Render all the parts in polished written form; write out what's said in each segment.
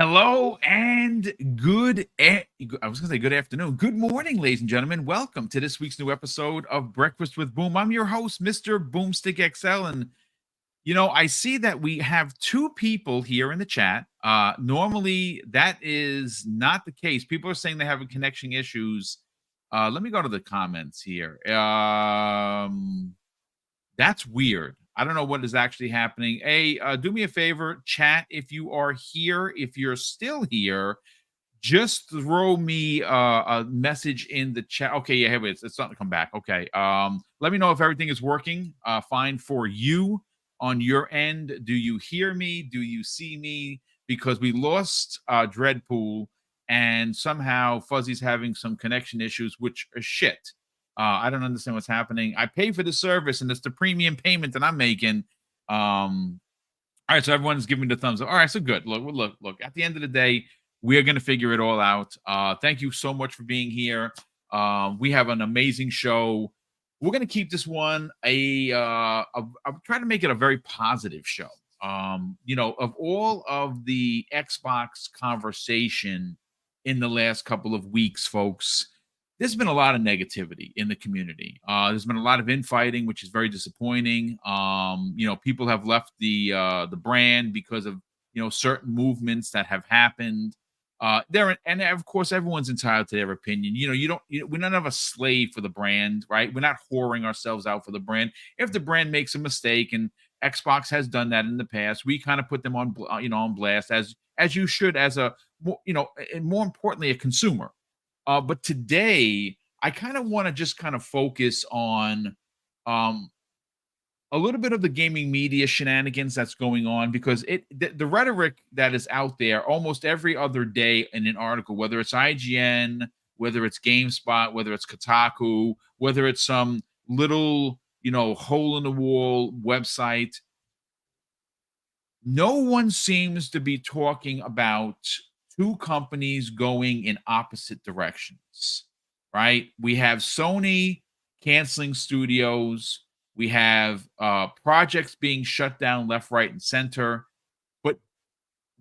Hello and I was going to say good afternoon. Good morning, ladies and gentlemen. Welcome to this week's new episode of Breakfast with Boom. I'm your host, Mr. BoomStick XL. And, I see that we have two people here in the chat. Normally, that is not the case. People are saying they're having connection issues. Let me go to the comments here. That's weird. I don't know what is actually happening. Hey, do me a favor, chat. If you are here, if you're still here, just throw me a message in the chat. Okay, yeah, here it is. It's starting to come back. Okay. Let me know if everything is working fine for you on your end. Do you hear me? Do you see me? Because we lost Dreadpool, and somehow Fuzzy's having some connection issues, which are shit. I don't understand what's happening. I pay for the service, and it's the premium payment that I'm making. All right, so everyone's giving the thumbs up. All right, so good. Look. At the end of the day, we're gonna figure it all out. Thank you so much for being here. We have an amazing show. We're gonna keep this one I'm trying to make it a very positive show. Of all of the Xbox conversation in the last couple of weeks, folks, there's been a lot of negativity in the community. There's been a lot of infighting, which is very disappointing. People have left the brand because of certain movements that have happened. And of course, everyone's entitled to their opinion. We're none of a slave for the brand, right? We're not whoring ourselves out for the brand. If the brand makes a mistake, and Xbox has done that in the past, we kind of put them on blast as you should, as and more importantly, a consumer. But today, I kind of want to just kind of focus on a little bit of the gaming media shenanigans that's going on, because the rhetoric that is out there almost every other day in an article, whether it's IGN, whether it's GameSpot, whether it's Kotaku, whether it's some little hole in the wall website, no one seems to be talking about two companies going in opposite directions, right? We have Sony canceling studios. We have projects being shut down left, right, and center. But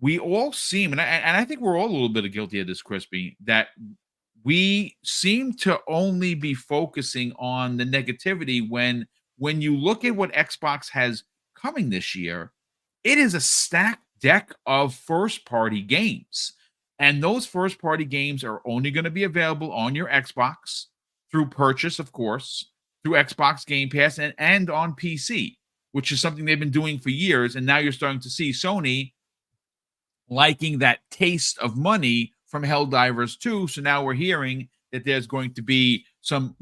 we all seem, and I think we're all a little bit guilty of this, Crispy, that we seem to only be focusing on the negativity when you look at what Xbox has coming this year. It is a stacked deck of first-party games. And those first-party games are only going to be available on your Xbox through purchase, of course, through Xbox Game Pass, and on PC, which is something they've been doing for years. And now you're starting to see Sony liking that taste of money from Helldivers 2. So now we're hearing that there's going to be some,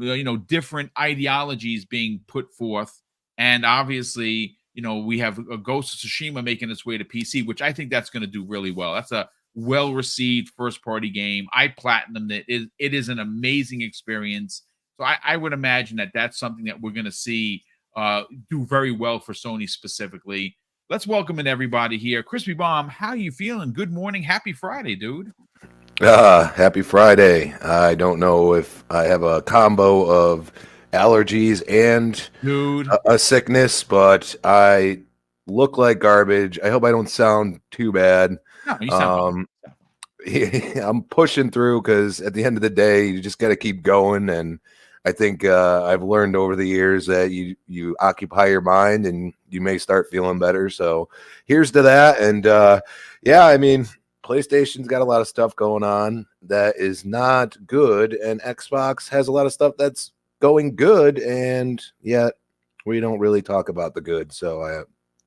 different ideologies being put forth. And obviously, we have a Ghost of Tsushima making its way to PC, which I think that's going to do really well. That's a well-received first-party game. I platinumed it. It is an amazing experience. So I would imagine that that's something that we're going to see do very well for Sony specifically. Let's welcome in everybody here. Crispy Bomb, how you feeling? Good morning. Happy Friday, dude. Happy Friday. I don't know if I have a combo of allergies and Dude, a sickness, but I look like garbage. I hope I don't sound too bad. no, you sound fine. I'm pushing through because at the end of the day, you just got to keep going. And I think I've learned over the years that you occupy your mind and you may start feeling better. So here's to that. And I mean, PlayStation's got a lot of stuff going on that is not good, and Xbox has a lot of stuff that's going good, and yet we don't really talk about the good. So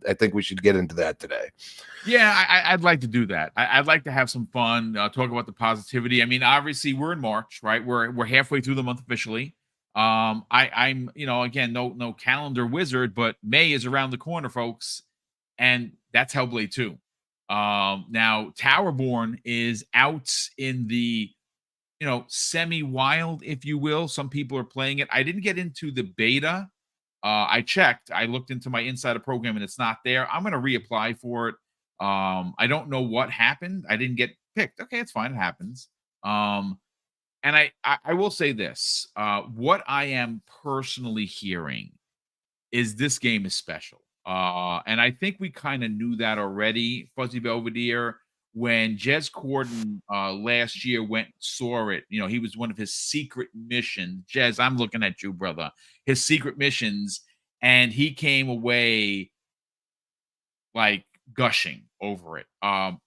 I think we should get into that today. Yeah, I'd like to do that. I'd like to have some fun, talk about the positivity. I mean, obviously, we're in March, right? We're halfway through the month officially. I'm again, no calendar wizard, but May is around the corner, folks, and that's Hellblade 2. Now Towerborn is out in the semi-wild, if you will. Some people are playing it. I didn't get into the beta. I checked. I looked into my insider program and it's not there. I'm going to reapply for it. I don't know what happened. I didn't get picked. Okay, it's fine. It happens. And I will say this. What I am personally hearing is this game is special. And I think we kind of knew that already, Fuzzy Belvedere. when Jez Corden last year went and saw it. You know, he was one of his secret missions. Jez, I'm looking at you, brother. His secret missions, and he came away like gushing over it.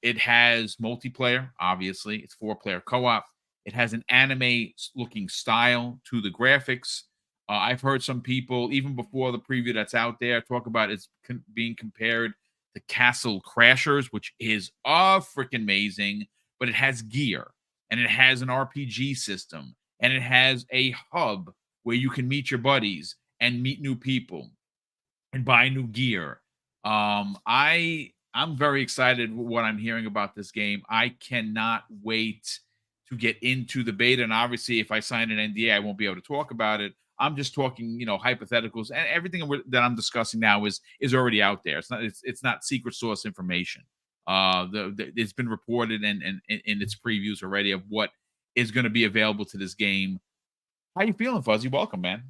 It has multiplayer, obviously. It's 4-player co-op. It has an anime looking style to the graphics. I've heard some people, even before the preview that's out there, talk about it's being compared to Castle Crashers, which is freaking amazing. But it has gear, and it has an RPG system, and it has a hub where you can meet your buddies and meet new people and buy new gear. I'm very excited with what I'm hearing about this game. I cannot wait to get into the beta. And obviously, if I sign an NDA, I won't be able to talk about it. I'm just talking, hypotheticals, and everything that I'm discussing now is already out there. It's not secret source information. It's been reported and in its previews already of what is going to be available to this game. How you feeling, Fuzzy? Welcome, man.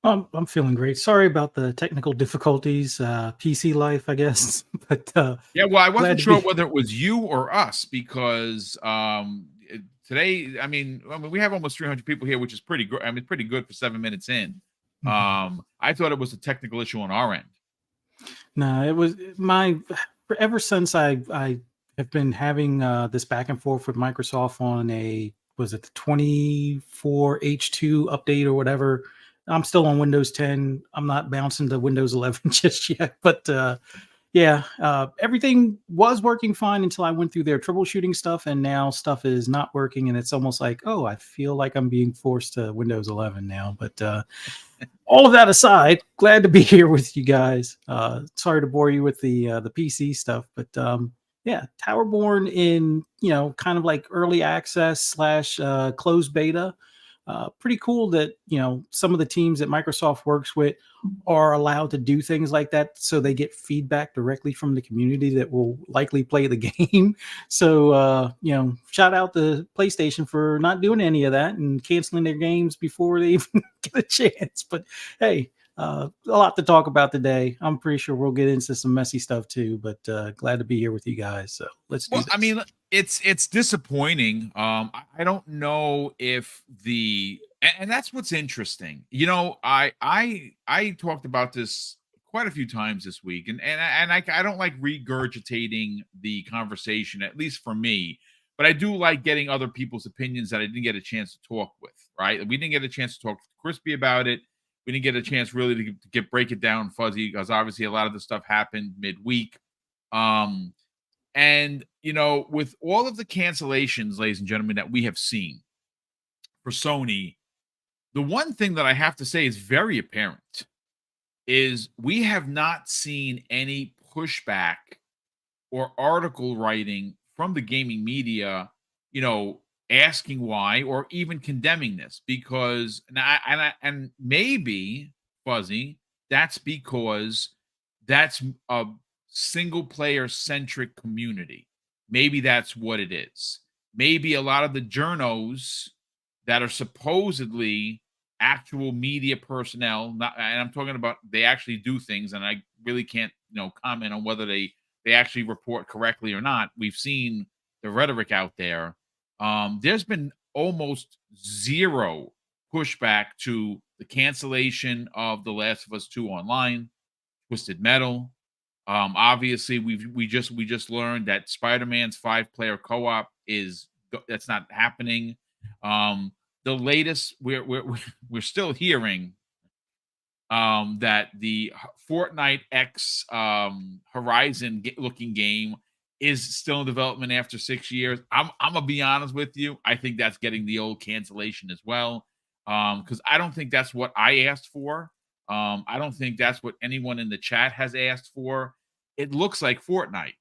I'm feeling great. Sorry about the technical difficulties, PC life, I guess. But yeah, well, I wasn't sure whether it was you or us because today, we have almost 300 people here, which is pretty good. I mean, pretty good for 7 minutes in. I thought it was a technical issue on our end. No, it was ever since I have been having this back and forth with Microsoft on was it the 24H2 update or whatever. I'm still on Windows 10. I'm not bouncing to Windows 11 just yet, but everything was working fine until I went through their troubleshooting stuff, and now stuff is not working, and it's almost like, oh, I feel like I'm being forced to Windows 11 now. But all of that aside, glad to be here with you guys. Sorry to bore you with the PC stuff, but Towerborn in kind of like early access / closed beta. Pretty cool that some of the teams that Microsoft works with are allowed to do things like that, so they get feedback directly from the community that will likely play the game. So shout out to PlayStation for not doing any of that and canceling their games before they even get a chance. But hey, a lot to talk about today. I'm pretty sure we'll get into some messy stuff too, but glad to be here with you guys. So let's do this. I mean, it's disappointing. I don't know if and that's what's interesting. I talked about this quite a few times this week, and I don't like regurgitating the conversation, at least for me, but I do like getting other people's opinions that I didn't get a chance to talk with. Right? We didn't get a chance to talk to Crispy about it. We didn't get a chance really to break it down, Fuzzy, because obviously a lot of the stuff happened midweek. And, with all of the cancellations, ladies and gentlemen, that we have seen for Sony, the one thing that I have to say is very apparent is we have not seen any pushback or article writing from the gaming media, asking why or even condemning this, because and maybe, Fuzzy, that's because that's a single player centric community. Maybe that's what it is. Maybe a lot of the journos that are supposedly actual media personnel, and I'm talking about they actually do things, and I really can't comment on whether they actually report correctly or not. We've seen the rhetoric out there. There's been almost zero pushback to the cancellation of The Last of Us 2 Online, Twisted Metal. Obviously, we just learned that Spider-Man's 5-player co-op that's not happening. The latest we're still hearing that the Fortnite X Horizon looking game is still in development after 6 years. I'm gonna be honest with you. I think that's getting the old cancellation as well. Because I don't think that's what I asked for. I don't think that's what anyone in the chat has asked for. It looks like Fortnite.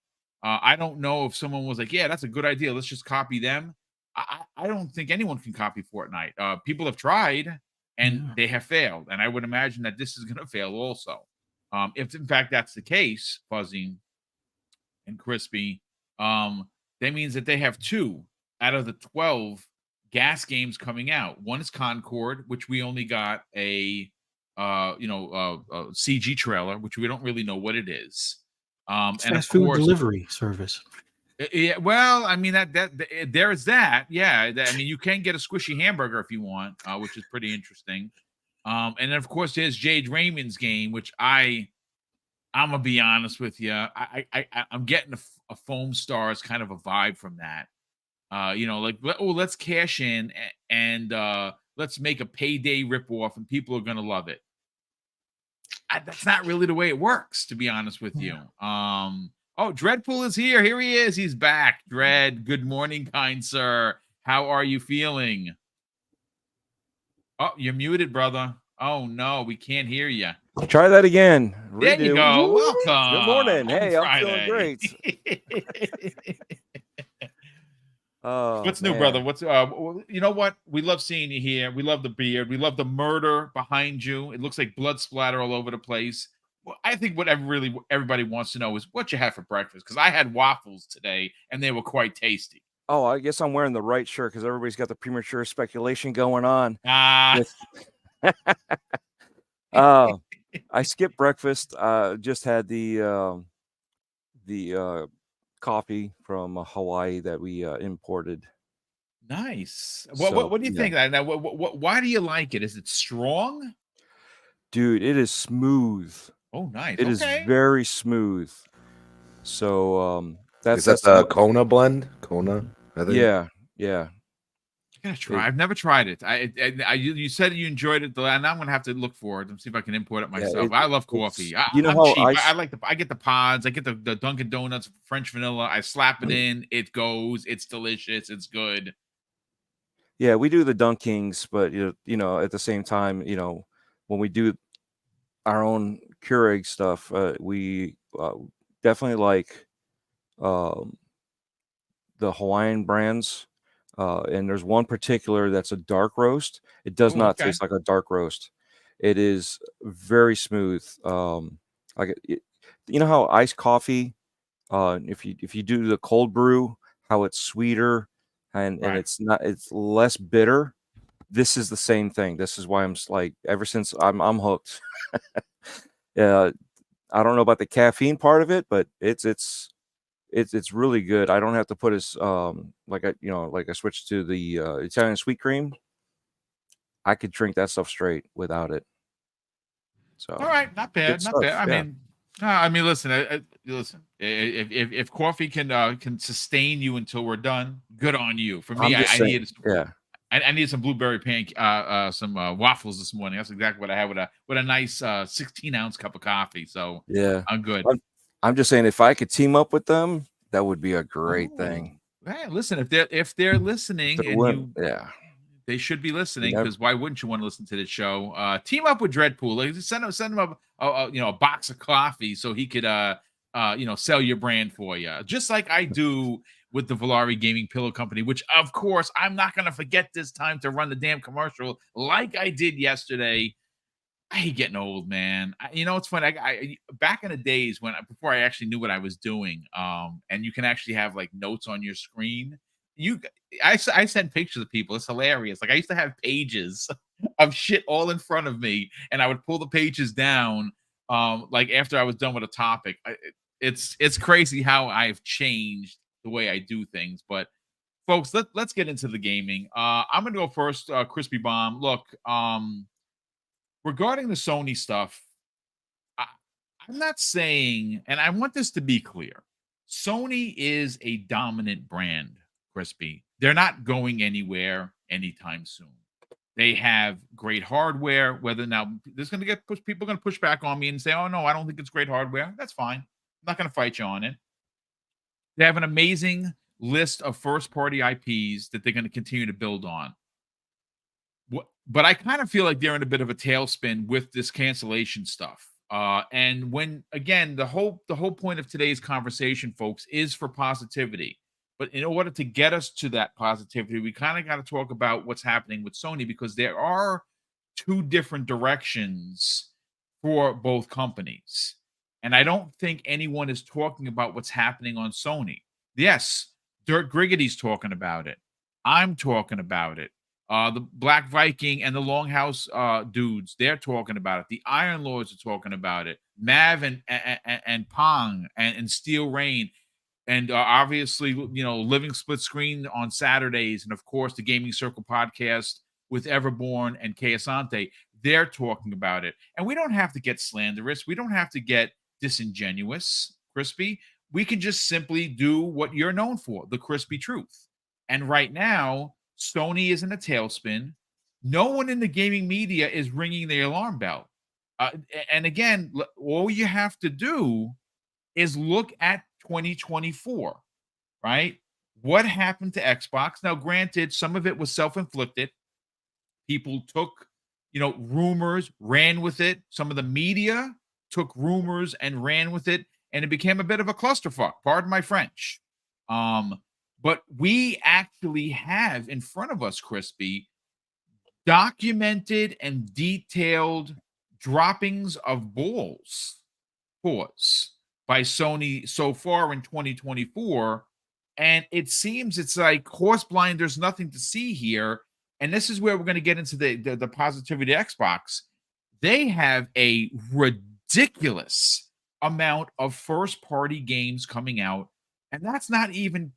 I don't know if someone was like, yeah, that's a good idea. Let's just copy them. I don't think anyone can copy Fortnite. People have tried and they have failed. And I would imagine that this is going to fail also. If in fact that's the case, Fuzzy and Crispy, that means that they have 2 out of the 12 gas games coming out. One is Concord, which we only got a CG trailer, which we don't really know what it is. And fast food delivery service. Yeah, well, I mean there is that. Yeah, I mean you can get a squishy hamburger if you want, which is pretty interesting. And then of course there's Jade Raymond's game, which I'm gonna be honest with you, I'm getting a foam stars kind of a vibe from that. Like let's cash in and let's make a payday ripoff, and people are gonna love it. That's not really the way it works, to be honest with you. Oh, Dreadpool is here. Here he is. He's back. Dread, good morning, kind sir. How are you feeling? Oh, you're muted, brother. Oh no, we can't hear you. Try that again. There you Redo. go. Woo! Welcome. Good morning. On Hey, I'm feeling Friday. great. Oh, What's new, man. brother? What's you know what? We love seeing you here. We love the beard. We love the murder behind you. It looks like blood splatter all over the place. Well, I think what everybody wants to know is what you had for breakfast, because I had waffles today and they were quite tasty. Oh, I guess I'm wearing the right shirt because everybody's got the premature speculation going on. I skipped breakfast. Just had the coffee from Hawaii that we imported. Nice. So, What do you think? Now, why do you like it? Is it strong? Dude, it is smooth. Oh, nice. It is very smooth. So Is that the Kona blend? Kona, I think. Yeah. I gotta try. I've never tried it. You said you enjoyed it, and now I'm gonna have to look for it and see if I can import it myself. I love coffee. I'm cheap. I get the pods. I get the Dunkin' Donuts French vanilla. I slap it in. It goes. It's delicious. It's good. Yeah, we do the Dunkings, but at the same time, when we do our own Keurig stuff, we definitely like the Hawaiian brands. And there's one particular that's a dark roast. It does not taste like a dark roast. It is very smooth. You know how iced coffee, if you do the cold brew, how it's sweeter and it's less bitter. This is the same thing. This is why I'm like, ever since I'm hooked. I don't know about the caffeine part of it, but it's really good. I don't have to put as like I switched to the Italian sweet cream. I could drink that stuff straight without it. So all right, not bad, not bad. I mean, listen, listen. If coffee can sustain you until we're done, good on you. For me, I need some blueberry some waffles this morning. That's exactly what I had with a nice 16-ounce cup of coffee. So yeah, I'm good. I'm just saying, if I could team up with them, that would be a great thing. Hey, listen, if they're listening, they should be listening, because why wouldn't you want to listen to the show? Team up with Dreadpool. Like, send him a box of coffee so he could sell your brand for you, just like I do with the Volare Gaming Pillow Company, which of course I'm not going to forget this time to run the damn commercial like I did yesterday. I hate getting old, man. It's funny. I back in the days before I actually knew what I was doing, and you can actually have like notes on your screen. I send pictures of people. It's hilarious. Like, I used to have pages of shit all in front of me, and I would pull the pages down, like after I was done with a topic. It's crazy how I've changed the way I do things. But folks, let's get into the gaming. I'm gonna go first. Crispy Bomb. Look, regarding the Sony stuff, I'm not saying, and I want this to be clear, Sony is a dominant brand, Crispy. They're not going anywhere anytime soon. They have great hardware. Whether now there's going to get people are going to push back on me and say, "Oh no, I don't think it's great hardware." That's fine. I'm not going to fight you on it. They have an amazing list of first-party IPs that they're going to continue to build on. But I kind of feel like they're in a bit of a tailspin with this cancellation stuff. And when, again, the whole point of today's conversation, folks, is for positivity. But in order to get us to that positivity, we kind of got to talk about what's happening with Sony, because there are two different directions for both companies. And I don't think anyone is talking about what's happening on Sony. Yes, Dirk Griggity's talking about it. I'm talking about it. The Black Viking and the Longhouse dudes, they're talking about it. The Iron Lords are talking about it. Mav and Pong and Steel Rain. And obviously, Living Split Screen on Saturdays, and of course the Gaming Circle podcast with Everborn and Asante, they're talking about it. And we don't have to get slanderous. We don't have to get disingenuous, Crispy. We can just simply do what you're known for, the crispy truth. And right now, Sony is in a tailspin. No one in the gaming media is ringing the alarm bell. And again, all you have to do is look at 2024, right? What happened to Xbox? Now, granted, some of it was self-inflicted. People took, rumors, ran with it. Some of the media took rumors and ran with it, and it became a bit of a clusterfuck. Pardon my French. But we actually have in front of us, Crispy, documented and detailed droppings of balls, by Sony so far in 2024. And it seems it's like horse blind, there's nothing to see here. And this is where we're going to get into the positivity of Xbox. They have a ridiculous amount of first-party games coming out, and that's not even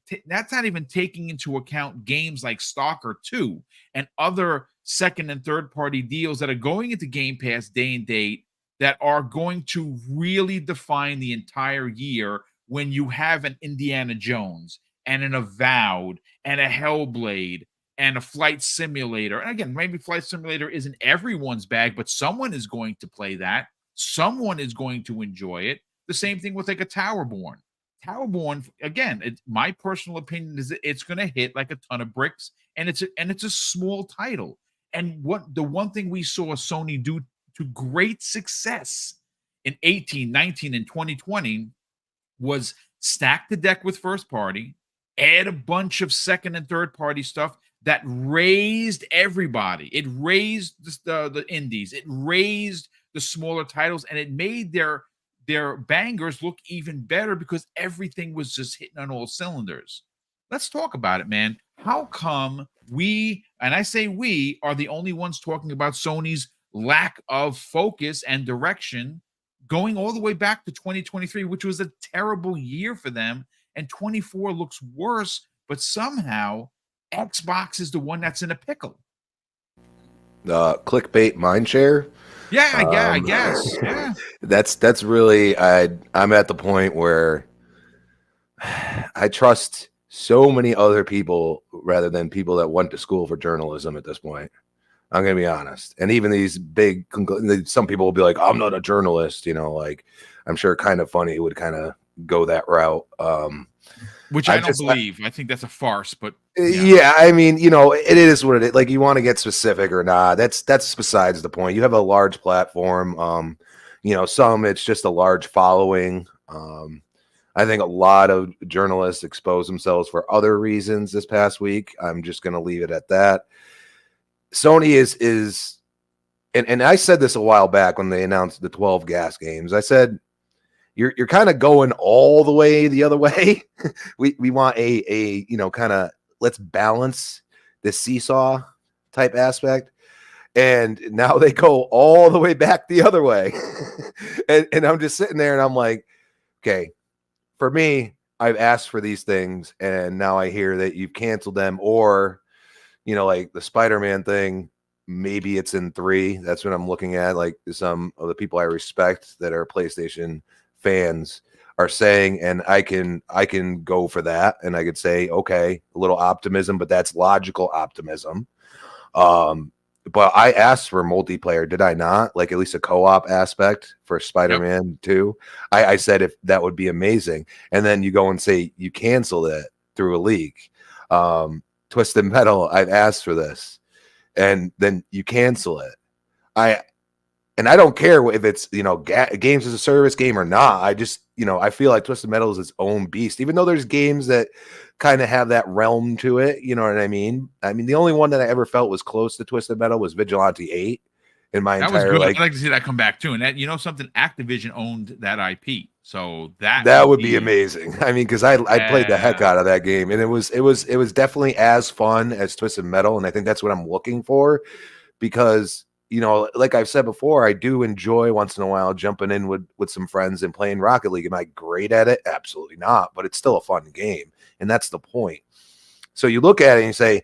taking into account games like Stalker 2 and other second and third-party deals that are going into Game Pass day and date that are going to really define the entire year when you have an Indiana Jones and an Avowed and a Hellblade and a Flight Simulator. And again, maybe Flight Simulator isn't everyone's bag, but someone is going to play that. Someone is going to enjoy it. The same thing with like a Towerborn. Towerborn, again, my personal opinion is that it's going to hit like a ton of bricks, and it's a small title. And the one thing we saw Sony do to great success in 18, 19, and 2020 was stack the deck with first party, add a bunch of second and third party stuff that raised everybody. It raised the indies. It raised the smaller titles, and it made their bangers look even better because everything was just hitting on all cylinders. Let's talk about it, man. How come we, and I say we, are the only ones talking about Sony's lack of focus and direction going all the way back to 2023, which was a terrible year for them, and 24 looks worse, but somehow Xbox is the one that's in a pickle. Clickbait mindshare. Yeah, I guess. Yeah. That's really, I'm at the point where I trust so many other people rather than people that went to school for journalism at this point. I'm going to be honest. And even these big, some people will be like, I'm not a journalist, like I'm sure Kind of Funny would kind of go that route. Which I don't believe. I think that's a farce, but yeah, I mean, it is what it is. Like, you want to get specific or not, that's besides the point. You have a large platform. Some it's just a large following. I think a lot of journalists expose themselves for other reasons this past week. I'm just going to leave it at that. Sony is, and I said this a while back when they announced the 12 gas games. I said, you're kind of going all the way the other way. we want a kind of, let's balance the seesaw type aspect. And now they go all the way back the other way. and I'm just sitting there and I'm like, okay, for me, I've asked for these things and now I hear that you've canceled them, or, like the Spider-Man thing, maybe it's in 3. That's what I'm looking at. Like some of the people I respect that are PlayStation fans are saying, and I can go for that. And I could say, okay, a little optimism, but that's logical optimism. But I asked for multiplayer, did I not? Like at least a co-op aspect for Spider-Man 2. I said if that would be amazing. And then you go and say you canceled it through a leak. Twisted Metal, I've asked for this. And then you cancel it. I don't care if it's, games as a service game or not. I just, I feel like Twisted Metal is its own beast, even though there's games that kind of have that realm to it. You know what I mean? I mean, the only one that I ever felt was close to Twisted Metal was Vigilante 8 in my entire, was good. I'd like to see that come back too. And that, something, Activision owned that IP. So that would be amazing. I mean, because I played the heck out of that game, and it was definitely as fun as Twisted Metal. And I think that's what I'm looking for, because you know, like I've said before, I do enjoy once in a while jumping in with some friends and playing Rocket League. Am I great at it? Absolutely not, but it's still a fun game, and that's the point. So you look at it and you say,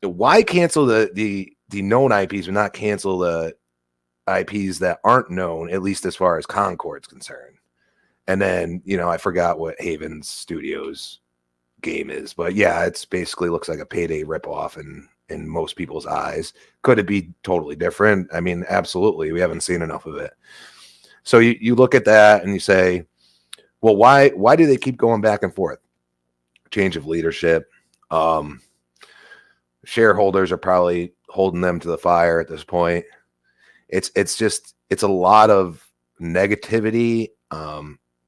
why cancel the known IPs and not cancel the IPs that aren't known, at least as far as Concord's concerned? And then, you know, I forgot what Haven Studios game is, but yeah, it's basically looks like a Payday ripoff in most people's eyes. Could it be totally different? I mean, absolutely. We haven't seen enough of it. So you look at that and you say, well, why do they keep going back and forth? Change of leadership. Shareholders are probably holding them to the fire at this point. It's just a lot of negativity,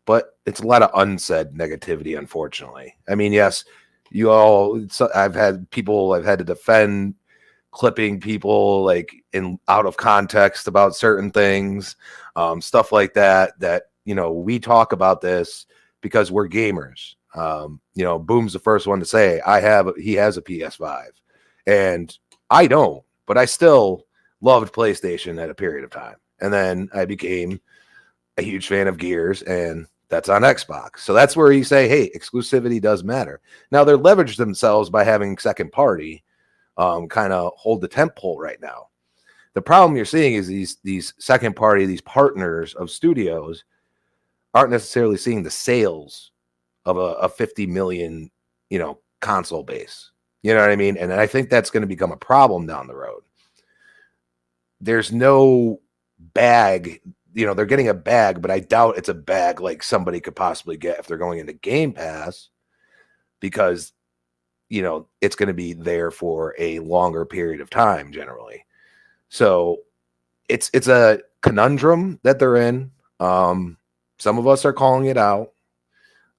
but it's a lot of unsaid negativity, unfortunately. I mean, yes, I've had to defend clipping people like in out of context about certain things, stuff like that, you know, we talk about this because we're gamers. You know, Boom's the first one to say he has a PS5 and I don't, but I still loved PlayStation at a period of time. And then I became a huge fan of Gears, and that's on Xbox. So that's where you say, hey, exclusivity does matter. Now they're leveraged themselves by having second party kind of hold the tent pole right now. The problem you're seeing is these second party, these partners of studios aren't necessarily seeing the sales of a 50 million, you know, console base. You know what I mean? And I think that's going to become a problem down the road. There's no bag, you know, they're getting a bag, but I doubt it's a bag like somebody could possibly get if they're going into Game Pass, because, you know, it's going to be there for a longer period of time generally. So it's a conundrum that they're in. Some of us are calling it out.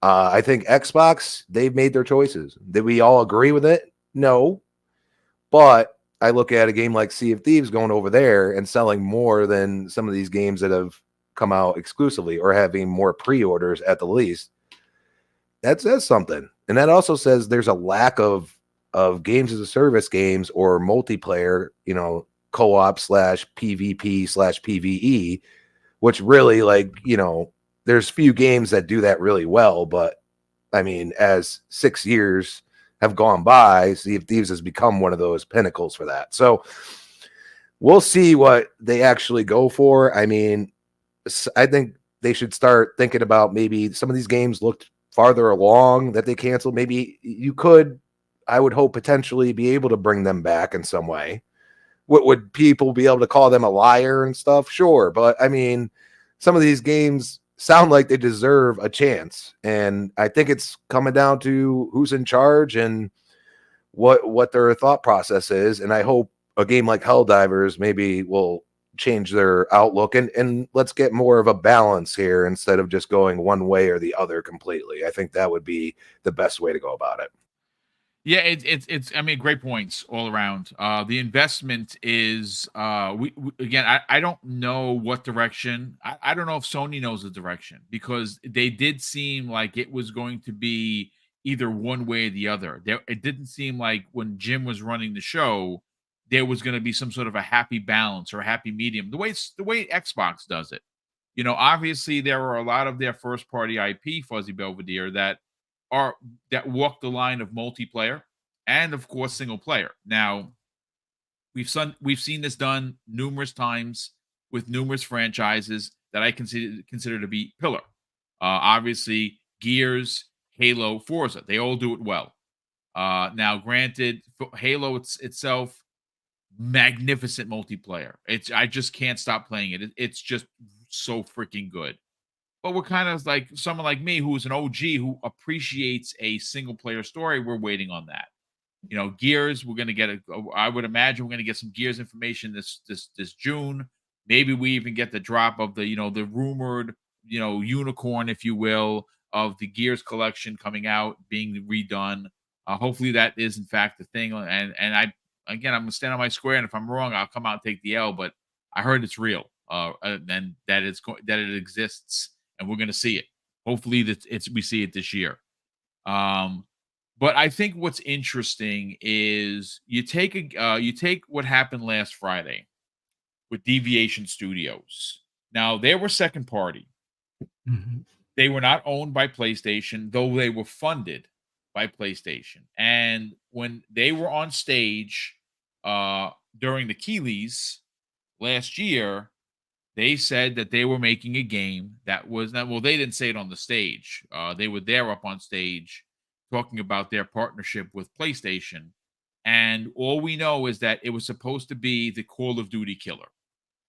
I think Xbox, they've made their choices. Did we all agree with it? No. But I look at a game like Sea of Thieves going over there and selling more than some of these games that have come out exclusively or having more pre-orders at the least. That says something. And that also says there's a lack of games as a service games or multiplayer, you know, co-op / PvP / PvE, which really, like, you know, there's few games that do that really well. But I mean, as 6 years have gone by, Sea of Thieves has become one of those pinnacles for that. So we'll see what they actually go for. I mean, I think they should start thinking about maybe some of these games looked farther along that they canceled. Maybe you could, I would hope, potentially be able to bring them back in some way. What would people be able to call them a liar and stuff? Sure. But I mean, some of these games sound like they deserve a chance. And I think it's coming down to who's in charge and what their thought process is. And I hope a game like Helldivers maybe will change their outlook and let's get more of a balance here instead of just going one way or the other completely. I think that would be the best way to go about it. Yeah, it's I mean, great points all around. The investment is we again, I don't know what direction. I don't know if Sony knows the direction, because they did seem like it was going to be either one way or the other. It didn't seem like when Jim was running the show there was going to be some sort of a happy balance or a happy medium. The way Xbox does it. You know, obviously there are a lot of their first party IP, Fuzzy Belvedere, that walk the line of multiplayer and of course single player. Now, we've seen this done numerous times with numerous franchises that I consider to be pillar. Obviously, Gears, Halo, Forza, they all do it well. Now, granted, Halo itself, magnificent multiplayer. I just can't stop playing it. It's just so freaking good. But we're kind of like someone like me who's an OG who appreciates a single player story. We're waiting on that. You know, Gears, we're going to get I would imagine we're going to get some Gears information this June. Maybe we even get the drop of the, you know, the rumored, you know, unicorn, if you will, of the Gears collection coming out, being redone. Hopefully that is in fact the thing. And I'm going to stand on my square, and if I'm wrong, I'll come out and take the L, but I heard it's real. And that it exists, and we're going to see it. Hopefully we see it this year. But I think what's interesting is you take what happened last Friday, with Deviation Studios. Now, they were second party. Mm-hmm. They were not owned by PlayStation, though they were funded by PlayStation. And when they were on stage during the Keeleys last year, they said that they were making a game that was not, well, they didn't say it on the stage. They were there up on stage talking about their partnership with PlayStation. And all we know is that it was supposed to be the Call of Duty killer.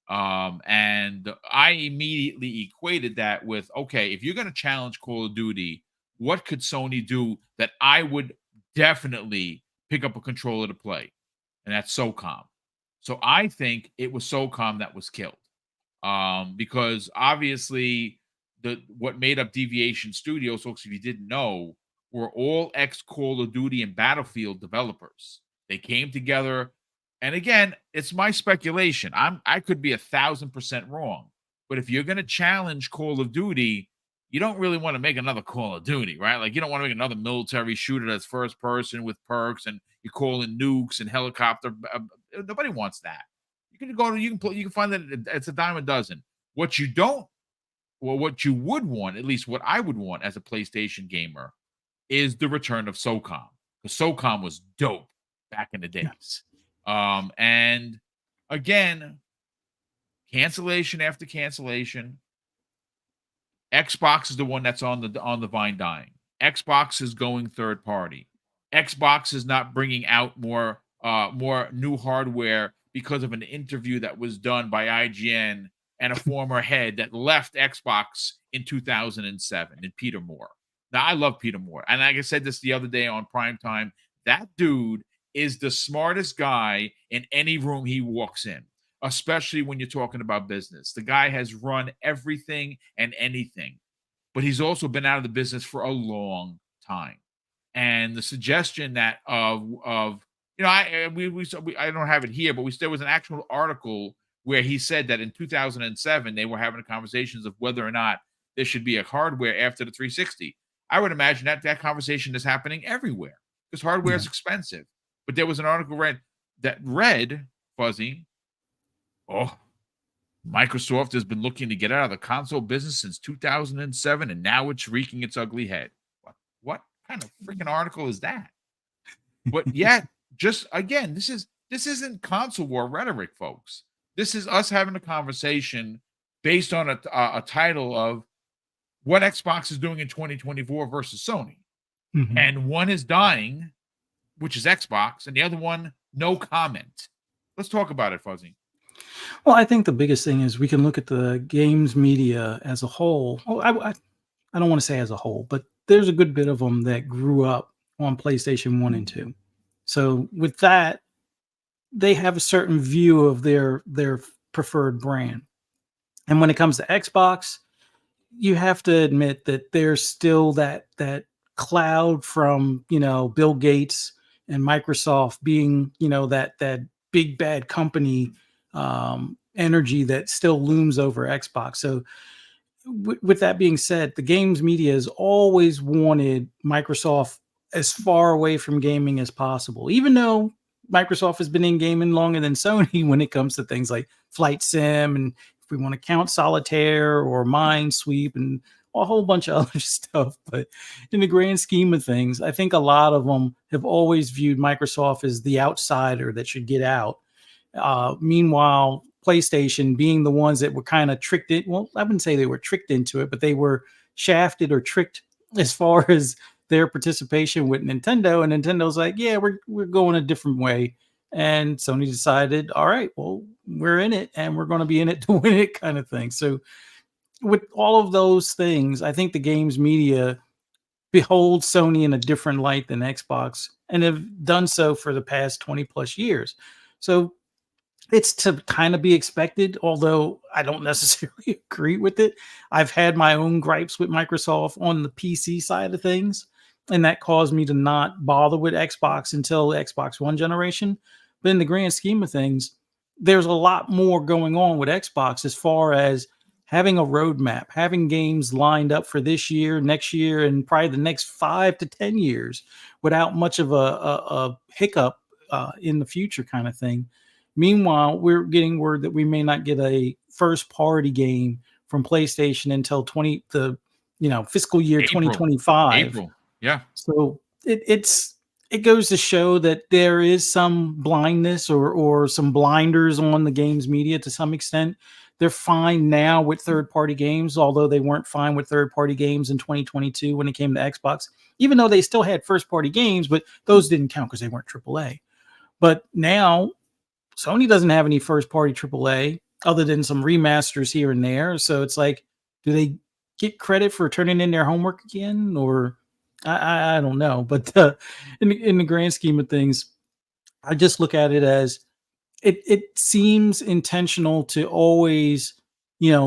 And I immediately equated that with, okay, if you're going to challenge Call of Duty, what could Sony do that I would definitely pick up a controller to play? And that's SOCOM. So I think it was SOCOM that was killed. Because obviously what made up Deviation Studios, folks, if you didn't know, were all ex Call of Duty and Battlefield developers. They came together. And again, it's my speculation. I could be 1,000% wrong. But if you're going to challenge Call of Duty, you don't really want to make another Call of Duty, right? Like, you don't want to make another military shooter that's first person with perks and you call in nukes and helicopter. Nobody wants that. You can go to, you can find that it's a dime a dozen. What you don't, well, what you would want, at least what I would want as a PlayStation gamer, is the return of SOCOM. Because SOCOM was dope back in the days. And again, cancellation after cancellation. Xbox is the one that's on the vine dying. Xbox is going third party. Xbox is not bringing out more new hardware because of an interview that was done by IGN and a former head that left Xbox in 2007, and Peter Moore. Now, I love Peter Moore. And like I said this the other day on Primetime, that dude is the smartest guy in any room he walks in, especially when you're talking about business. The guy has run everything and anything, but he's also been out of the business for a long time. And the suggestion that I don't have it here, but there was an actual article where he said that in 2007 they were having conversations of whether or not there should be a hardware after the 360. I would imagine that conversation is happening everywhere because hardware is expensive. But there was an article read Fuzzy. Oh, Microsoft has been looking to get out of the console business since 2007, and now it's wreaking its ugly head. What kind of freaking article is that? But yet, just again, this isn't console war rhetoric, folks. This is us having a conversation based on a title of what Xbox is doing in 2024 versus Sony. Mm-hmm. And one is dying, which is Xbox, and the other one, no comment. Let's talk about it, Fuzzy. Well, I think the biggest thing is we can look at the games media as a whole. Well, I don't want to say as a whole, but there's a good bit of them that grew up on PlayStation 1 and 2. So with that, they have a certain view of their preferred brand. And when it comes to Xbox, you have to admit that there's still that cloud from, Bill Gates and Microsoft being, that big bad company energy that still looms over Xbox. So with that being said, the games media has always wanted Microsoft as far away from gaming as possible, even though Microsoft has been in gaming longer than Sony when it comes to things like Flight Sim, and if we want to count Solitaire or Minesweep and a whole bunch of other stuff. But in the grand scheme of things, I think a lot of them have always viewed Microsoft as the outsider that should get out. Meanwhile, PlayStation being the ones that were kind of tricked in. Well, I wouldn't say they were tricked into it, but they were shafted or tricked as far as their participation with Nintendo. And Nintendo's like, yeah, we're going a different way. And Sony decided, all right, well, we're in it and we're going to be in it to win it kind of thing. So with all of those things, I think the games media beholds Sony in a different light than Xbox and have done so for the past 20 plus years. So it's to kind of be expected, although I don't necessarily agree with it. I've had my own gripes with Microsoft on the PC side of things, and that caused me to not bother with Xbox until the Xbox One generation. But in the grand scheme of things, there's a lot more going on with Xbox as far as having a roadmap, having games lined up for this year, next year, and probably the next 5 to 10 years without much of a hiccup in the future kind of thing. Meanwhile, we're getting word that we may not get a first party game from PlayStation until fiscal year April. 2025. April. Yeah. So it goes to show that there is some blindness or some blinders on the games media to some extent. They're fine now with third-party games, although they weren't fine with third-party games in 2022 when it came to Xbox, even though they still had first-party games, but those didn't count because they weren't AAA. But now Sony doesn't have any first-party AAA other than some remasters here and there. So it's like, do they get credit for turning in their homework again? Or I don't know. But in the grand scheme of things, I just look at it as it seems intentional to always,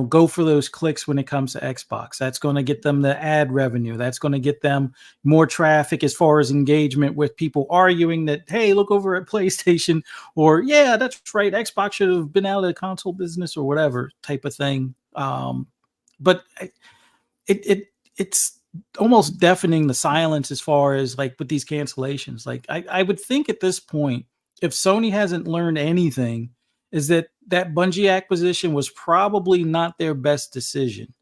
go for those clicks when it comes to Xbox. That's going to get them the ad revenue. That's going to get them more traffic as far as engagement with people arguing that, hey, look over at PlayStation, or yeah, that's right, Xbox should have been out of the console business or whatever type of thing. But it's almost deafening the silence as far as like with these cancellations. Like I would think at this point, if Sony hasn't learned anything, is that Bungie acquisition was probably not their best decision.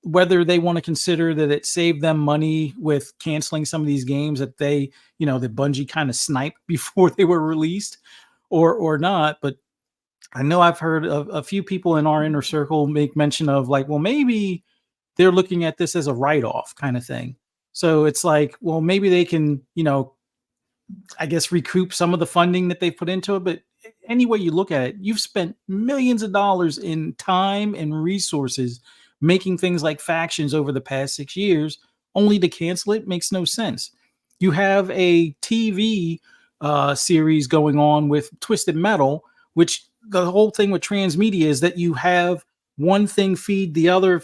Whether they want to consider that it saved them money with canceling some of these games that that Bungie kind of sniped before they were released, or not. But I know I've heard a few people in our inner circle make mention of like, well, maybe they're looking at this as a write-off kind of thing. So it's like, well, maybe they can, I guess recoup some of the funding that they put into it. But any way you look at it, you've spent millions of dollars in time and resources making things like Factions over the past 6 years, only to cancel it makes no sense. You have a TV series going on with Twisted Metal, which the whole thing with transmedia is that you have one thing feed the other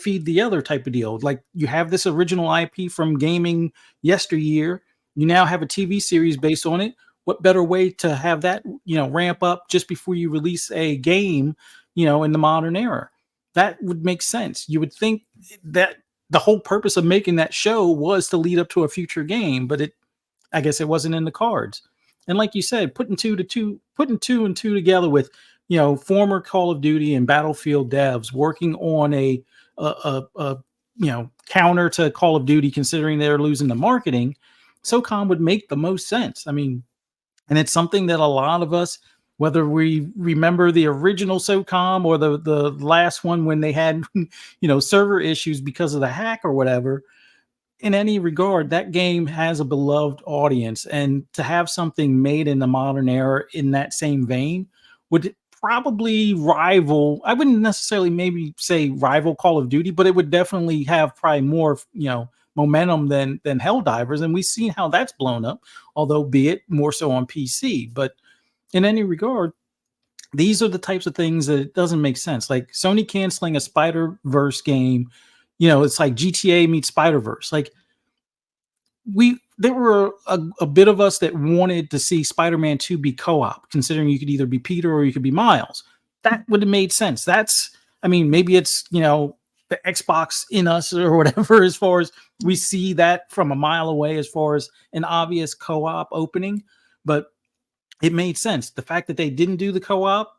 type of deal. Like you have this original IP from gaming yesteryear. You now have a TV series based on it. What better way to have that, ramp up just before you release a game, in the modern era? That would make sense. You would think that the whole purpose of making that show was to lead up to a future game, but I guess it wasn't in the cards. And like you said, putting two and two together with, former Call of Duty and Battlefield devs working on a counter to Call of Duty, considering they're losing the marketing, SOCOM would make the most sense. I mean, and it's something that a lot of us, whether we remember the original SOCOM or the last one when they had, server issues because of the hack or whatever, in any regard, that game has a beloved audience. And to have something made in the modern era in that same vein would probably rival, I wouldn't necessarily maybe say rival Call of Duty, but it would definitely have probably more, momentum than Helldivers. And we've seen how that's blown up, although be it more so on PC. But in any regard, these are the types of things that it doesn't make sense. Like Sony canceling a Spider-Verse game, it's like GTA meets Spider-Verse. Like there were a bit of us that wanted to see Spider-Man 2 be co-op, considering you could either be Peter or you could be Miles. That would have made sense. Maybe it's, the Xbox in us or whatever, as far as we see that from a mile away, as far as an obvious co-op opening, but it made sense. The fact that they didn't do the co-op,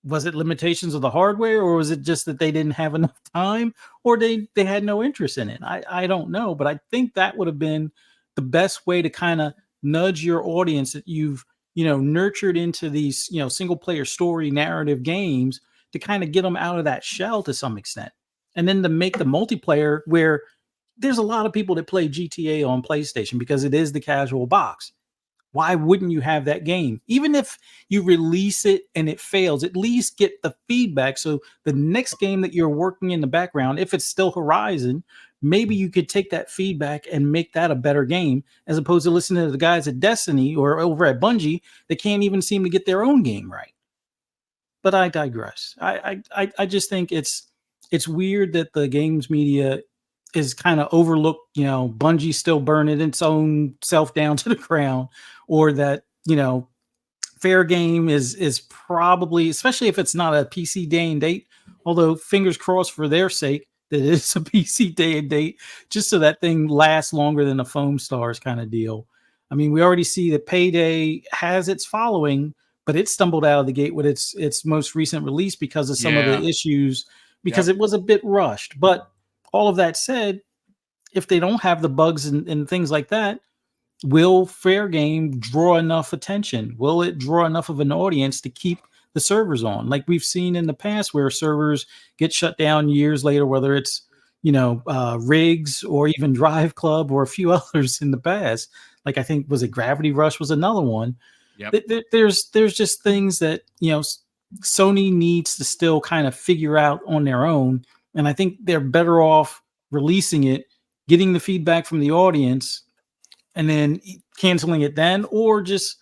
was it limitations of the hardware, or was it just that they didn't have enough time, or they had no interest in it? I don't know, but I think that would have been the best way to kind of nudge your audience that you've, nurtured into these, single player story narrative games, to kind of get them out of that shell to some extent. And then to make the multiplayer where there's a lot of people that play GTA on PlayStation because it is the casual box. Why wouldn't you have that game? Even if you release it and it fails, at least get the feedback. So the next game that you're working in the background, if it's still Horizon, maybe you could take that feedback and make that a better game, as opposed to listening to the guys at Destiny or over at Bungie that can't even seem to get their own game right. But I digress. I just think it's weird that the games media is kind of overlooked, Bungie still burning its own self down to the ground, or that, fair game is probably, especially if it's not a PC day and date, although fingers crossed for their sake that it's a PC day and date, just so that thing lasts longer than a Foam Stars kind of deal. I mean, we already see that Payday has its following, but it stumbled out of the gate with its most recent release because of some of the issues, because it was a bit rushed. But all of that said, if they don't have the bugs and things like that, will fair game draw enough attention? Will it draw enough of an audience to keep the servers on? Like we've seen in the past where servers get shut down years later, whether it's, Rigs or even Drive Club or a few others in the past. Like I think, was it Gravity Rush was another one. There's just things that, Sony needs to still kind of figure out on their own. And I think they're better off releasing it, getting the feedback from the audience, and then canceling it then, or just,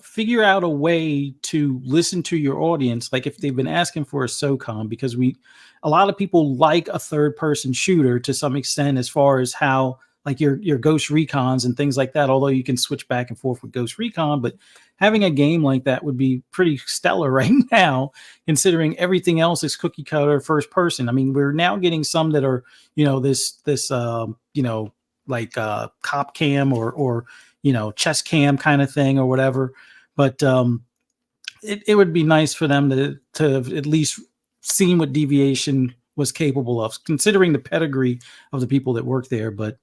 figure out a way to listen to your audience. Like if they've been asking for a SOCOM, because a lot of people like a third person shooter to some extent, as far as how like your Ghost Recons and things like that, although you can switch back and forth with Ghost Recon, but having a game like that would be pretty stellar right now, considering everything else is cookie cutter first person. I mean, we're now getting some that are, this like cop cam or chest cam kind of thing or whatever. But it would be nice for them to have at least seen what Deviation was capable of, considering the pedigree of the people that work there. But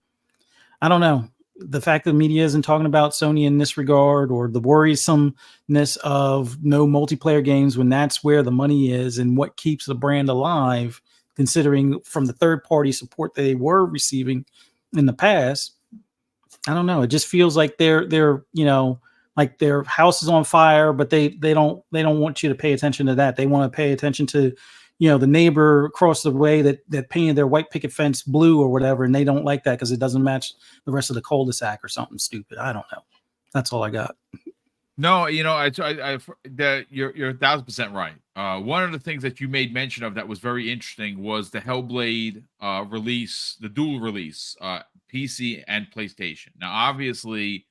I don't know. The fact that the media isn't talking about Sony in this regard, or the worrisomeness of no multiplayer games when that's where the money is and what keeps the brand alive, considering from the third party support they were receiving in the past. I don't know. It just feels like they're like their house is on fire, but they don't want you to pay attention to that. They want to pay attention to, the neighbor across the way that painted their white picket fence blue or whatever, and they don't like that because it doesn't match the rest of the cul-de-sac or something stupid. I don't know. That's all I got. No, you're 1,000% right. One of the things that you made mention of that was very interesting was the Hellblade release, the dual release, PC and PlayStation. Now, obviously,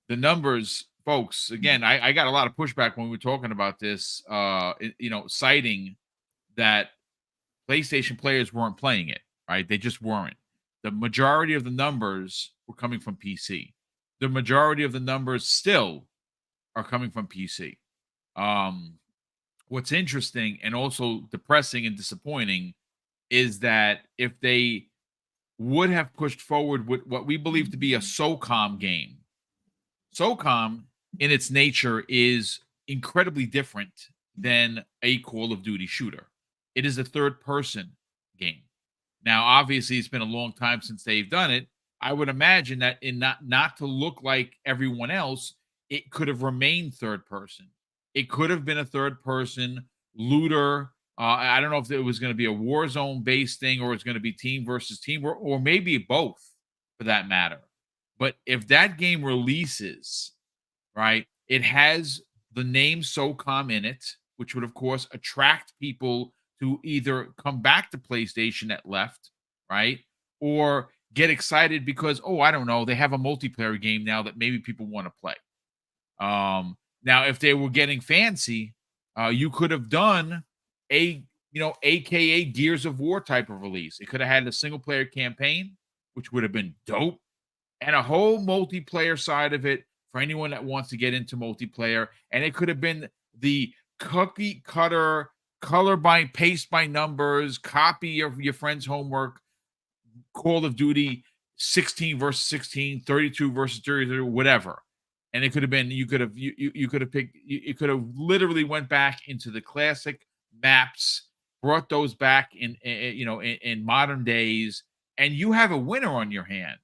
the numbers, folks. Again, I got a lot of pushback when we were talking about this. Citing that PlayStation players weren't playing it. Right? They just weren't. The majority of the numbers were coming from PC. The majority of the numbers still are coming from PC. What's interesting and also depressing and disappointing is that if they would have pushed forward with what we believe to be a SOCOM game, SOCOM in its nature is incredibly different than a Call of Duty shooter. It is a third person game. Now, obviously, it's been a long time since they've done it. I would imagine that in not to look like everyone else, it could have remained third person. It could have been a third person looter. I don't know if it was going to be a Warzone based thing or it's going to be team versus team or maybe both for that matter. But if that game releases, right, it has the name SOCOM in it, which would, of course, attract people to either come back to PlayStation that left, right, or get excited because, I don't know, they have a multiplayer game now that maybe people want to play. Now, if they were getting fancy, you could have done AKA Gears of War type of release. It could have had a single player campaign, which would have been dope, and a whole multiplayer side of it for anyone that wants to get into multiplayer. And it could have been the cookie cutter, color by paste by numbers, copy of your friend's homework, Call of Duty 16 versus 16, 32 versus 33, whatever. And it could have been, you could have picked, you could have literally went back into the classic maps, brought those back in modern days, and you have a winner on your hand.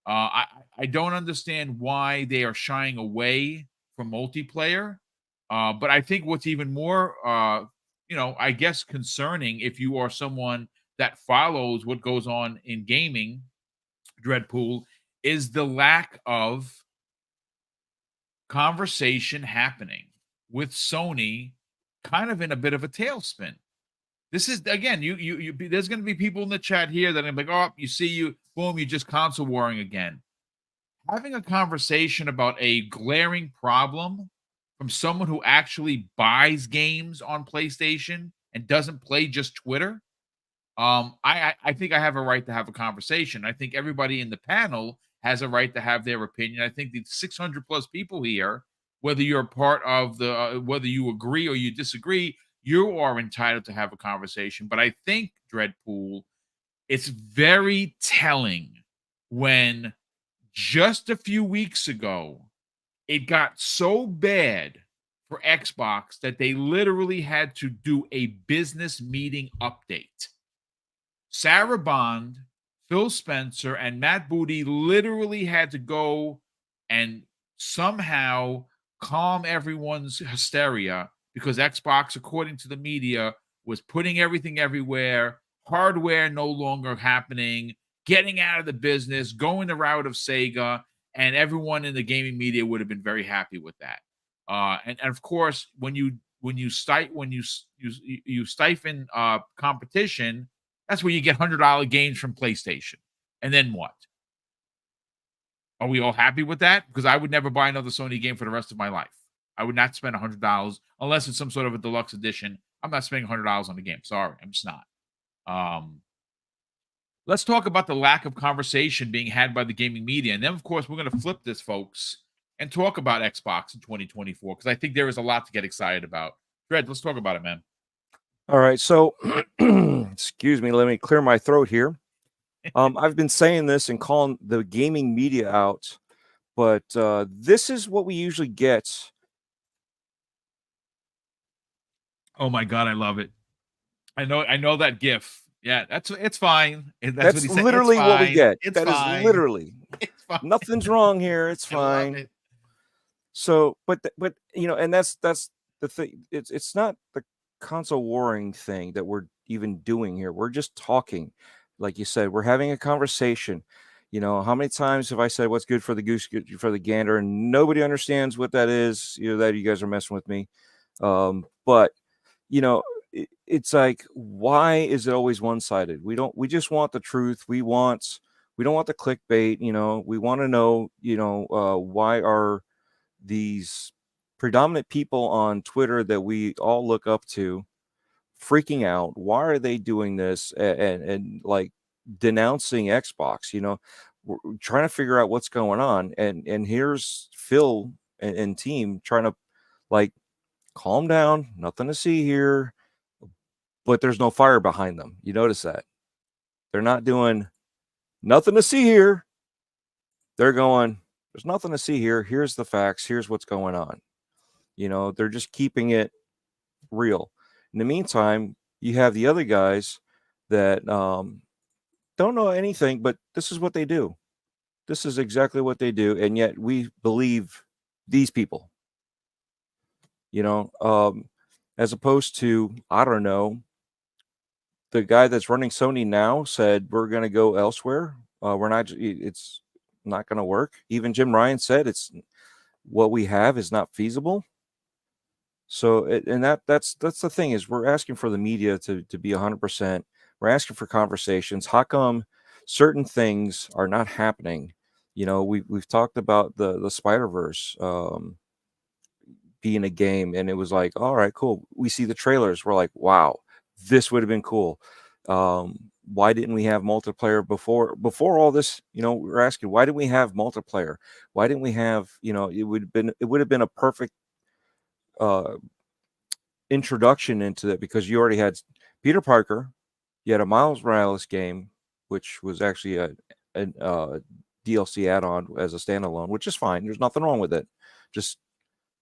I don't understand why they are shying away from multiplayer. But I think what's even more, I guess concerning if you are someone that follows what goes on in gaming, Dreadpool, is the lack of conversation happening with Sony kind of in a bit of a tailspin. This is, again, you there's going to be people in the chat here that are like, boom, you just console warring again. Having a conversation about a glaring problem from someone who actually buys games on PlayStation and doesn't play just Twitter, I think I have a right to have a conversation. I think everybody in the panel has a right to have their opinion. I think the 600 plus people here whether you're part of the whether you agree or you disagree, you are entitled to have a conversation. But I think, Dreadpool, it's very telling when just a few weeks ago it got so bad for Xbox that they literally had to do a business meeting update. Sarah Bond, Phil Spencer, and Matt Booty literally had to go and somehow calm everyone's hysteria because Xbox, according to the media, was putting everything everywhere, hardware no longer happening, getting out of the business, going the route of Sega, and everyone in the gaming media would have been very happy with that. And of course, when you stifle competition, that's where you get $100 games from PlayStation. And then what? Are we all happy with that? Because I would never buy another Sony game for the rest of my life. I would not spend $100 unless it's some sort of a deluxe edition. I'm not spending $100 on the game. Sorry, I'm just not. Let's talk about the lack of conversation being had by the gaming media. And then, of course, we're going to flip this, folks, and talk about Xbox in 2024, because I think there is a lot to get excited about. Dred, let's talk about it, man. All right. So, excuse me. Let me clear my throat here. I've been saying this and calling the gaming media out, but this is what we usually get. Oh my God, I love it. I know that GIF. Yeah, it's fine. That's what he said. literally what we get. It's that fine. Is literally. It's fine. Nothing's wrong here. It's fine. It. So, but you know, and that's the thing. It's not the console warring thing that we're even doing here. We're just talking. Like you said, we're having a conversation. You know, how many times have I said what's good for the goose, good for the gander, and nobody understands what that is? You know, that you guys are messing with me. But you know, it's like, why is it always one-sided? We just want the truth. We don't want the clickbait. You know, we want to know, you know, why are these predominant people on Twitter that we all look up to freaking out? Why are they doing this and like denouncing Xbox? You know, we're trying to figure out what's going on, and here's Phil and team trying to like calm down, nothing to see here, but there's no fire behind them. You notice that they're not doing nothing to see here. They're going, there's nothing to see here. Here's the facts. Here's what's going on. You know, they're just keeping it real. In the meantime, you have the other guys that don't know anything, but this is what they do. This is exactly what they do. And yet we believe these people, you know, as opposed to, I don't know, the guy that's running Sony now said, we're going to go elsewhere. It's not going to work. Even Jim Ryan said what we have is not feasible. So, that's the thing, is we're asking for the media to be 100%. We're asking for conversations. How come certain things are not happening? You know, we've talked about the Spider-Verse being a game, and it was like, all right, cool. We see the trailers. We're like, wow, this would have been cool. Why didn't we have multiplayer before all this? You know, we're asking, why didn't we have multiplayer? Why didn't we have, you know, it would have been a perfect introduction into it, because you already had Peter Parker, you had a Miles Morales game, which was actually a DLC add-on as a standalone, which is fine. There's nothing wrong with it. Just,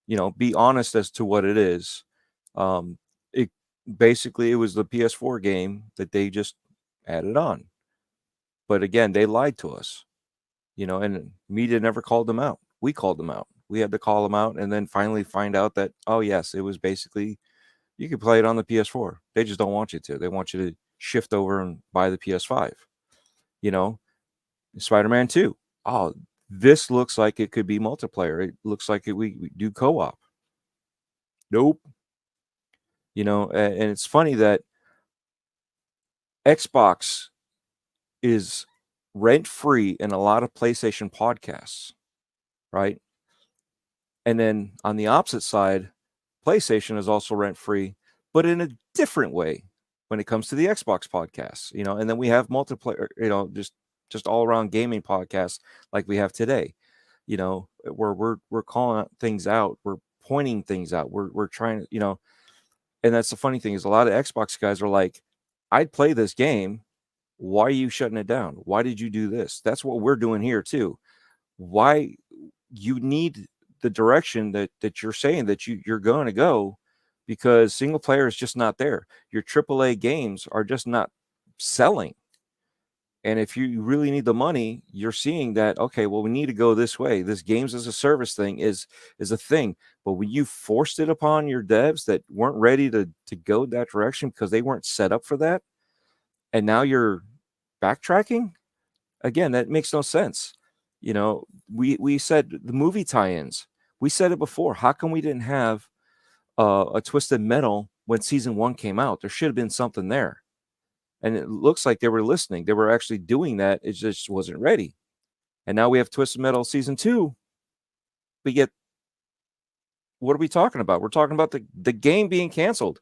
you know, be honest as to what it is. It was the PS4 game that they just added on. But again, they lied to us, you know, and media never called them out. We called them out. We had to call them out, and then finally find out that, oh yes, it was basically, you could play it on the PS4. They just don't want you to. They want you to shift over and buy the PS5. You know, Spider-Man 2. Oh, this looks like it could be multiplayer. It looks like we do co-op. Nope. You know, and it's funny that Xbox is rent-free in a lot of PlayStation podcasts, right? And then on the opposite side, PlayStation is also rent-free, but in a different way when it comes to the Xbox podcasts, you know. And then we have multiplayer, you know, just all around gaming podcasts like we have today. where we're calling things out, we're pointing things out, we're trying to, and that's the funny thing is a lot of Xbox guys are like, I'd play this game. Why are you shutting it down? Why did you do this? That's what we're doing here too. Why you need the direction that you're saying that you're going to go, because single player is just not there. Your AAA games are just not selling. And if you really need the money, you're seeing that, okay, well, we need to go this way. This games as a service thing is a thing. But when you forced it upon your devs that weren't ready to go that direction because they weren't set up for that, and now you're backtracking, again, that makes no sense. We said the movie tie-ins. We said it before. How come we didn't have a Twisted Metal when season 1 came out? There should have been something there. And it looks like they were listening. They were actually doing that. It just wasn't ready. And now we have Twisted Metal season 2. We get, what are we talking about? We're talking about the game being canceled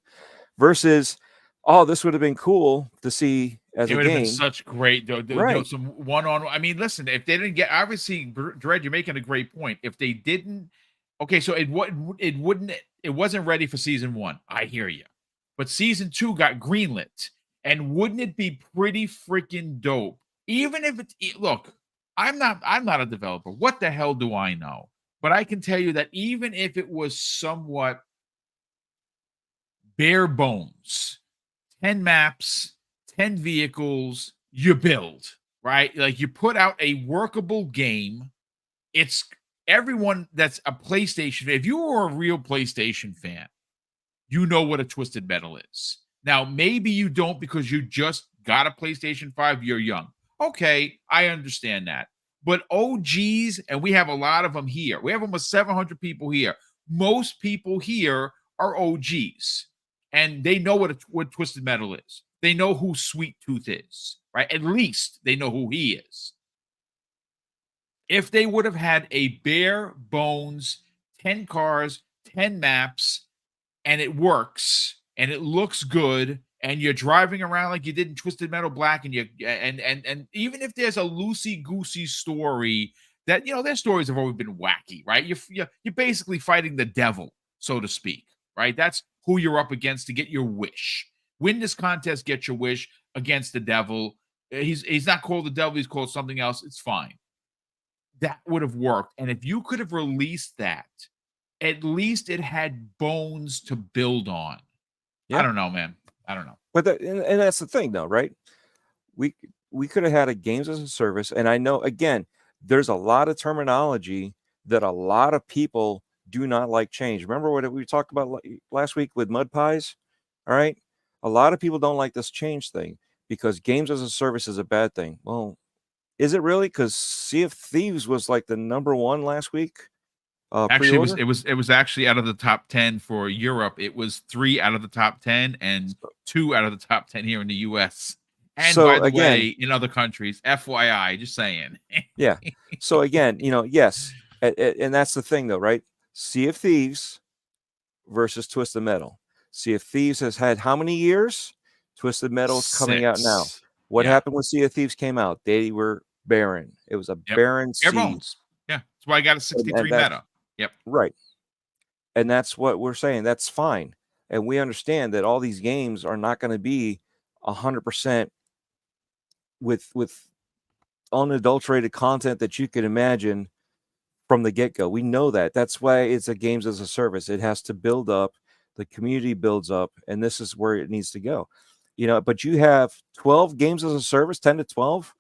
versus, oh, this would have been cool to see as it a would game. have been such great, Right. some one-on-one. I mean, listen, if they didn't get, obviously, Dredd, you're making a great point. If they didn't, okay, so it wasn't ready for season 1. I hear you, but season 2 got greenlit. And wouldn't it be pretty freaking dope? Even if look, I'm not a developer. What the hell do I know? But I can tell you that even if it was somewhat bare bones, 10 maps, 10 vehicles, you build, right? Like you put out a workable game. It's everyone that's a PlayStation fan. If you were a real PlayStation fan, you know what a Twisted Metal is. Now, maybe you don't because you just got a PlayStation 5, you're young. Okay, I understand that. But OGs, and we have a lot of them here. We have almost 700 people here. Most people here are OGs, and they know what Twisted Metal is. They know who Sweet Tooth is, right? At least they know who he is. If they would have had a bare bones, 10 cars, 10 maps, and it works, and it looks good, and you're driving around like you did in Twisted Metal Black, and even if there's a loosey goosey story that their stories have always been wacky, right? You're basically fighting the devil, so to speak, right? That's who you're up against to get your wish. Win this contest, get your wish against the devil. He's not called the devil; he's called something else. It's fine. That would have worked, and if you could have released that, at least it had bones to build on. Yeah. I don't know, man. I don't know. But and that's the thing, though, right? We could have had a games as a service, and I know again, there's a lot of terminology that a lot of people do not like change. Remember what we talked about last week with mud pies? All right, a lot of people don't like this change thing because games as a service is a bad thing. Well, is it really? Because Sea of Thieves was like the number 1 last week. Actually, it was actually out of the top 10 for Europe. It was 3 out of the top 10 and 2 out of the top 10 here in the US. And so by the again, way, in other countries, FYI, just saying. Yeah. So again, yes, and that's the thing, though, right? Sea of Thieves versus Twisted Metal. Sea of Thieves has had how many years? Twisted Metal's coming out now. What happened when Sea of Thieves came out? They were barren. It was a barren seed. Bones. Yeah, that's why I got a 63 meta. Yep. Right. And that's what we're saying. That's fine. And we understand that all these games are not going to be 100% with unadulterated content that you could imagine from the get-go. We know that. That's why it's a games as a service. It has to build up. The community builds up, and this is where it needs to go. But you have 12 games as a service, 10 to 12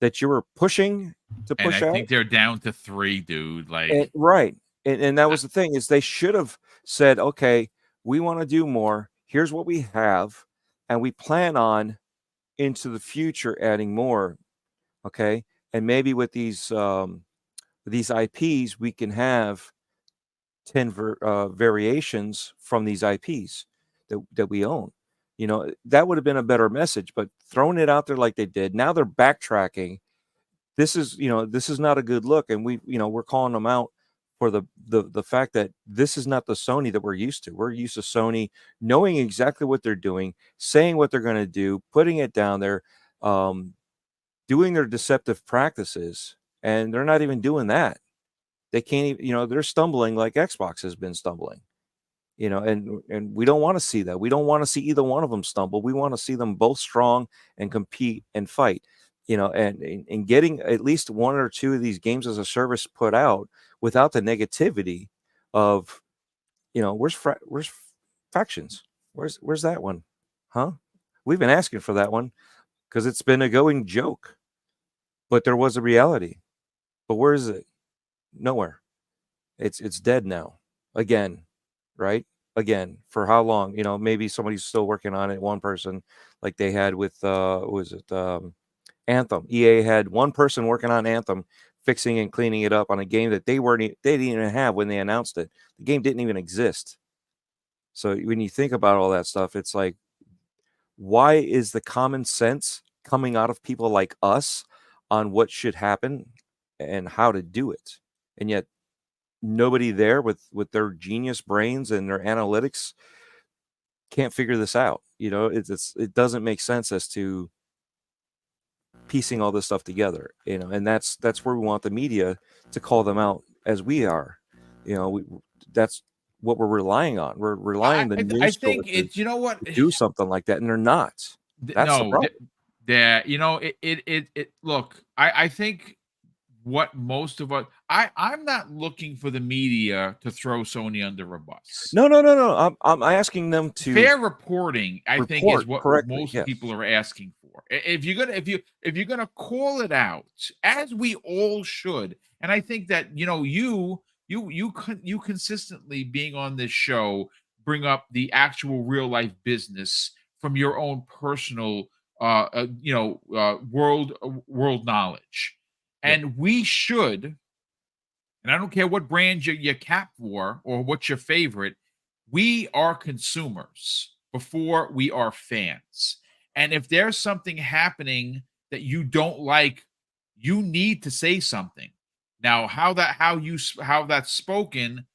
that you were pushing to push out. I think they're down to 3, dude. Right. And that was the thing, is they should have said, okay, we want to do more. Here's what we have, and we plan on into the future adding more. Okay, and maybe with these IPs, we can have 10 variations from these IPs that we own. That would have been a better message. But throwing it out there like they did, now they're backtracking. This is not a good look, and we're calling them out for the fact that this is not the Sony that we're used to. We're used to Sony knowing exactly what they're doing, saying what they're going to do, putting it down there, doing their deceptive practices, and they're not even doing that. They can't even, they're stumbling like Xbox has been stumbling. And we don't want to see that. We don't want to see either one of them stumble. We want to see them both strong and compete and fight. And getting at least one or two of these games as a service put out without the negativity of, where's Factions? Where's that one? Huh? We've been asking for that one because it's been a going joke, but there was a reality. But where is it? Nowhere. It's dead now. Again, right? Again, for how long? Maybe somebody's still working on it. One person, like they had with Anthem. EA had one person working on Anthem, fixing and cleaning it up on a game that they didn't even have when they announced it. The game didn't even exist. So when you think about all that stuff, it's like, why is the common sense coming out of people like us on what should happen and how to do it? And yet nobody there with their genius brains and their analytics can't figure this out. It doesn't make sense as to piecing all this stuff together, and that's where we want the media to call them out as we are. That's what we're relying on. We're relying on the news. I think it's, to do something like that, and they're not. That's the problem. Look, I think what most of us, I'm not looking for the media to throw Sony under a bus. No. I'm asking them to fair reporting. I think is what correctly, most yes. people are asking for. If you're gonna call it out, as we all should, and I think that you consistently being on this show bring up the actual real life business from your own personal world knowledge. And we should, and I don't care what brand you cap for or what's your favorite, we are consumers before we are fans. And if there's something happening that you don't like, you need to say something. Now, how that's spoken,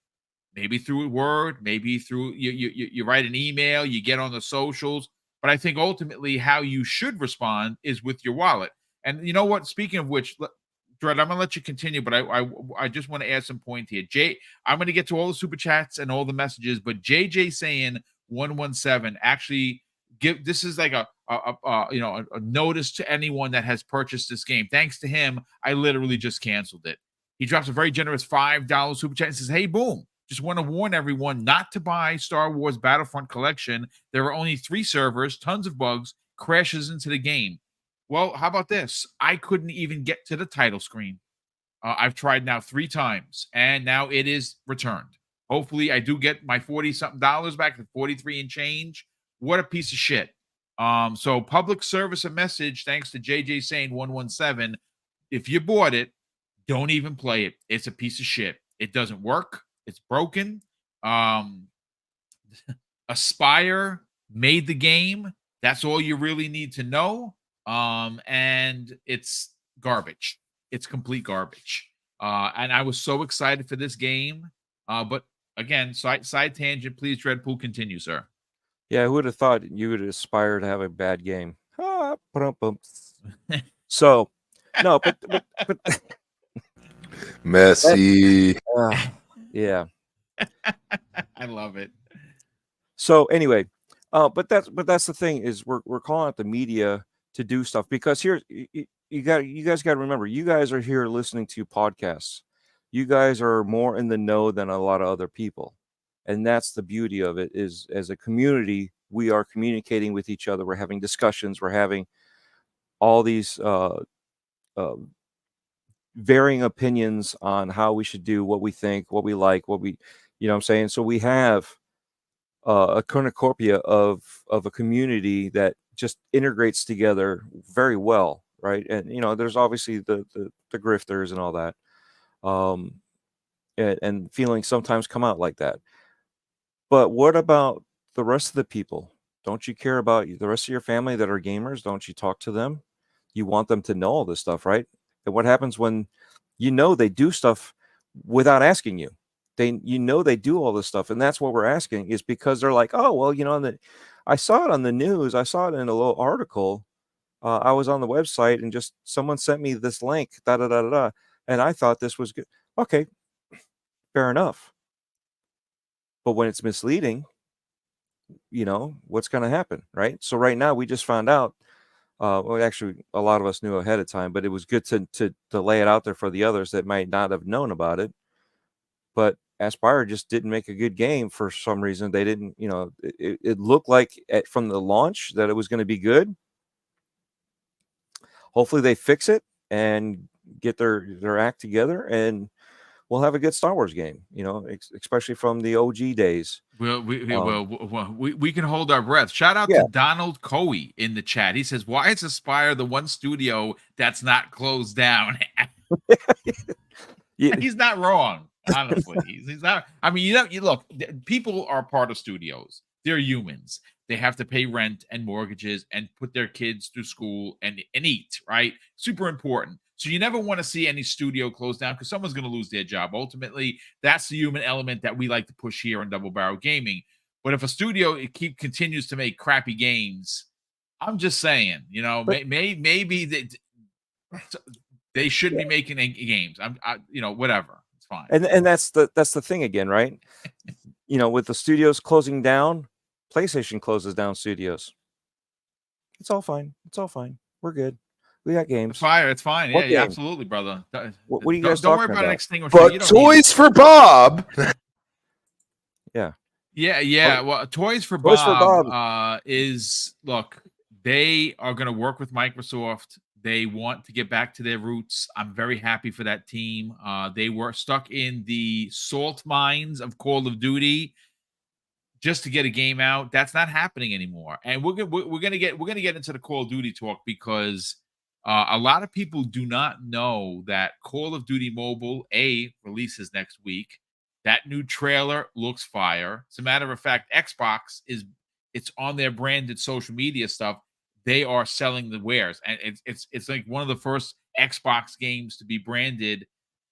maybe through a word, maybe through you write an email, you get on the socials, but I think ultimately how you should respond is with your wallet. And you know what? Speaking of which, Dread, I'm gonna let you continue, but I just want to add some point here. I'm gonna get to all the super chats and all the messages, but JJ saying 117 actually this is like a notice to anyone that has purchased this game. Thanks to him, I literally just canceled it. He drops a very generous $5 super chat and says, "Hey, Boom, just want to warn everyone not to buy Star Wars Battlefront Collection. There are only 3 servers, tons of bugs, crashes into the game." Well, how about this? I couldn't even get to the title screen. I've tried now 3 times, and now it is returned. Hopefully, I do get my $40-something back, the 43 and change. What a piece of shit. So public service a message, thanks to JJ Sane 117. If you bought it, don't even play it. It's a piece of shit. It doesn't work. It's broken. Aspire made the game. That's all you really need to know. And it's garbage. It's complete garbage. And I was so excited for this game. But again, side tangent, please, Dreadpool, continue, sir. Yeah, who would have thought you would aspire to have a bad game? So, no, but messy. Yeah. I love it. So anyway, but that's the thing is we're calling out the media to do stuff because here you guys got to remember, you guys are here listening to podcasts. You guys are more in the know than a lot of other people. And that's the beauty of it is as a community, we are communicating with each other. We're having discussions. We're having all these varying opinions on how we should do what we think, what we like, what we, what I'm saying? So we have a cornucopia of a community that just integrates together very well, right? And, there's obviously the grifters and all that. And feelings sometimes come out like that. But what about the rest of the people? Don't you care about the rest of your family that are gamers? Don't you talk to them? You want them to know all this stuff, right? And what happens when they do stuff without asking you? They do all this stuff, and that's what we're asking is because they're like, oh well, I saw it on the news, I saw it in a little article, I was on the website, and just someone sent me this link, and I thought this was good. Okay, fair enough. But when it's misleading, what's going to happen, right? So right now we just found out. Well, actually, a lot of us knew ahead of time, but it was good to lay it out there for the others that might not have known about it. But Aspire just didn't make a good game for some reason. They didn't, it looked like from the launch that it was going to be good. Hopefully they fix it and get their act together, and we'll have a good Star Wars game, especially from the OG days. Well, we can hold our breath. Shout out to Donald Coey in the chat. He says, "Why is Aspire the one studio that's not closed down?" He's not wrong. Honestly, he's not. I mean, you look. People are part of studios. They're humans. They have to pay rent and mortgages and put their kids through school and eat. Right? Super important. So you never want to see any studio close down because someone's going to lose their job. Ultimately, that's the human element that we like to push here on Double Barrel Gaming. But if a studio continues to make crappy games, I'm just saying, maybe they shouldn't be making games. Whatever. It's fine. And that's the thing again, right? With the studios closing down, PlayStation closes down studios. It's all fine. We're good. We got games. It's fine. Yeah, absolutely, brother. What are you guys don't talking worry about an extinguisher. But Toys for Bob. Yeah. Well, Toys for Bob is, look, they are going to work with Microsoft. They want to get back to their roots. I'm very happy for that team. They were stuck in the salt mines of Call of Duty just to get a game out. That's not happening anymore. And we're gonna get into the Call of Duty talk because a lot of people do not know that Call of Duty Mobile releases next week. That new trailer looks fire. As a matter of fact, Xbox it's on their branded social media stuff. They are selling the wares, and it's like one of the first Xbox games to be branded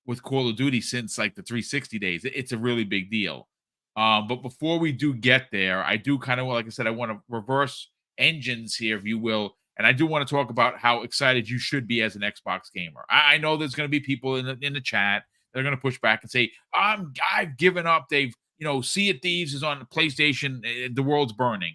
with Call of Duty since like the 360 days. It's a really big deal. But before we do get there, I do kind of, like I said, I want to reverse engines here, if you will. And I do want to talk about how excited you should be as an Xbox gamer. I know there's going to be people in the chat that are going to push back and say, I've given up. They've, Sea of Thieves is on the PlayStation. The world's burning.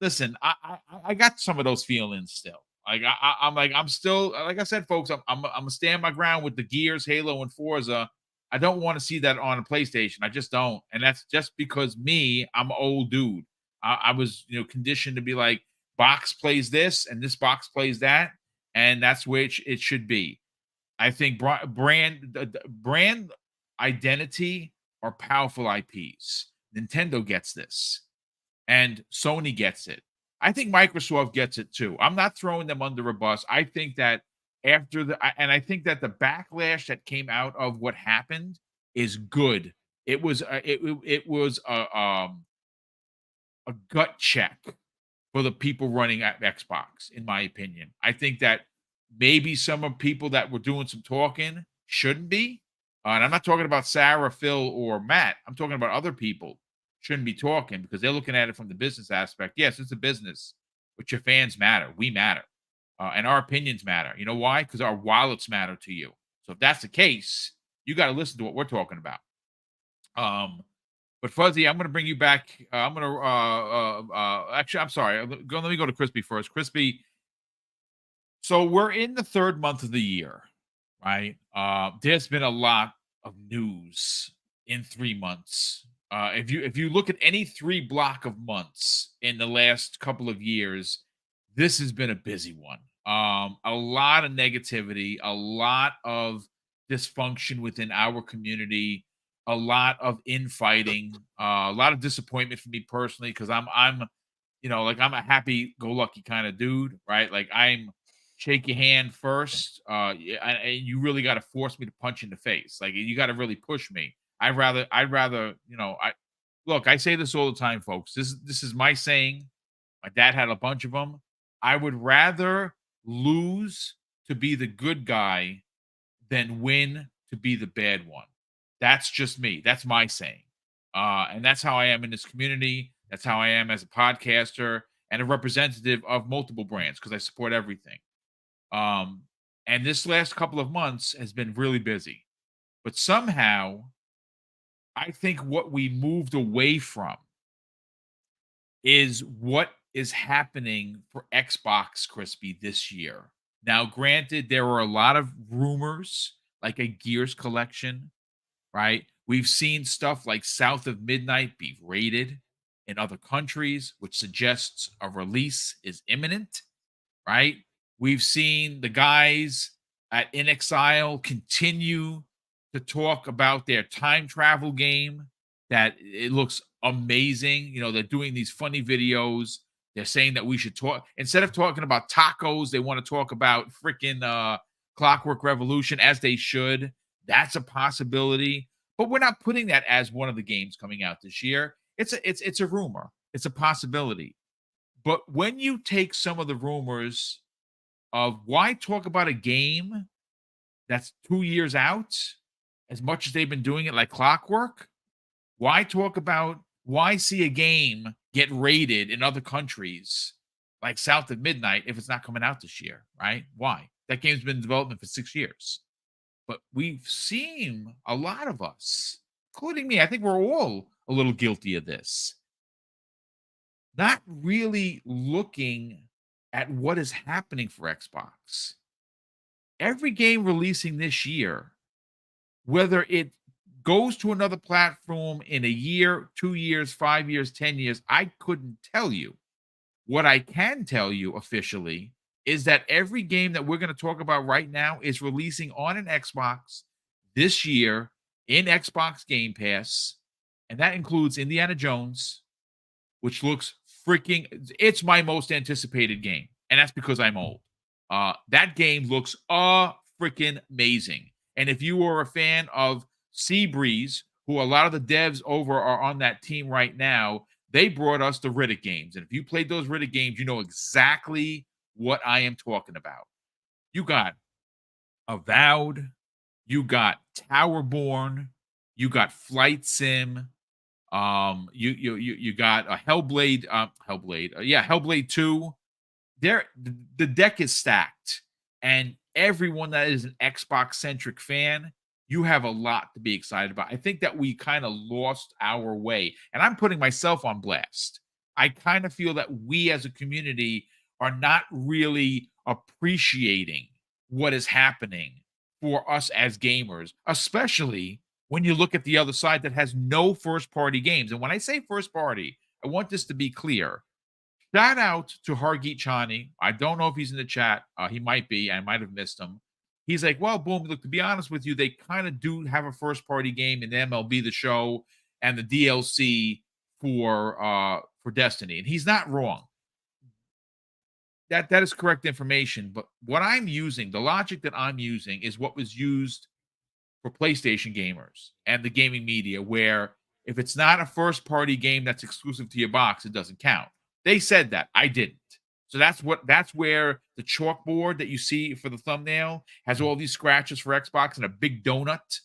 Listen, I got some of those feelings still. Like I'm still, like I said, folks, I'm gonna stand my ground with the Gears, Halo, and Forza. I don't want to see that on a PlayStation. I just don't. And that's just because I'm an old dude. I was, conditioned to be like, box plays this and this box plays that. And that's which it should be. I think brand identity are powerful IPs. Nintendo gets this and Sony gets it. I think Microsoft gets it too. I'm not throwing them under a bus. I think that I think that the backlash that came out of what happened is good. It was a gut check for the people running at Xbox, in my opinion. I think that maybe some of people that were doing some talking shouldn't be. And I'm not talking about Sarah, Phil, or Matt. I'm talking about other people shouldn't be talking because they're looking at it from the business aspect. Yes, it's a business, but your fans matter. We matter. And our opinions matter. You know why? Because our wallets matter to you. So if that's the case, you got to listen to what we're talking about. But Fuzzy, I'm going to bring you back. I'm going to actually, I'm sorry. Let me go to Crispy first. Crispy, so we're in the third month of the year, right? There's been a lot of news in 3 months. If you look at any 3 block of months in the last couple of years, this has been a busy one. A lot of negativity, a lot of dysfunction within our community, a lot of infighting, a lot of disappointment for me personally because I'm I'm a happy-go-lucky kind of dude, right? Like I'm shake your hand first, and you really got to force me to punch in the face. Like you got to really push me. I'd rather I say this all the time, folks. This is my saying. My dad had a bunch of them. I would rather lose to be the good guy than win to be the bad one. That's just me. That's my saying. And that's how I am in this community. That's how I am as a podcaster and a representative of multiple brands because I support everything. And this last couple of months has been really busy. But somehow I think what we moved away from is what is happening for Xbox, Crispy, this year. Now, granted, there were a lot of rumors, like a Gears collection, right? We've seen stuff like South of Midnight be rated in other countries, which suggests a release is imminent, right? We've seen the guys at In Exile continue to talk about their time travel game that it looks amazing. You know, they're doing these funny videos. They're saying that we should talk instead of talking about tacos, they want to talk about freaking Clockwork Revolution, as they should. That's a possibility, but we're not putting that as one of the games coming out this year. It's a rumor. It's a possibility. But when you take some of the rumors of why talk about a game that's 2 years out, as much as they've been doing it like clockwork, why see a game get rated in other countries like South of Midnight if it's not coming out this year, right? Why? That game's been in development for 6 years. But we've seen a lot of us, including me, I think we're all a little guilty of this, not really looking at what is happening for Xbox. Every game releasing this year, whether it goes to another platform in a year, 2 years, 5 years, 10 years, I couldn't tell you. What I can tell you officially is that every game that we're going to talk about right now is releasing on an Xbox this year in Xbox Game Pass, and that includes Indiana Jones, which looks it's my most anticipated game, and that's because I'm old. That game looks freaking amazing. And if you are a fan of Seabreeze, who a lot of the devs over are on that team right now, they brought us the Riddick games. And if you played those Riddick games, you know exactly what I am talking about. You got Avowed, you got Towerborn, you got Flight Sim, you got a Hellblade, Hellblade 2. The deck is stacked, and everyone that is an Xbox centric fan, you have a lot to be excited about. I think that we kind of lost our way, and I'm putting myself on blast. I kind of feel that we as a community are not really appreciating what is happening for us as gamers, especially when you look at the other side that has no first party games. And when I say first party, I want this to be clear. Shout out to Hargeet Chani. I don't know if he's in the chat. He might be. I might have missed him. He's like, well, boom, look, to be honest with you, they kind of do have a first party game in MLB The Show and the DLC for Destiny. And he's not wrong. That is correct information. But what I'm using, the logic that I'm using is what was used for PlayStation gamers and the gaming media, where if it's not a first party game that's exclusive to your box, it doesn't count. They said that. I didn't. So that's where the chalkboard that you see for the thumbnail has all these scratches for Xbox and a big donut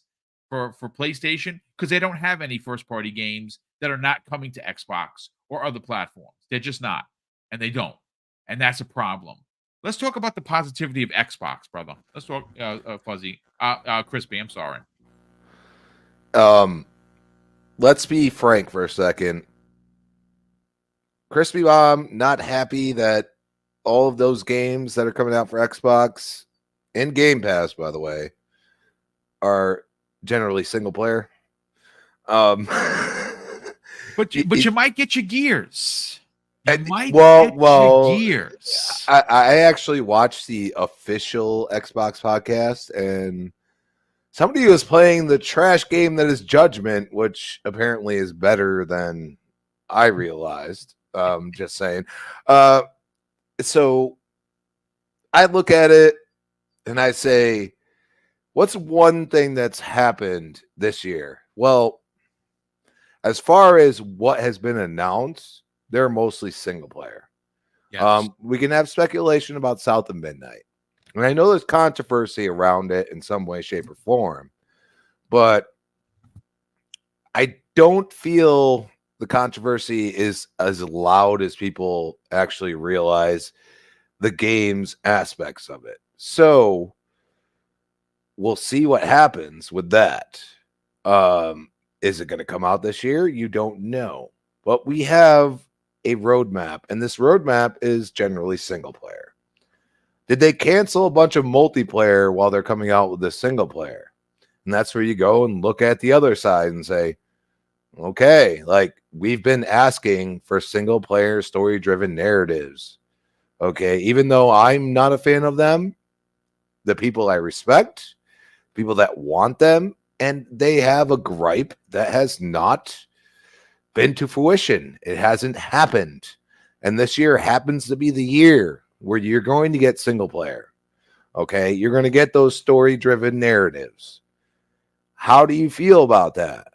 for PlayStation, because they don't have any first party games that are not coming to Xbox or other platforms. They're just not. And they don't. And that's a problem. Let's talk about the positivity of Xbox, brother. Let's talk Fuzzy. Crispy, I'm sorry. Let's be frank for a second. Crispy Bomb, not happy that all of those games that are coming out for Xbox and Game Pass, by the way, are generally single player. But you might get your Gears. Gears. I actually watched the official Xbox podcast, and somebody was playing the trash game that is Judgment, which apparently is better than I realized. Just saying. So I look at it and I say, what's one thing that's happened this year? Well, as far as what has been announced, they're mostly single player. Yes. We can have speculation about South of Midnight. And I know there's controversy around it in some way, shape, or form, but I don't feel the controversy is as loud as people actually realize the game's aspects of it. So we'll see what happens with that. Is it going to come out this year? You don't know. But we have a roadmap, and this roadmap is generally single player. Did they cancel a bunch of multiplayer while they're coming out with the single player? And that's where you go and look at the other side and say, okay, like we've been asking for single player story driven narratives. Okay, even though I'm not a fan of them, the people I respect, people that want them, and they have a gripe that has not been to fruition. It hasn't happened. And this year happens to be the year where you're going to get single player. Okay, you're going to get those story driven narratives. How do you feel about that?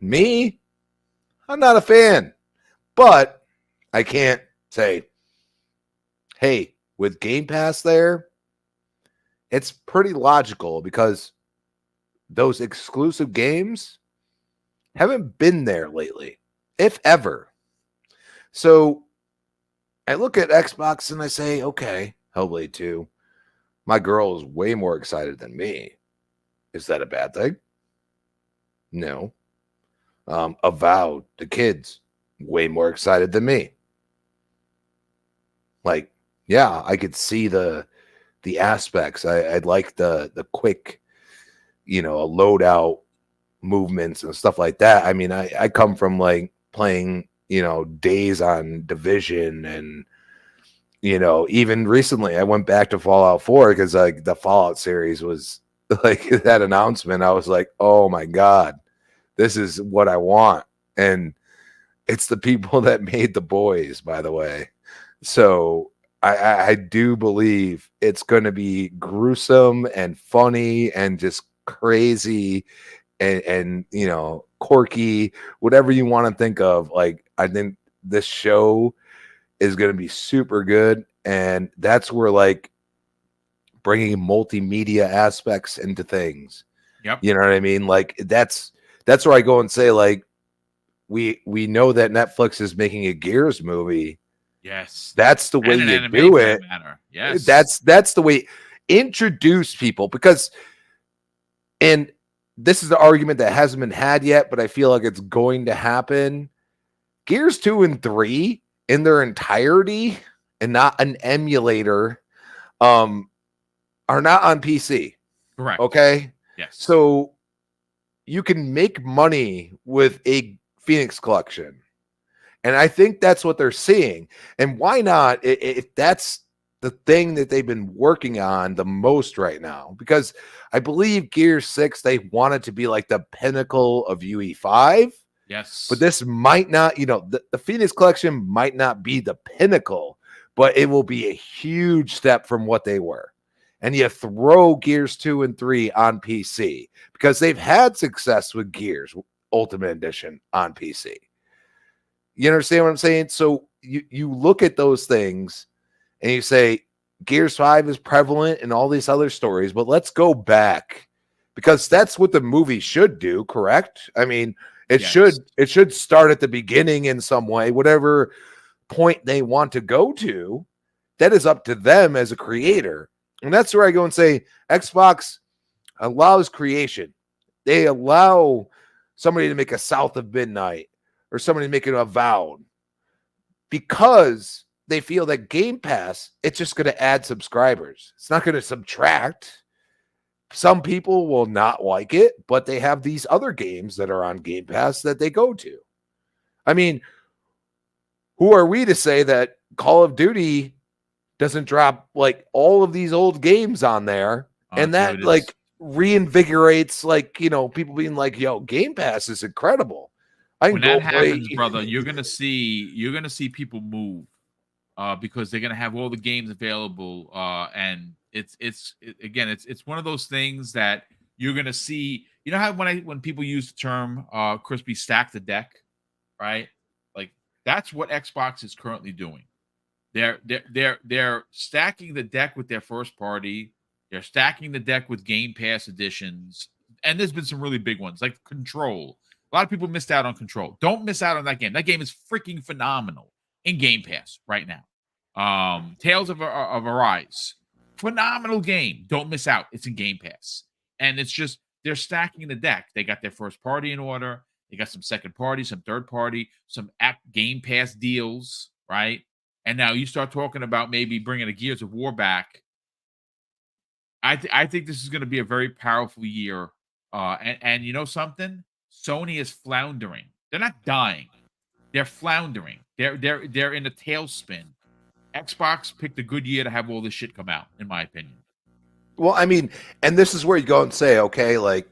Me, I'm not a fan, but I can't say, hey, with Game Pass there, it's pretty logical because those exclusive games haven't been there lately, if ever. So I look at Xbox and I say, okay, Hellblade 2. My girl is way more excited than me. Is that a bad thing? No. Avowed, the kids, way more excited than me. Like, yeah, I could see the aspects. I'd like the quick, a loadout movements and stuff like that. I mean, I come from like playing, days on Division, and even recently I went back to Fallout 4 because like the Fallout series was like that announcement. I was like, oh my God, this is what I want. And it's the people that made The Boys, by the way. So I do believe it's going to be gruesome and funny and just crazy and quirky, whatever you want to think of. Like, I think this show is going to be super good, and that's where like bringing multimedia aspects into things. Yep. You know what I mean? Like that's where I go and say, like, we know that Netflix is making a Gears movie. Yes. That's the way And an you anime do for that it. matter. Yes. That's the way. Introduce people, because, and this is the argument that hasn't been had yet, but I feel like it's going to happen. Gears 2 and 3 in their entirety, and not an emulator, are not on PC. Correct. Okay. Yes. So you can make money with a Phoenix collection. And I think that's what they're seeing. And why not, if that's the thing that they've been working on the most right now? Because I believe Gears 6, they want it to be like the pinnacle of UE5. Yes. But this might not, the Phoenix collection might not be the pinnacle, but it will be a huge step from what they were. And you throw Gears 2 and 3 on PC because they've had success with Gears Ultimate Edition on PC. You understand what I'm saying? So you look at those things and you say Gears 5 is prevalent in all these other stories, but let's go back, because that's what the movie should do, correct? I mean, it should start at the beginning in some way, whatever point they want to go to. That is up to them as a creator. And that's where I go and say Xbox allows creation. They allow somebody to make a South of Midnight, or somebody making a Avowed, because they feel that Game Pass, it's just going to add subscribers. It's not going to subtract. Some people will not like it, but they have these other games that are on Game Pass that they go to. I mean, who are we to say that Call of Duty doesn't drop like all of these old games on there, and that like reinvigorates, like, people being like, yo, Game Pass is incredible. When that happens, brother, you're gonna see people move, because they're gonna have all the games available, and it's one of those things that you're gonna see. You know how when people use the term crispy stack the deck, right? Like, that's what Xbox is currently doing. They're stacking the deck with their first party. They're stacking the deck with Game Pass editions, and there's been some really big ones like Control. A lot of people missed out on Control. Don't miss out on that game. That game is freaking phenomenal in Game Pass right now. Tales of Arise, phenomenal game. Don't miss out. It's in Game Pass, and it's just they're stacking the deck. They got their first party in order. They got some second party, some third party, some Game Pass deals, right? And now you start talking about maybe bringing a Gears of War back. I think this is going to be a very powerful year. And you know something? Sony is floundering. They're not dying. They're floundering. They're in a tailspin. Xbox picked a good year to have all this shit come out, in my opinion. Well, I mean, and this is where you go and say, okay, like,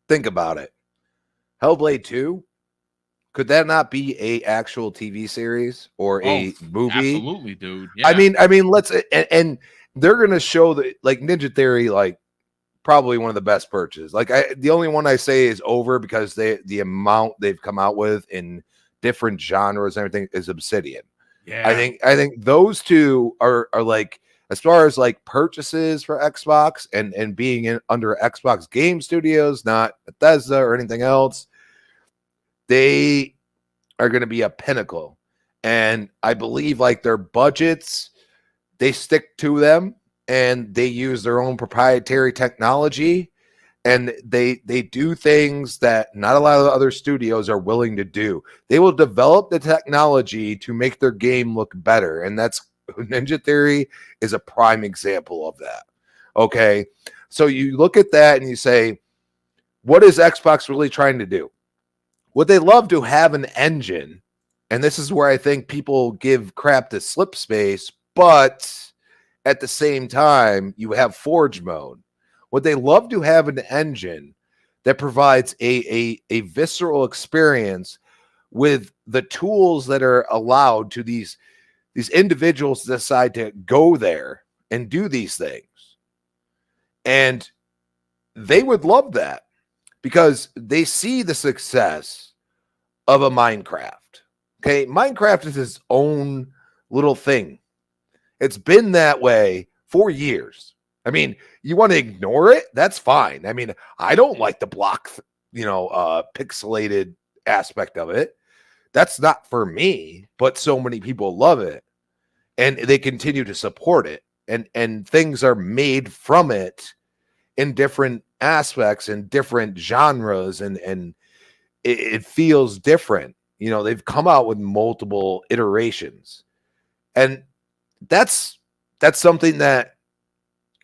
think about it. Hellblade 2, could that not be a actual TV series or a movie? Absolutely, dude. Yeah. I mean, let's and they're gonna show that, like, Ninja Theory, like, probably one of the best purchases. Like, the only one I say is over because the amount they've come out with in different genres and everything is Obsidian. Yeah. I think those two are like, as far as like purchases for Xbox and being under Xbox Game Studios, not Bethesda or anything else, they are going to be a pinnacle. And I believe like their budgets, they stick to them and they use their own proprietary technology, and they do things that not a lot of the other studios are willing to do. They will develop the technology to make their game look better, and that's Ninja Theory is a prime example of that. Okay, so you look at that and you say, what is Xbox really trying to do? Would they love to have an engine? And this is where I think people give crap to Slip Space, but at the same time, you have Forge mode. Would they love to have an engine that provides a visceral experience with the tools that are allowed to these individuals to decide to go there and do these things? And they would love that because they see the success of a Minecraft. Okay, Minecraft is its own little thing. It's been that way for years. I mean, you want to ignore it? That's fine. I mean, I don't like the block, pixelated aspect of it. That's not for me, but so many people love it and they continue to support it. And things are made from it in different aspects and different genres, and it feels different. You know, they've come out with multiple iterations, and that's something that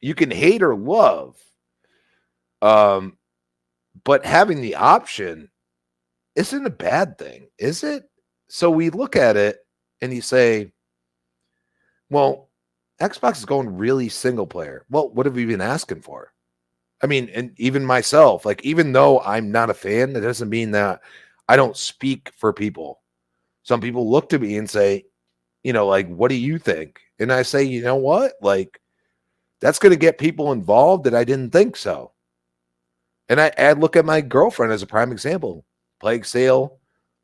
you can hate or love. But having the option isn't a bad thing, is it? So we look at it and you say, well, Xbox is going really single player. Well, what have we been asking for? I mean, and even myself, like, even though I'm not a fan, that doesn't mean that I don't speak for people. Some people look to me and say, you know, like, what do you think? And I say, you know what? Like, that's going to get people involved that I didn't think so. And I look at my girlfriend as a prime example. Plague Sale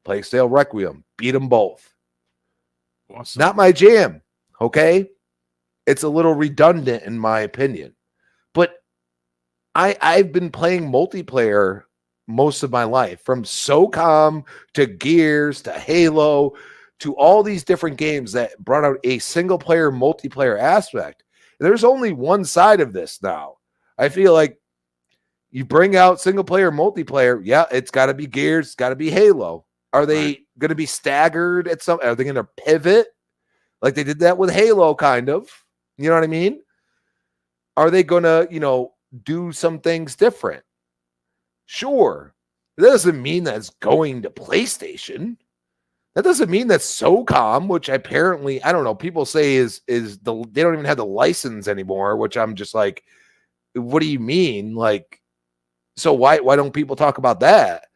Requiem, beat them both. Awesome. Not my jam, okay? It's a little redundant in my opinion. But I've been playing multiplayer most of my life, from SOCOM to Gears to Halo to all these different games that brought out a single player multiplayer aspect. There's only one side of this now. I feel like you bring out single player multiplayer, yeah, it's got to be Gears, it's got to be Halo. Are they going to be staggered at some? Are they going to pivot like they did that with Halo, kind of? You know what I mean? Are they going to, do some things different? Sure. That doesn't mean that's going to PlayStation. That doesn't mean that SOCOM, which apparently, I don't know, people say they don't even have the license anymore, which I'm just like, what do you mean? Like, so why don't people talk about that?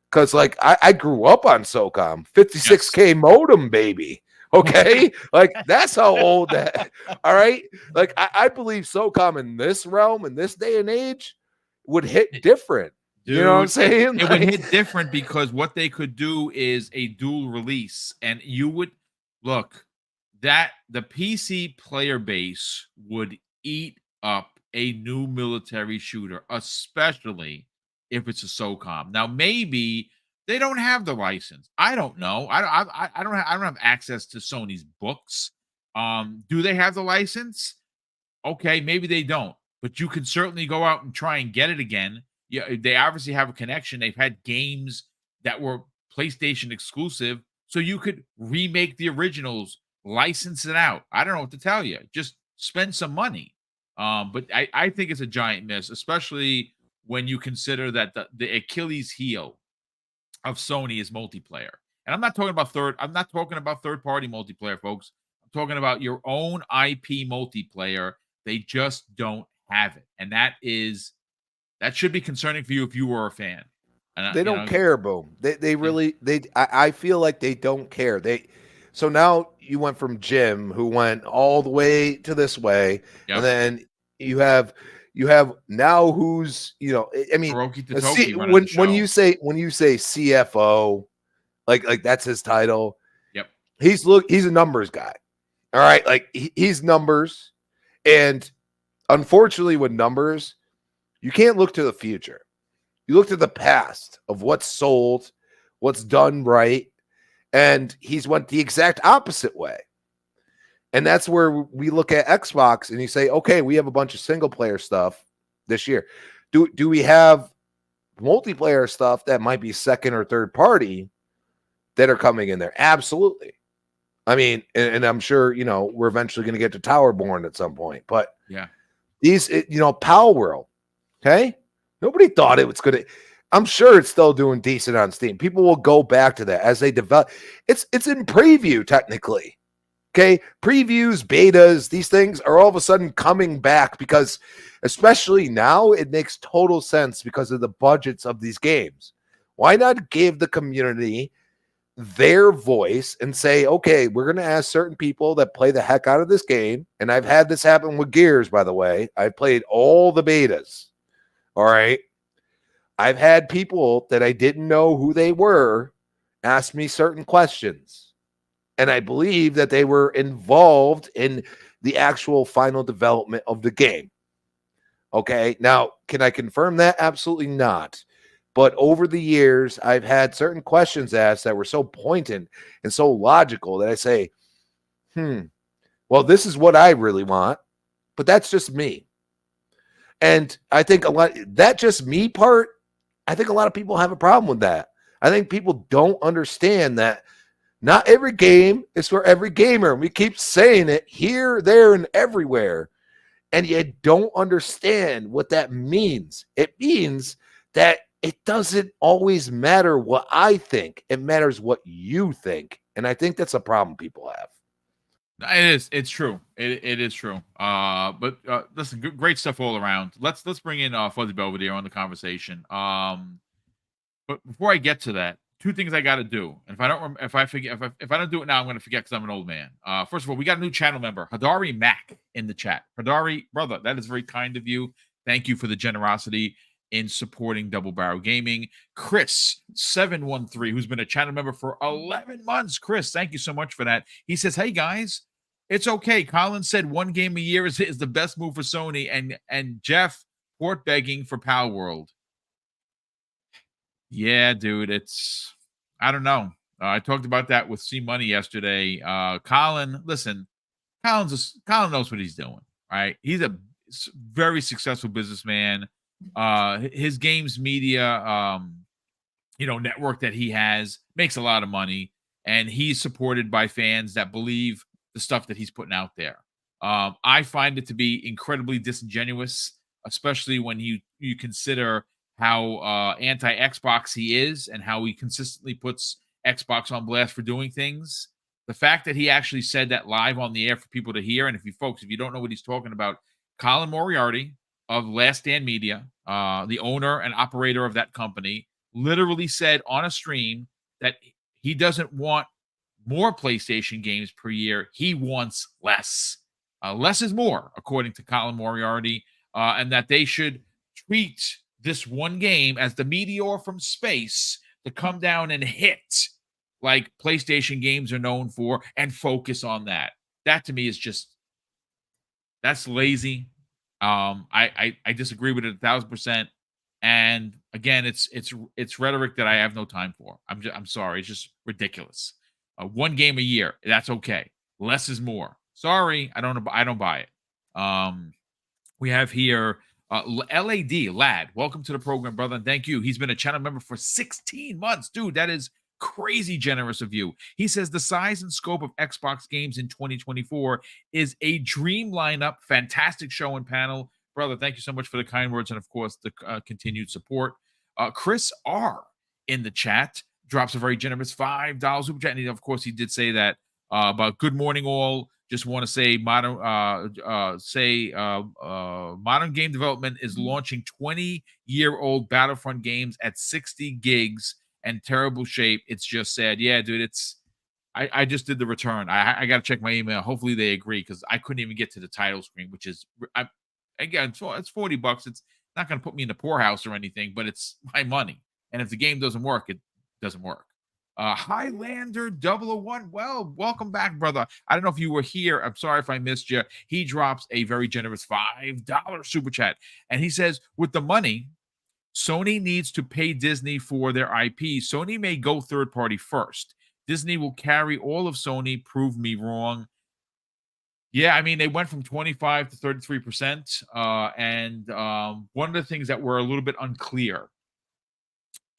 Because, like, I grew up on SOCOM, 56K modem, baby. Okay? Like, that's how old that, all right? Like, I believe SOCOM in this realm, in this day and age, would hit different. Dude, you know what I'm saying? It would hit different because what they could do is a dual release, and you would look that the PC player base would eat up a new military shooter, especially if it's a SOCOM. Now, maybe they don't have the license. I don't know. I don't have access to Sony's books. Do they have the license? Okay, maybe they don't, but you can certainly go out and try and get it again. Yeah, they obviously have a connection. They've had games that were PlayStation exclusive, so you could remake the originals, license it out. I don't know what to tell you. Just spend some money. But I think it's a giant miss, especially when you consider that the Achilles heel of Sony is multiplayer. And I'm not talking about third party multiplayer, folks. I'm talking about your own IP multiplayer. They just don't have it. And that should be concerning for you if you were a fan. And They don't care, Boom. They really I feel like they don't care. So now you went from Jim, who went all the way to this way, Yep. and then you have now who's, I mean, Hiroki Totoki running the show. when you say CFO, like that's his title. Yep. He's a numbers guy. All right, like he's numbers, and unfortunately with numbers, you can't look to the future. You look to the past of what's sold, what's done right, and he's went the exact opposite way. And that's where we look at Xbox and you say, okay, we have a bunch of single player stuff this year. Do we have multiplayer stuff that might be second or third party that are coming in there? Absolutely. I mean, and I'm sure, we're eventually going to get to Towerborn at some point, but yeah, these, Pal World, okay? Nobody thought it was going to. I'm sure it's still doing decent on Steam. People will go back to that as they develop. It's in preview technically. Okay, previews, betas, these things are all of a sudden coming back because, especially now, it makes total sense because of the budgets of these games. Why not give the community their voice and say, okay, we're going to ask certain people that play the heck out of this game. And I've had this happen with Gears, by the way. I played all the betas. All right. I've had people that I didn't know who they were ask me certain questions. And I believe that they were involved in the actual final development of the game. Okay. Now, can I confirm that? Absolutely not. But over the years, I've had certain questions asked that were so poignant and so logical that I say, well, this is what I really want, but that's just me. And I think that just me part, I think a lot of people have a problem with that. I think people don't understand that not every game is for every gamer. We keep saying it here, there, and everywhere. And you don't understand what that means. It means that it doesn't always matter what I think. It matters what you think. And I think that's a problem people have. It is. It's true. It is true. But listen, great stuff all around. Let's bring in Fuzzy Belvedere on the conversation. But before I get to that, two things I got to do. And if I don't do it now, I'm going to forget because I'm an old man. First of all, we got a new channel member, Hadari Mac, in the chat. Hadari, brother, that is very kind of you. Thank you for the generosity in supporting Double Barrel Gaming. Chris 713, who's been a channel member for 11 months. Chris, thank you so much for that. He says, "Hey guys, it's okay. Colin said one game a year is the best move for Sony, and Jeff port begging for Pal World." Yeah, dude, I don't know. I talked about that with C Money yesterday. Colin, listen, Colin knows what he's doing. Right? He's a very successful businessman. His games media, network that he has makes a lot of money, and he's supported by fans that believe the stuff that he's putting out there. I find it to be incredibly disingenuous, especially when you consider how anti-Xbox he is and how he consistently puts Xbox on blast for doing things. The fact that he actually said that live on the air for people to hear, and if you don't know what he's talking about, Colin Moriarty of Last Stand Media, the owner and operator of that company, literally said on a stream that he doesn't want more PlayStation games per year. He wants less. Less is more, according to Colin Moriarty, and that they should treat this one game as the meteor from space to come down and hit like PlayStation games are known for and focus on that. That to me is that's lazy. I disagree with it 1,000%. And again, it's rhetoric that I have no time for. I'm sorry. It's just ridiculous. One game a year, that's okay. Less is more. Sorry, I don't buy it. We have here Lad, welcome to the program, brother, and thank you. He's been a channel member for 16 months. Dude, that is crazy generous of you. He says the size and scope of Xbox games in 2024 is a dream lineup. Fantastic show and panel. Brother, thank you so much for the kind words and, of course, the continued support. Chris R. in the chat drops a very generous $5 super chat. And of course, he did say that about good morning, all. Just want to say modern game development is launching 20-year-old Battlefront games at 60 gigs and terrible shape. It's just sad. Yeah, dude, I just did the return. I got to check my email. Hopefully they agree, because I couldn't even get to the title screen, which is, again, it's $40. It's not going to put me in the poorhouse or anything, but it's my money. And if the game doesn't work, it doesn't work. Highlander 001. Well, welcome back, brother. I don't know if you were here. I'm sorry if I missed you. He drops a very generous $5 super chat. And he says, with the money, Sony needs to pay Disney for their IP. Sony may go third party first. Disney will carry all of Sony. Prove me wrong. Yeah, I mean, they went from 25 to 33%. And one of the things that were a little bit unclear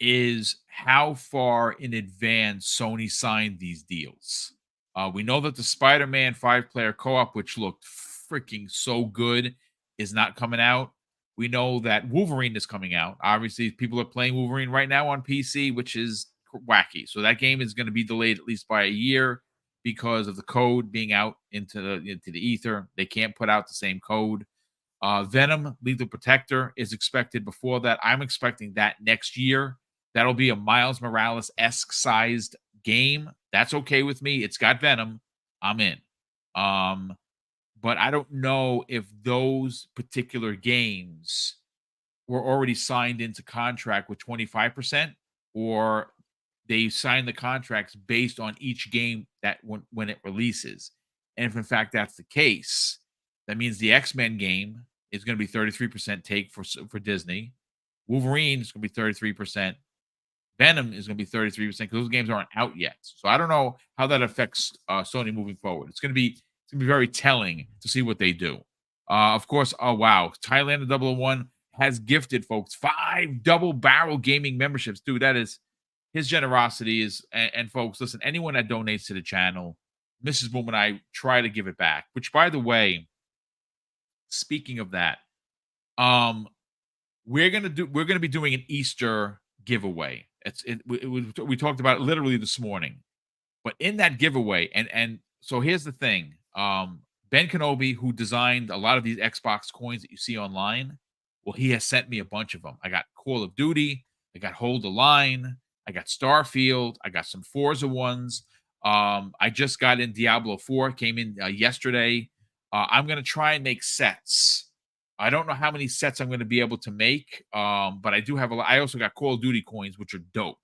is how far in advance Sony signed these deals. We know that the Spider-Man 5-player co-op, which looked freaking so good, is not coming out. We know that Wolverine is coming out. Obviously, people are playing Wolverine right now on PC, which is wacky. So that game is going to be delayed at least by a year because of the code being out into the ether. They can't put out the same code. Venom, Lethal Protector is expected before that. I'm expecting that next year. That'll be a Miles Morales-esque sized game. That's okay with me. It's got Venom. I'm in. But I don't know if those particular games were already signed into contract with 25%, or they signed the contracts based on each game that when it releases. And if in fact that's the case, that means the X-Men game is going to be 33% take for Disney. Wolverine is going to be 33%. Venom is going to be 33% because those games aren't out yet. So I don't know how that affects Sony moving forward. It's going to be very telling to see what they do. Of course, oh wow, Thailand 001 has gifted folks 5 double barrel gaming memberships. Dude, that is his generosity is. And folks, listen, anyone that donates to the channel, Mrs. Boom and I try to give it back. Which, by the way, speaking of that, we're gonna be doing an Easter giveaway. We talked about it literally this morning, but in that giveaway, and so here's the thing: Ben Kenobi, who designed a lot of these Xbox coins that you see online, well, he has sent me a bunch of them. I got Call of Duty, I got Hold the Line, I got Starfield, I got some Forza ones. I just got in Diablo 4, came in yesterday. I'm gonna try and make sets. I don't know how many sets I'm going to be able to make, but I do have a lot. I also got Call of Duty coins, which are dope.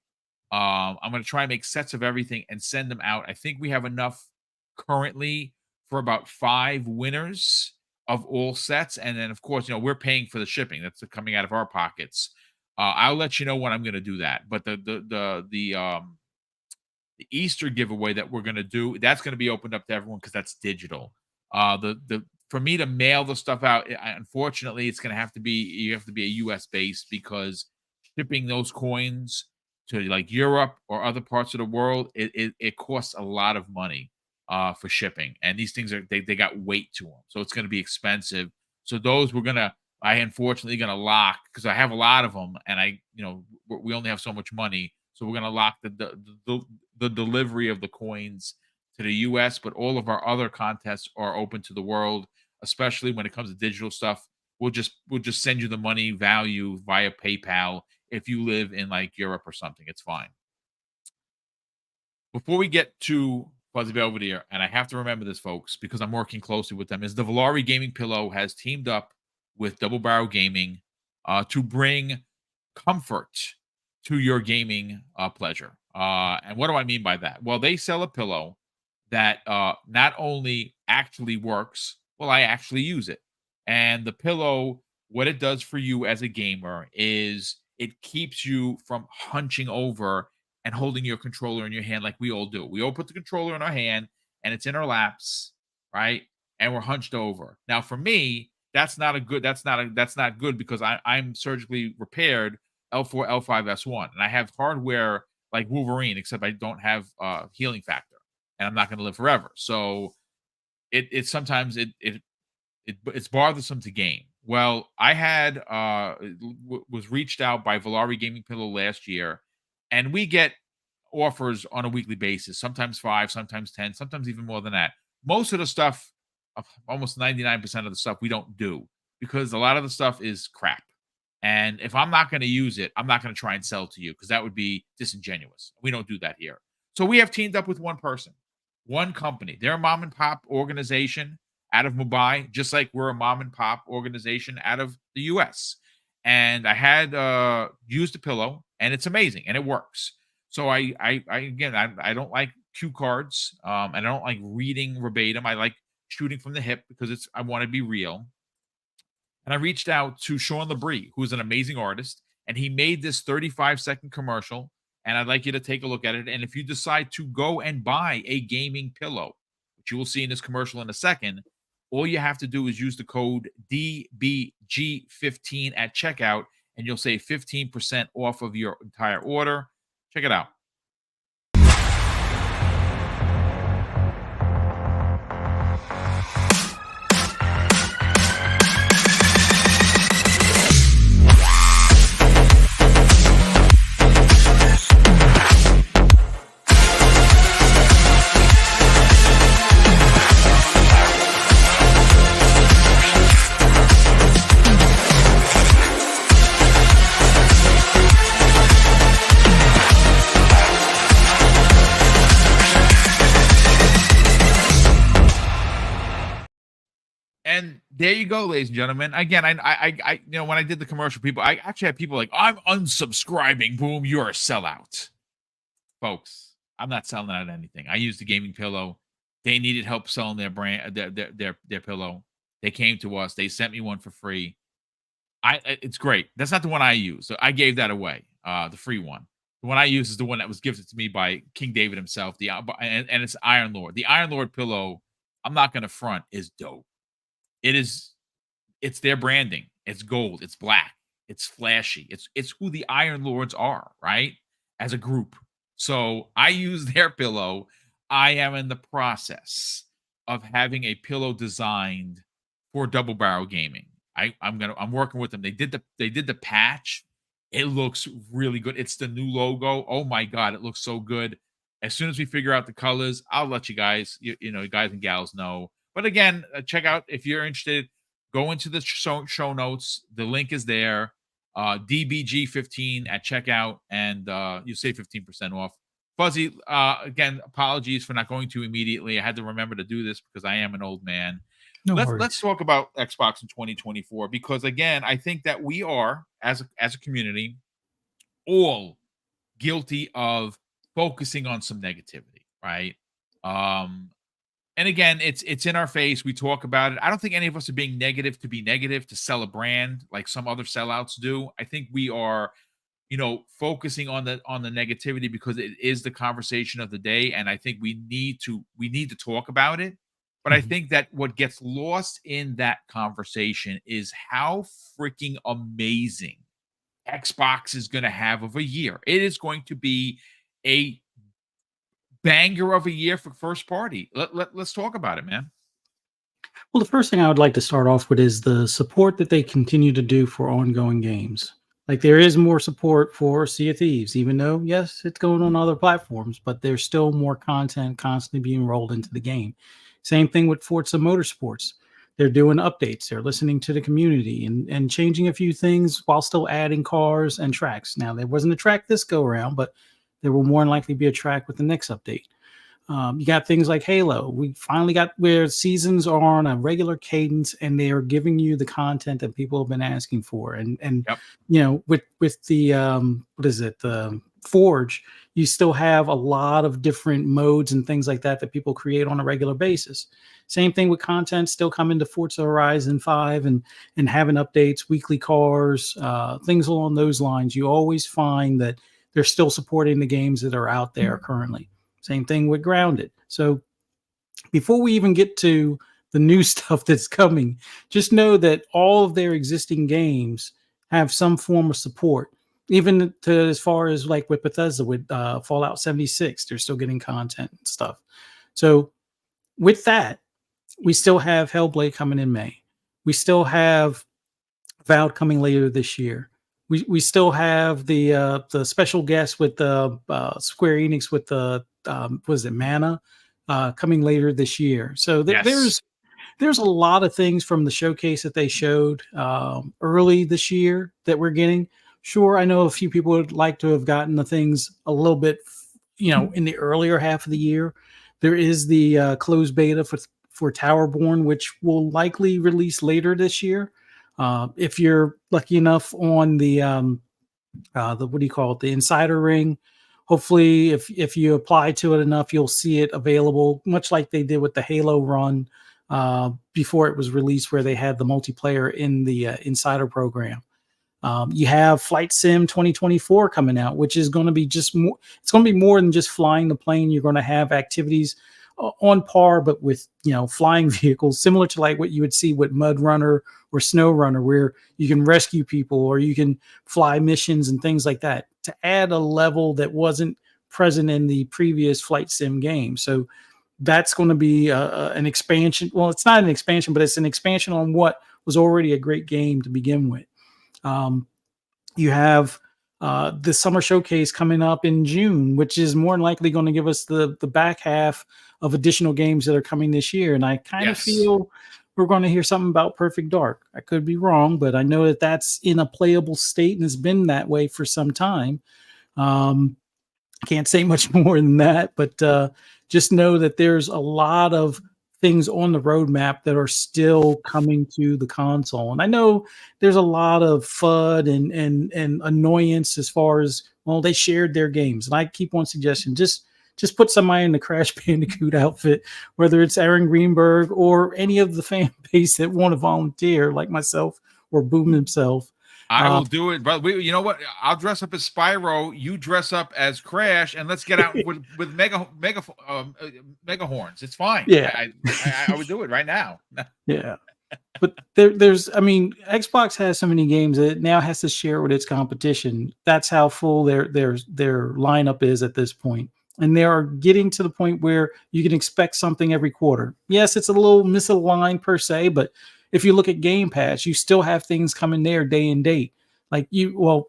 I'm going to try and make sets of everything and send them out. I think we have enough currently for about 5 winners of all sets. And then, of course, we're paying for the shipping. That's coming out of our pockets. I'll let you know when I'm going to do that. But the Easter giveaway that we're going to do, that's going to be opened up to everyone because that's digital. For me to mail the stuff out, unfortunately, it's going to have to be, you have to be a U.S. based, because shipping those coins to like Europe or other parts of the world, it costs a lot of money for shipping. And these things they got weight to them. So it's going to be expensive. So those I unfortunately going to lock, because I have a lot of them and we only have so much money. So we're going to lock the delivery of the coins to the U.S., but all of our other contests are open to the world, especially when it comes to digital stuff. We'll just send you the money value via PayPal if you live in like Europe or something. It's fine. Before we get to Fuzzy Belvedere, and I have to remember this, folks, because I'm working closely with them, is the Valari Gaming Pillow has teamed up with Double Barrel Gaming to bring comfort to your gaming pleasure. And what do I mean by that? Well, they sell a pillow that not only actually works, well, I actually use it. And the pillow, what it does for you as a gamer is it keeps you from hunching over and holding your controller in your hand like we all do. We all put the controller in our hand and it's in our laps, right? And we're hunched over. Now, for me, that's not good because I'm surgically repaired L4, L5, S1, and I have hardware like Wolverine, except I don't have healing factor, and I'm not going to live forever. So it sometimes it's bothersome to game. Well, I had was reached out by Valari Gaming Pillow last year, and we get offers on a weekly basis, sometimes 5, sometimes 10, sometimes even more than that. Most of the stuff, almost 99% of the stuff we don't do because a lot of the stuff is crap. And if I'm not going to use it, I'm not going to try and sell to you because that would be disingenuous. We don't do that here. So we have teamed up with one person, one company. They're a mom and pop organization out of Mumbai, just like we're a mom and pop organization out of the US. And I had used a pillow, and it's amazing, and it works. So I don't like cue cards, and I don't like reading verbatim. I like shooting from the hip because I want to be real. And I reached out to Sean Labrie, who is an amazing artist, and he made this 35-second commercial. And I'd like you to take a look at it. And if you decide to go and buy a gaming pillow, which you will see in this commercial in a second, all you have to do is use the code DBG15 at checkout, and you'll save 15% off of your entire order. Check it out. And there you go, ladies and gentlemen. Again, I when I did the commercial, I actually had people like, I'm unsubscribing. Boom, you're a sellout. Folks, I'm not selling out anything. I used the gaming pillow. They needed help selling their brand, their pillow. They came to us. They sent me one for free. It's great. That's not the one I use. So I gave that away, the free one. The one I use is the one that was gifted to me by King David himself. And it's Iron Lord. The Iron Lord pillow, I'm not going to front, is dope. It's their branding. It's gold. It's black. It's flashy. It's who the Iron Lords are, right? As a group. So I use their pillow. I am in the process of having a pillow designed for double barrel gaming. I'm working with them. They did the patch. It looks really good. It's the new logo. Oh my God, it looks so good. As soon as we figure out the colors, I'll let you guys, guys and gals know. But again, check out, if you're interested, go into the show notes. The link is there. DBG15 at checkout, and you save 15% off. Fuzzy, again, apologies for not going to immediately. I had to remember to do this because I am an old man. Let's talk about Xbox in 2024, because again, I think that we are, as a community, all guilty of focusing on some negativity, right? And again, it's in our face. We talk about it. I don't think any of us are being negative to be negative, to sell a brand like some other sellouts do. I think we are, focusing on the negativity because it is the conversation of the day, and I think we need to talk about it. But I think that what gets lost in that conversation is how freaking amazing Xbox is going to have of a year. It is going to be a banger of a year for first party. Let's talk about it, man. Well, the first thing I would like to start off with is the support that they continue to do for ongoing games. Like, there is more support for Sea of Thieves, even though, yes, it's going on other platforms, but there's still more content constantly being rolled into the game. Same thing with Forza Motorsports. They're doing updates. They're listening to the community and changing a few things while still adding cars and tracks. Now, there wasn't a track this go around, but there will more than likely be a track with the next update. You got things like Halo. We finally got where seasons are on a regular cadence, and they are giving you the content that people have been asking for. And yep. With the the Forge, you still have a lot of different modes and things like that people create on a regular basis. Same thing with content still coming to Forza Horizon 5 and having updates, weekly cars, things along those lines. You always find that they're still supporting the games that are out there currently. Same thing with Grounded. So before we even get to the new stuff that's coming. Just know that all of their existing games have some form of support. Even to as far as like with Bethesda, with Fallout 76, they're still getting content and stuff. So with that, we still have Hellblade coming in May. We still have Avowed coming later this year. We still have the special guest with the Square Enix with the was it Mana coming later this year. So there's a lot of things from the showcase that they showed early this year that we're getting. Sure, I know a few people would like to have gotten the things a little bit, in the earlier half of the year. There is the closed beta for Towerborn, which will likely release later this year. If you're lucky enough on the what do you call it, the Insider Ring, hopefully if you apply to it enough, you'll see it available, much like they did with the Halo run before it was released, where they had the multiplayer in the Insider program. You have Flight Sim 2024 coming out, which is going to be just more. It's going to be more than just flying the plane. You're going to have activities on par, but with flying vehicles, similar to like what you would see with Mud Runner or Snow Runner, where you can rescue people or you can fly missions and things like that, to add a level that wasn't present in the previous Flight Sim game. So that's going to be an expansion. Well, it's not an expansion, but it's an expansion on what was already a great game to begin with. You have the summer showcase coming up in June, which is more than likely going to give us the back half of additional games that are coming this year. And I kind of feel we're going to hear something about Perfect Dark. I could be wrong, but I know that that's in a playable state and has been that way for some time. Can't say much more than that, but just know that there's a lot of things on the roadmap that are still coming to the console. And I know there's a lot of FUD and annoyance as far as, well, they shared their games. And I keep on suggesting, just put somebody in the Crash Bandicoot outfit, whether it's Aaron Greenberg or any of the fan base that want to volunteer, like myself or Boom himself. I will do it, but you know what? I'll dress up as Spyro. You dress up as Crash, and let's get out with mega horns. It's fine. Yeah, I would do it right now. Yeah, but Xbox has so many games that it now has to share with its competition. That's how full their lineup is at this point. And they are getting to the point where you can expect something every quarter. Yes, it's a little misaligned per se, but if you look at Game Pass, you still have things coming there day and date. Like while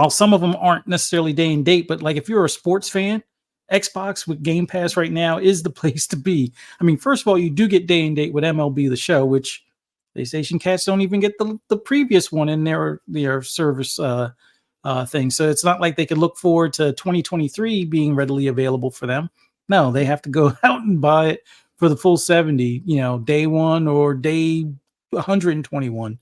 some of them aren't necessarily day and date, but like if you're a sports fan, Xbox with Game Pass right now is the place to be. I mean, first of all, you do get day and date with MLB The Show, which PlayStation cats don't even get the previous one in their service thing. So it's not like they could look forward to 2023 being readily available for them. No, they have to go out and buy it for the full 70, day one or day 121.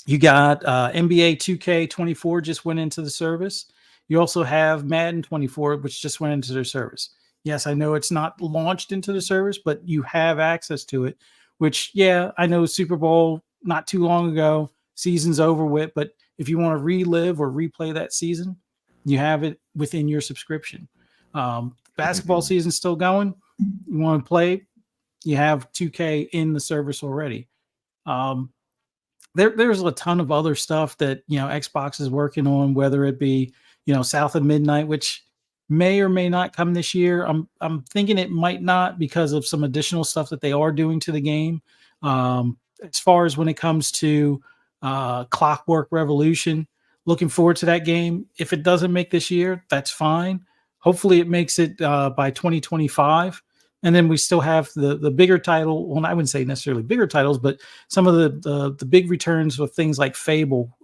You got NBA 2K24 just went into the service. You also have Madden 24, which just went into their service. Yes, I know it's not launched into the service, but you have access to it, which, I know Super Bowl not too long ago, season's over with, but if you want to relive or replay that season, you have it within your subscription. Basketball season's still going. You want to play, you have 2K in the service already. There's a ton of other stuff that Xbox is working on, whether it be South of Midnight, which may or may not come this year. I'm thinking it might not because of some additional stuff that they are doing to the game. As far as when it comes to Clockwork Revolution, looking forward to that game. If it doesn't make this year, that's fine. Hopefully it makes it by 2025. And then we still have the bigger title. Well, I wouldn't say necessarily bigger titles, but some of the big returns of things like Fable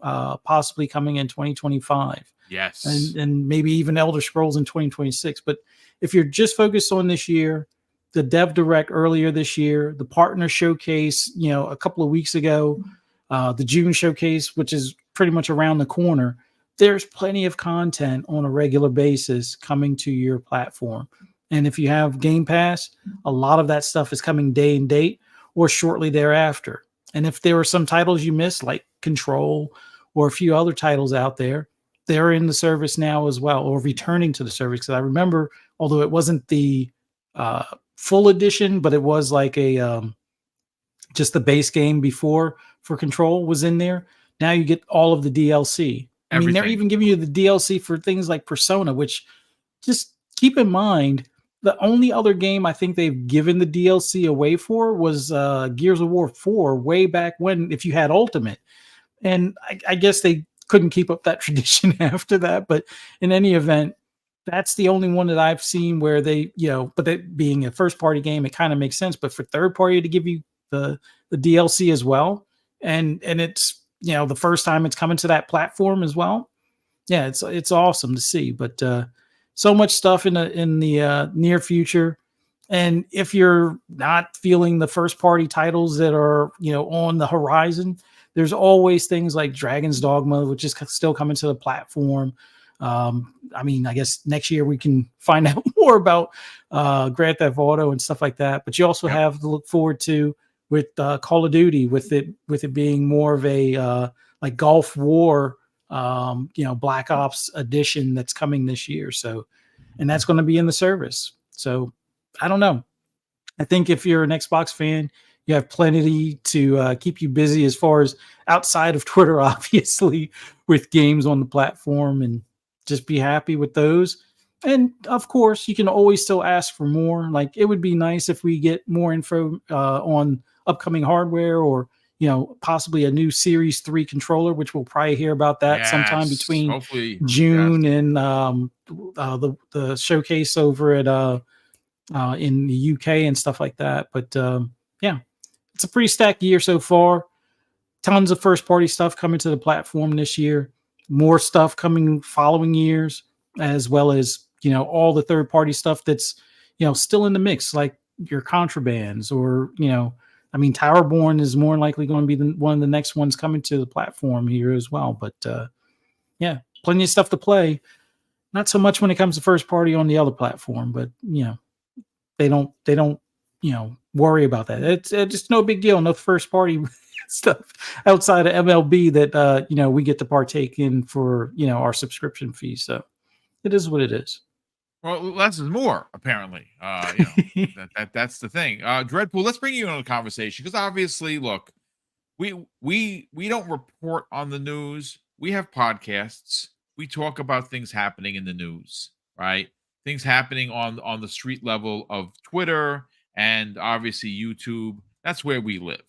possibly coming in 2025. Yes. And maybe even Elder Scrolls in 2026. But if you're just focused on this year, the Dev Direct earlier this year, the Partner Showcase, a couple of weeks ago, the June Showcase, which is pretty much around the corner, there's plenty of content on a regular basis coming to your platform. And if you have Game Pass, a lot of that stuff is coming day and date or shortly thereafter. And if there were some titles you missed, like Control or a few other titles out there, they're in the service now as well, or returning to the service. Because I remember, although it wasn't the full edition, but it was like a just the base game before for Control was in there. Now you get all of the DLC. I mean, they're Everything. even giving you the DLC for things like Persona, which just keep in mind the only other game I think they've given the DLC away for was Gears of War 4 way back when, if you had Ultimate. And I guess they couldn't keep up that tradition after that. But in any event, that's the only one that I've seen where they, but that being a first party game, it kind of makes sense. But for third party to give you the DLC as well, and it's the first time it's coming to that platform as well. Yeah, it's awesome to see. But so much stuff in the near future. And if you're not feeling the first party titles that are on the horizon, there's always things like Dragon's Dogma, which is still coming to the platform. I mean, I guess next year we can find out more about Grand Theft Auto and stuff like that. But you also have to look forward to with Call of Duty, with it being more of a like Gulf War, Black Ops edition that's coming this year. So, and that's going to be in the service. So, I don't know. I think if you're an Xbox fan, you have plenty to keep you busy as far as outside of Twitter, obviously, with games on the platform, and just be happy with those. And of course, you can always still ask for more. Like, it would be nice if we get more info on upcoming hardware, or possibly a new Series 3 controller, which we'll probably hear about that sometime between June and the showcase over at in the UK and stuff like that. But yeah, it's a pretty stacked year so far. Tons of first party stuff coming to the platform this year. More stuff coming following years, as well as all the third party stuff that's still in the mix, like your Contrabands, or I mean, Towerborn is more likely going to be one of the next ones coming to the platform here as well. But yeah, plenty of stuff to play. Not so much when it comes to first party on the other platform, but they don't worry about that. It's just no big deal. No first party stuff outside of MLB that we get to partake in for our subscription fee. So it is what it is. Well, less is more, apparently. That's the thing. Dreadpool, let's bring you into the conversation, because obviously, look, we don't report on the news. We have podcasts. We talk about things happening in the news, right? Things happening on the street level of Twitter and obviously YouTube. That's where we live.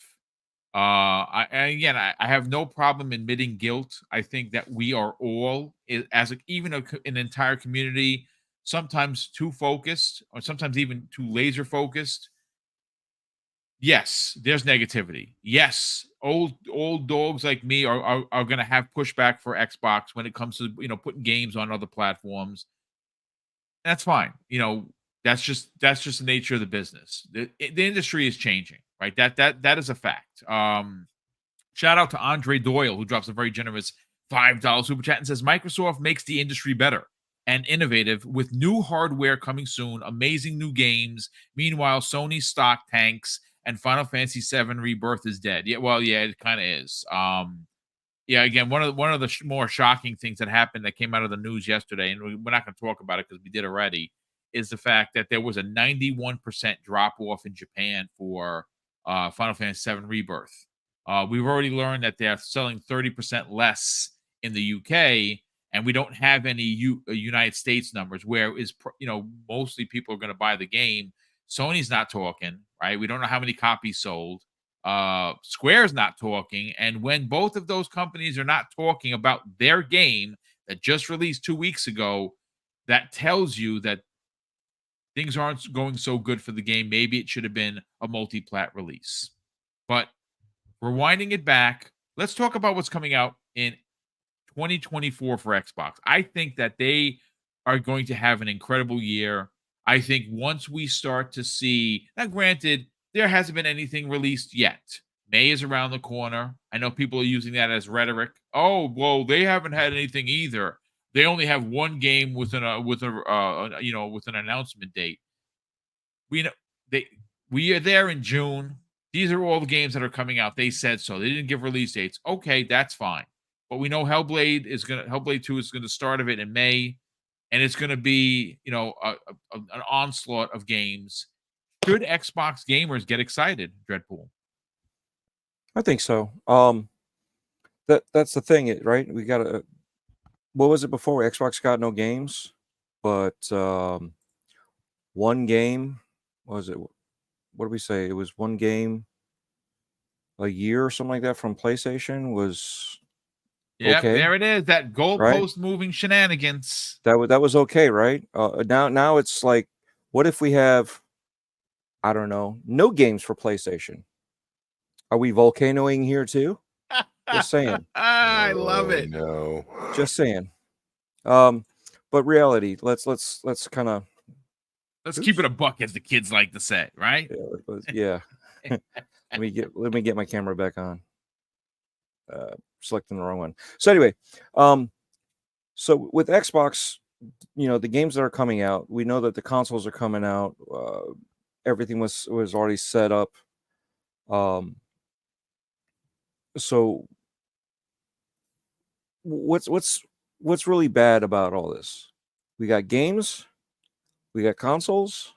I have no problem admitting guilt. I think that we are all, even an entire community, sometimes too focused, or sometimes even too laser focused. Yes, there's negativity. Yes, old dogs like me are going to have pushback for Xbox when it comes to putting games on other platforms. That's fine. That's just the nature of the business. The industry is changing, right? That is a fact. Shout out to Andre Doyle, who drops a very generous $5 super chat and says Microsoft makes the industry better and innovative with new hardware coming soon, amazing new games. Meanwhile, Sony's stock tanks and Final Fantasy VII Rebirth is dead. Yeah, well, yeah, it kind of is. Yeah, again, one of the more shocking things that happened that came out of the news yesterday, and we're not going to talk about it because we did already, is the fact that there was a 91% drop off in Japan for Final Fantasy VII Rebirth. We've already learned that they're selling 30% less in the UK, and we don't have any United States numbers where mostly people are going to buy the game. Sony's not talking, right? We don't know how many copies sold. Square's not talking, and when both of those companies are not talking about their game that just released 2 weeks ago, that tells you that things aren't going so good for the game. Maybe it should have been a multi-plat release. But rewinding it back, let's talk about what's coming out in 2024 for Xbox. I think that they are going to have an incredible year. I think once we start to see, now granted, there hasn't been anything released yet. May is around the corner. I know people are using that as rhetoric. Oh, well, they haven't had anything either. They only have one game with an announcement date. We are there in June. These are all the games that are coming out. They said so. They didn't give release dates. Okay, that's fine. But we know Hellblade 2 is going to start of it in May, and it's going to be an onslaught of games. should Xbox gamers get excited, Dreadpool? I think so. That's the thing, right? We got to. What was it before? Xbox got no games, but one game. What was it? What did we say? It was one game a year or something like that from PlayStation was Yep, okay, there it is. That right? goalpost moving shenanigans. That was okay, right? Now it's like, what if we have, I don't know, no games for PlayStation? Are we volcanoing here too? Just saying. I love Oh, it. no. Just saying. But reality, let's kind of Let's keep it a buck, as the kids like to say, right? yeah. let me get my camera back on. Selecting the wrong one. So anyway, so with Xbox, the games that are coming out, we know that the consoles are coming out. Everything was already set up. So what's really bad about all this? We got games, we got consoles.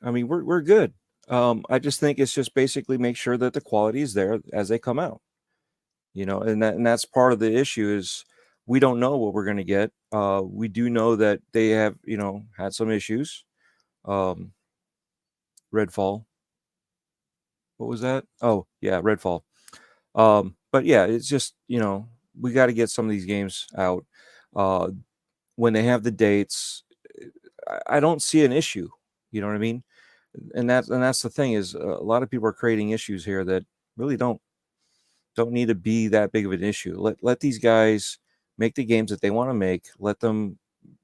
I mean, we're good. I just think it's just basically make sure that the quality is there as they come out. And that's part of the issue is we don't know what we're going to get. We do know that they have, had some issues. Redfall. What was that? Oh, yeah, Redfall. But yeah, it's just, we got to get some of these games out. When they have the dates, I don't see an issue. You know what I mean? And that's the thing is a lot of people are creating issues here that really don't need to be that big of an issue. Let these guys make the games that they want to make. Let them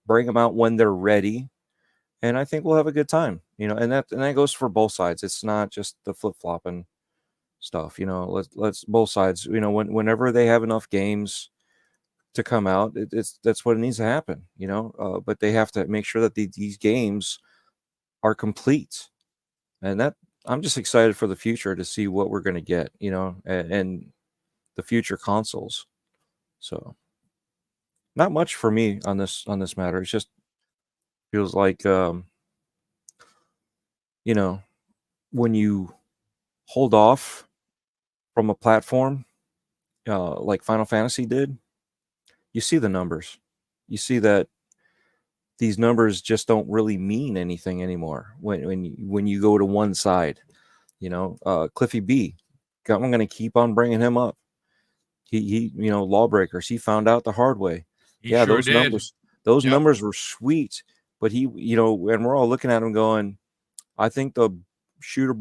bring them out when they're ready, and I think we'll have a good time. And that goes for both sides. It's not just the flip flopping stuff. Let's both sides. Whenever they have enough games to come out, that's what it needs to happen. But they have to make sure that these games are complete, and that I'm just excited for the future to see what we're going to get. And the future consoles. So not much for me on this matter. It just feels like when you hold off from a platform like Final Fantasy did, you see the numbers. You see that these numbers just don't really mean anything anymore when you go to one side. Cliffy B, I'm going to keep on bringing him up. He Lawbreakers, he found out the hard way. He sure those did. numbers were sweet, but he, and we're all looking at him going, I think the shooter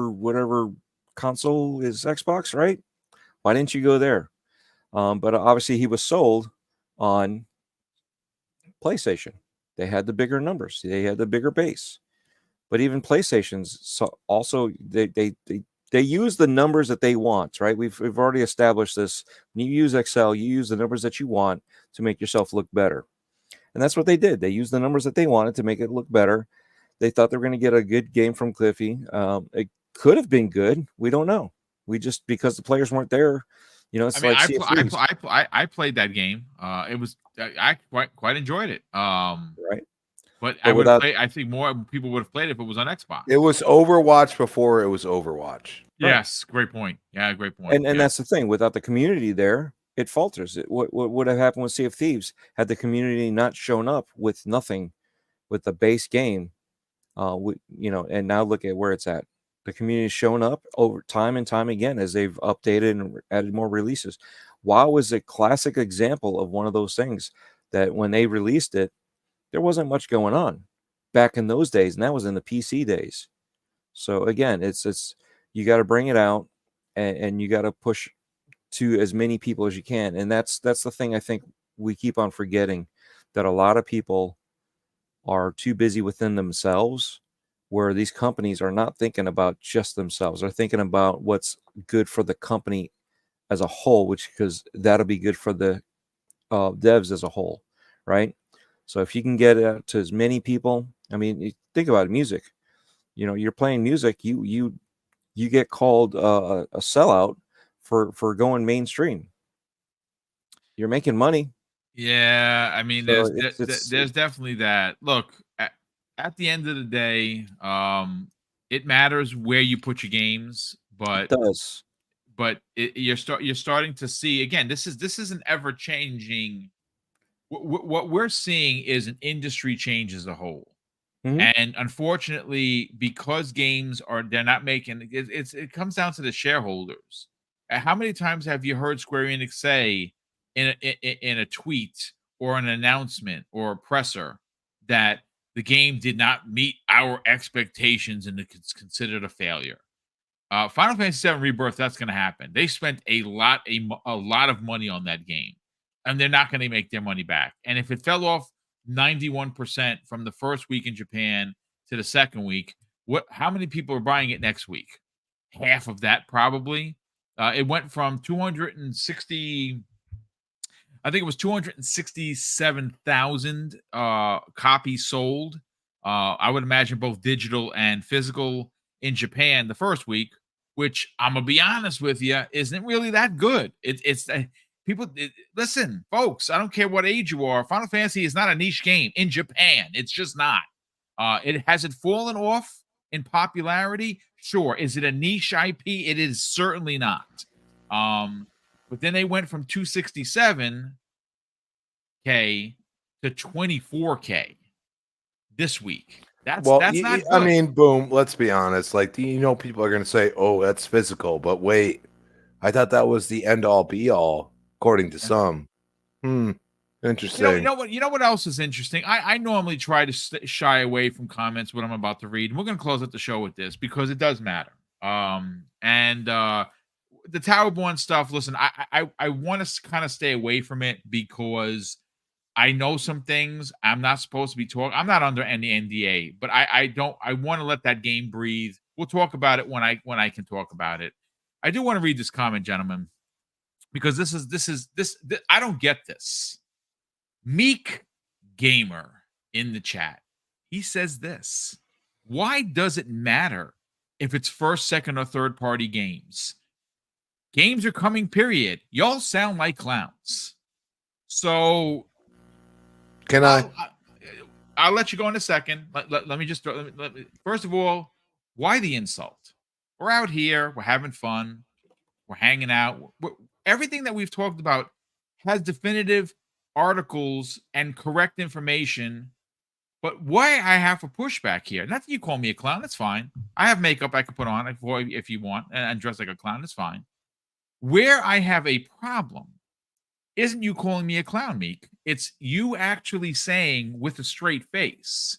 whatever console is Xbox, right? Why didn't you go there? But obviously he was sold on PlayStation. They had the bigger numbers. They had the bigger base. But even PlayStation's also they use the numbers that they want, right? We've already established this. When you use XL, you use the numbers that you want to make yourself look better. And that's what they did. They used the numbers that they wanted to make it look better. They thought they were going to get a good game from Cliffy. It could have been good. We don't know. We just, because the players weren't there, it's I played that game. It was, I quite enjoyed it. Right. But I would play. I think more people would have played it if it was on Xbox. It was Overwatch before it was Overwatch. Yes, great point. Yeah, great point. And that's the thing. Without the community there, it falters. What would have happened with Sea of Thieves had the community not shown up with nothing, with the base game? And now look at where it's at. The community's shown up over time and time again as they've updated and added more releases. WoW was a classic example of one of those things that when they released it, there wasn't much going on back in those days, and that was in the PC days. So again, it's you got to bring it out, and you got to push to as many people as you can, and that's the thing I think we keep on forgetting, that a lot of people are too busy within themselves, where these companies are not thinking about just themselves. They're thinking about what's good for the company as a whole, because that'll be good for the devs as a whole, right? So if you can get it out to as many people, I mean, think about it, music. You're playing music, you get called a sellout for going mainstream. You're making money. Yeah, I mean, So there's definitely that. Look, at the end of the day, it matters where you put your games, it does. but you're starting to see again. This is an ever changing. What we're seeing is an industry change as a whole. Mhm. And unfortunately, because games are they're not making it comes down to the shareholders. How many times have you heard Square Enix say in a tweet or an announcement or a presser that the game did not meet our expectations and it's considered a failure? Final Fantasy VII Rebirth, that's going to happen. They spent a lot of money on that game, and they're not going to make their money back. And if it fell off 91% from the first week in Japan to the second week, how many people are buying it next week? Half of that probably. It went from 260, I think it was 267,000 copies sold. I would imagine both digital and physical in Japan the first week, which I'm gonna be honest with you, isn't really that good. It's people listen, folks. I don't care what age you are. Final Fantasy is not a niche game in Japan. It's just not. It has it fallen off in popularity. Sure, is it a niche IP? It is certainly not. But then they went from 267K to 24K this week. That's not good. I mean, boom. Let's be honest. Like, people are going to say, "Oh, that's physical," but wait, I thought that was the end all be all, according to some. Interesting. You know what else is interesting? I normally try to shy away from comments what I'm about to read, and we're going to close out the show with this because it does matter. The Towerborn stuff. Listen, I want to kind of stay away from it because I know some things I'm not supposed to be talking. I'm not under any NDA, but I want to let that game breathe. We'll talk about it when I can talk about it. I do want to read this comment, gentlemen, because this I don't get this. Meek Gamer in the chat. He says this. Why does it matter if it's first, second, or third party games? Games are coming, period. Y'all sound like clowns. So I'll let you go in a second. Let me just first of all, why the insult? We're out here, we're having fun, we're hanging out. Everything that we've talked about has definitive articles and correct information. But why I have a pushback here? Not that you call me a clown, that's fine. I have makeup I can put on if you want and dress like a clown, that's fine. Where I have a problem isn't you calling me a clown, Meek. It's you actually saying with a straight face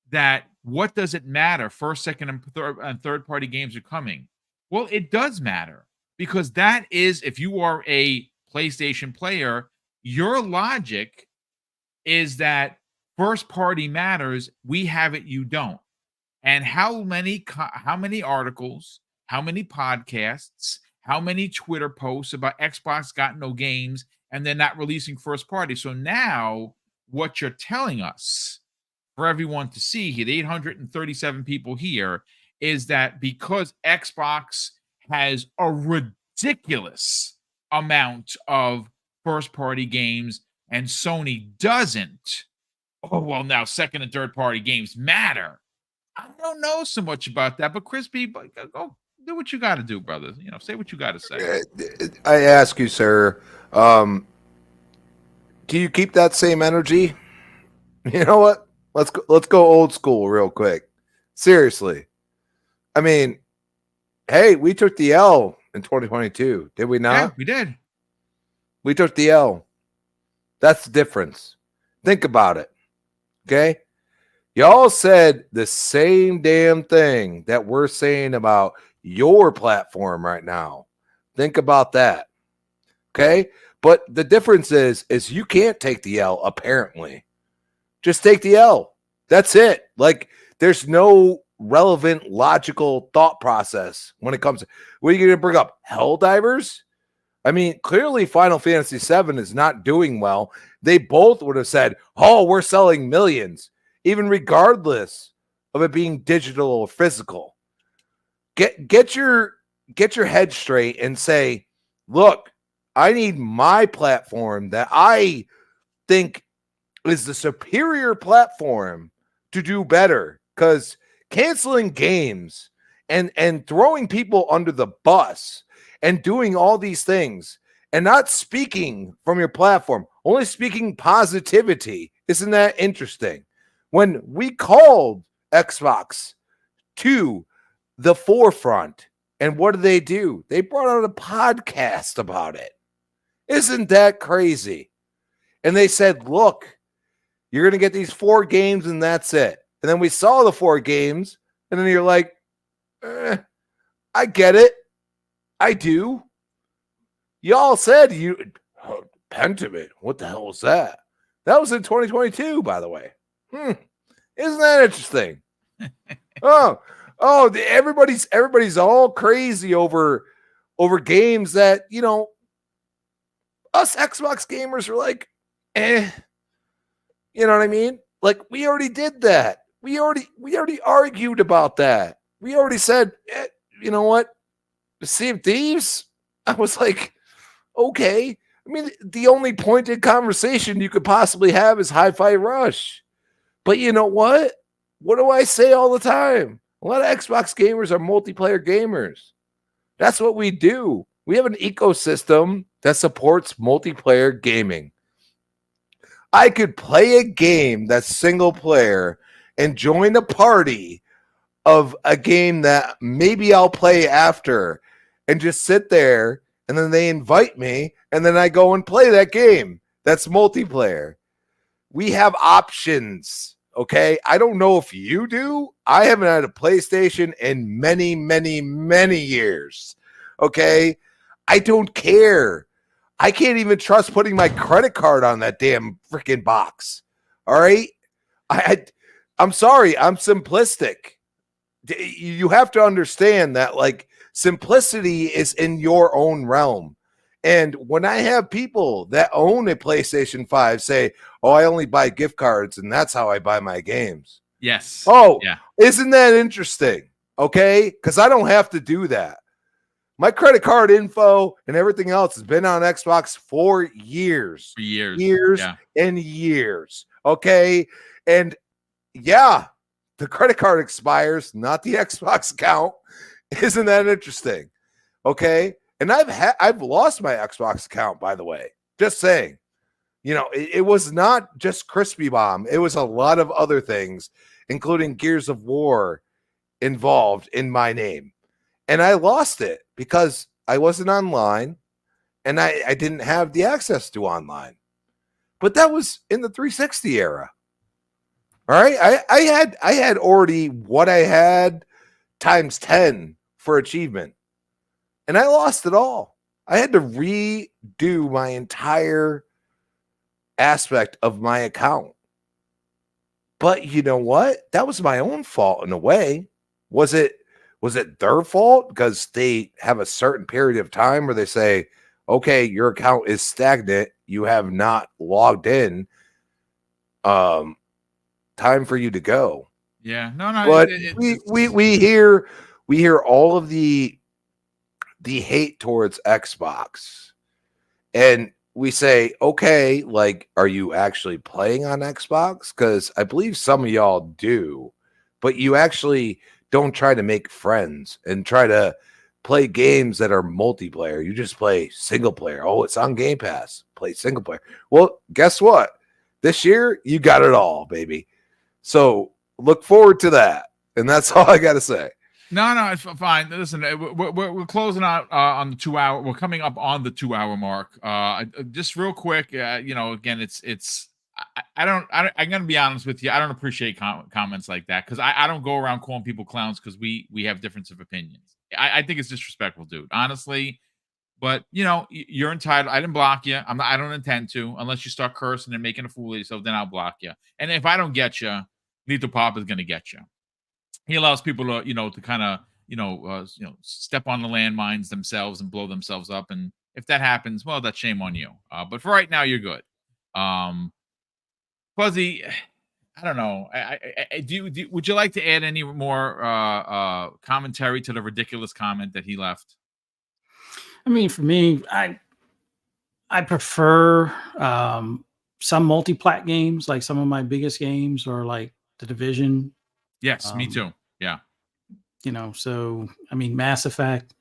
that what does it matter? First, second, and third party games are coming. Well, it does matter because that is, if you are a PlayStation player, your logic is that first party matters. We have it, you don't. And how many articles, how many podcasts, how many Twitter posts about Xbox got no games and they're not releasing first party. So now what you're telling us for everyone to see here, the 837 people here, is that because Xbox has a ridiculous amount of first party games and Sony doesn't, oh, well, now second and third party games matter. I don't know so much about that, but Crispy, go do what you got to do, brother. Say what you got to say. I ask you, sir, do you keep that same energy? You know what? Let's go old school real quick. Seriously. I mean, hey, we took the L in 2022, did we not? Yeah, we did. We took the L. That's the difference. Think about it. Okay? Y'all said the same damn thing that we're saying about your platform right now. Think about that. Okay? But the difference is you can't take the L, apparently. Just take the L. That's it. Like, there's no relevant, logical thought process when it comes to what are you going to bring up? Helldivers? I mean, clearly Final Fantasy VII is not doing well. They both would have said, oh, we're selling millions, even regardless of it being digital or physical. Get your head straight and say, look, I need my platform that I think is the superior platform to do better, because canceling games and throwing people under the bus and doing all these things and not speaking from your platform, only speaking positivity. Isn't that interesting? When we called Xbox to the forefront, and what did they do? They brought out a podcast about it. Isn't that crazy? And they said, look, you're going to get these 4 games and that's it. And then we saw the 4 games, and then you're like, I get it. I do. Y'all said Pentiment. What the hell was that? That was in 2022, by the way. Isn't that interesting? Everybody's all crazy over games that, you know, us Xbox gamers are like, you know what I mean? Like, we already did that. We already argued about that. We already said, you know what? Sea of Thieves? I was like, okay. I mean, the only pointed conversation you could possibly have is Hi-Fi Rush. But you know what? What do I say all the time? A lot of Xbox gamers are multiplayer gamers. That's what we do. We have an ecosystem that supports multiplayer gaming. I could play a game that's single player and join a party of a game that maybe I'll play after and just sit there, and then they invite me, and then I go and play that game that's multiplayer. We have options, okay? I don't know if you do. I haven't had a PlayStation in many, many, many years, okay? I don't care. I can't even trust putting my credit card on that damn freaking box, all right? I'm sorry, I'm simplistic. You have to understand that, like, simplicity is in your own realm. And when I have people that own a PlayStation 5 say, oh, I only buy gift cards and that's how I buy my games. Yes. Oh, yeah. Isn't that interesting? Okay. Because I don't have to do that. My credit card info and everything else has been on Xbox for years. For years. Years and years. Okay. And yeah, the credit card expires, not the Xbox account. Isn't that interesting? Okay. And I've lost my Xbox account, by the way. Just saying. You know, it was not just Crispy Bomb. It was a lot of other things, including Gears of War, involved in my name. And I lost it because I wasn't online and I didn't have the access to online. But that was in the 360 era. All right. I had already what I had times 10 for achievement. And I lost it all. I had to redo my entire aspect of my account. But you know what? That was my own fault in a way. Was it their fault because they have a certain period of time where they say, okay, your account is stagnant. You have not logged in. Time for you to go. Yeah. No. But we hear all of the hate towards Xbox, and we say, okay, like, are you actually playing on Xbox? Because I believe some of y'all do, but you actually don't try to make friends and try to play games that are multiplayer. You just play single player. Oh, it's on Game Pass. Play single player. Well, guess what? This year, you got it all, baby. So look forward to that. And that's all I got to say. No, it's fine. Listen, we're closing out on the 2 hour. We're coming up on the 2 hour mark. Just real quick, you know, again, I'm gonna be honest with you. I don't appreciate comments like that because I don't go around calling people clowns because we have difference of opinions. I think it's disrespectful, dude. Honestly, but you know, you're entitled. I didn't block you. I don't intend to unless you start cursing and making a fool of yourself. Then I'll block you. And if I don't get you, Lethal Pop is gonna get you. He allows people to, you know, to kind of, step on the landmines themselves and blow themselves up. And if that happens, well, that's shame on you. But for right now, you're good. Fuzzy, I don't know. Would you like to add any more commentary to the ridiculous comment that he left? I mean, for me, I prefer some multi-plat games, like some of my biggest games are like The Division. Yes, me too. Yeah. You know, so I mean, Mass Effect.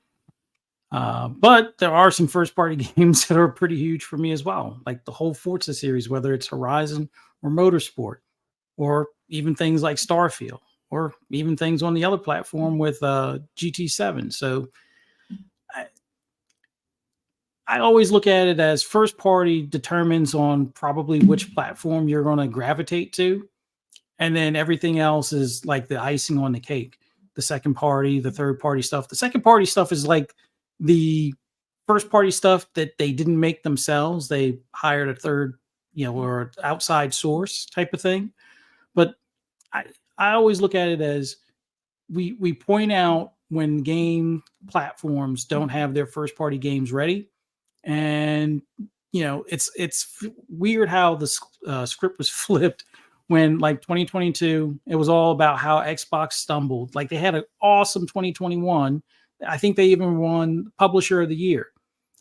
But there are some first-party games that are pretty huge for me as well, like the whole Forza series, whether it's Horizon or Motorsport, or even things like Starfield, or even things on the other platform with GT7. So I always look at it as first party determines on probably which platform you're going to gravitate to. And then everything else is like the icing on the cake. The second party, the third party stuff. The second party stuff is like the first party stuff that they didn't make themselves. They hired a third, or outside source type of thing. But I always look at it as we point out when game platforms don't have their first party games ready. And it's weird how the script was flipped when, like, 2022, it was all about how Xbox stumbled. Like, they had an awesome 2021. I think they even won Publisher of the Year.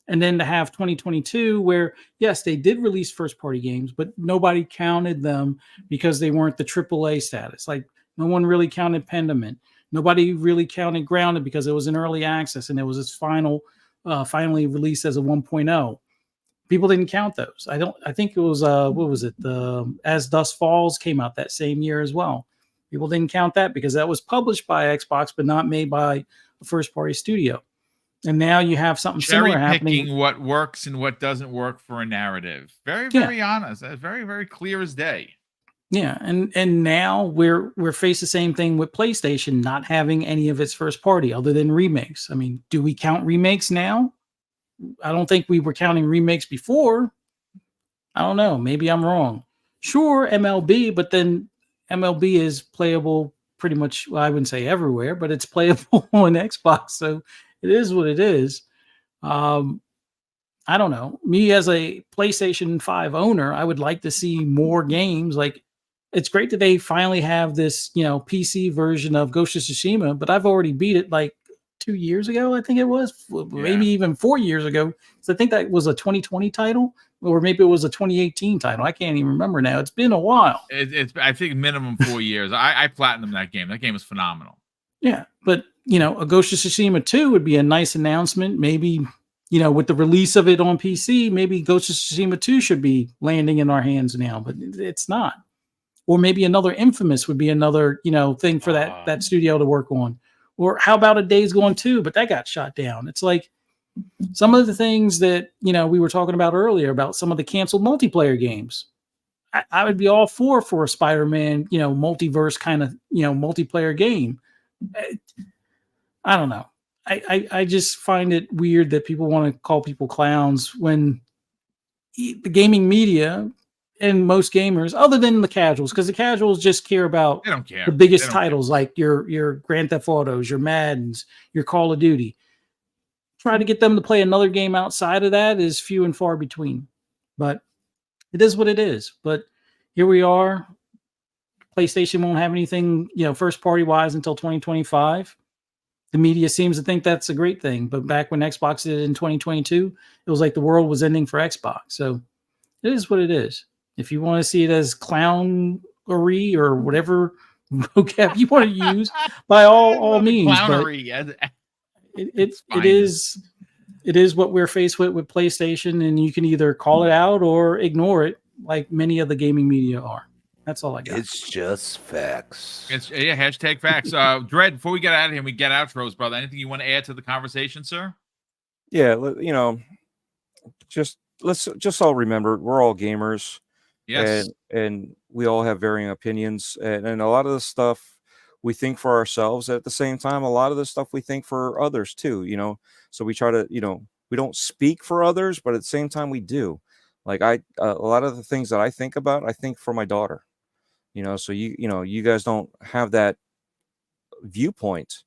And then to have 2022, where yes, they did release first party games, but nobody counted them because they weren't the AAA status. Like, no one really counted Pendament. Nobody really counted Grounded because it was in early access and it was its finally released as a 1.0. People didn't count those. I think it was what was it? The As Dusk Falls came out that same year as well. People didn't count that because that was published by Xbox but not made by a first party studio. And now you have something similar happening. Picking what works and what doesn't work for a narrative. Very, very honest. Very, very clear as day. Yeah, and now we're faced the same thing with PlayStation not having any of its first party other than remakes. I mean, do we count remakes now? I don't think we were counting remakes before. I don't know. Maybe I'm wrong. Sure, MLB, but then MLB is playable pretty much, well, I wouldn't say everywhere, but it's playable on Xbox. So it is what it is. I don't know. Me as a PlayStation 5 owner, I would like to see more games. Like, it's great that they finally have this, PC version of Ghost of Tsushima, but I've already beat it like 2 years ago, I think it was, maybe even 4 years ago. So I think that was a 2020 title, or maybe it was a 2018 title. I can't even remember now. It's been a while. It's I think minimum 4 years. I platinumed that game. That game is phenomenal. Yeah, but a Ghost of Tsushima 2 would be a nice announcement. Maybe, with the release of it on PC, maybe Ghost of Tsushima 2 should be landing in our hands now, but it's not. Or maybe another Infamous would be another, thing for that studio to work on. Or how about a Days Gone 2? But that got shot down. It's like some of the things that, we were talking about earlier about some of the canceled multiplayer games. I would be all for a Spider-Man, multiverse kind of, multiplayer game. I don't know. I just find it weird that people want to call people clowns when the gaming media and most gamers, other than the casuals, because the casuals just care about they don't care. The biggest titles like your Grand Theft Autos, your Maddens, your Call of Duty. Try to get them to play another game outside of that is few and far between. But it is what it is. But here we are. PlayStation won't have anything, first party wise until 2025. The media seems to think that's a great thing. But back when Xbox did it in 2022, it was like the world was ending for Xbox. So it is what it is. If you want to see it as clownery or whatever vocab you want to use, by all means. Clownery. It is what we're faced with PlayStation, and you can either call it out or ignore it, like many of the gaming media are. That's all I got. It's just facts. Hashtag facts. Dredd, before we get out of here, we get outros, brother. Anything you want to add to the conversation, sir? Yeah, let's just all remember we're all gamers. Yes. And we all have varying opinions. And a lot of the stuff we think for ourselves. At the same time, a lot of the stuff we think for others too, So we try to, we don't speak for others, but at the same time we do. Like a lot of the things that I think about, I think for my daughter. So you guys don't have that viewpoint,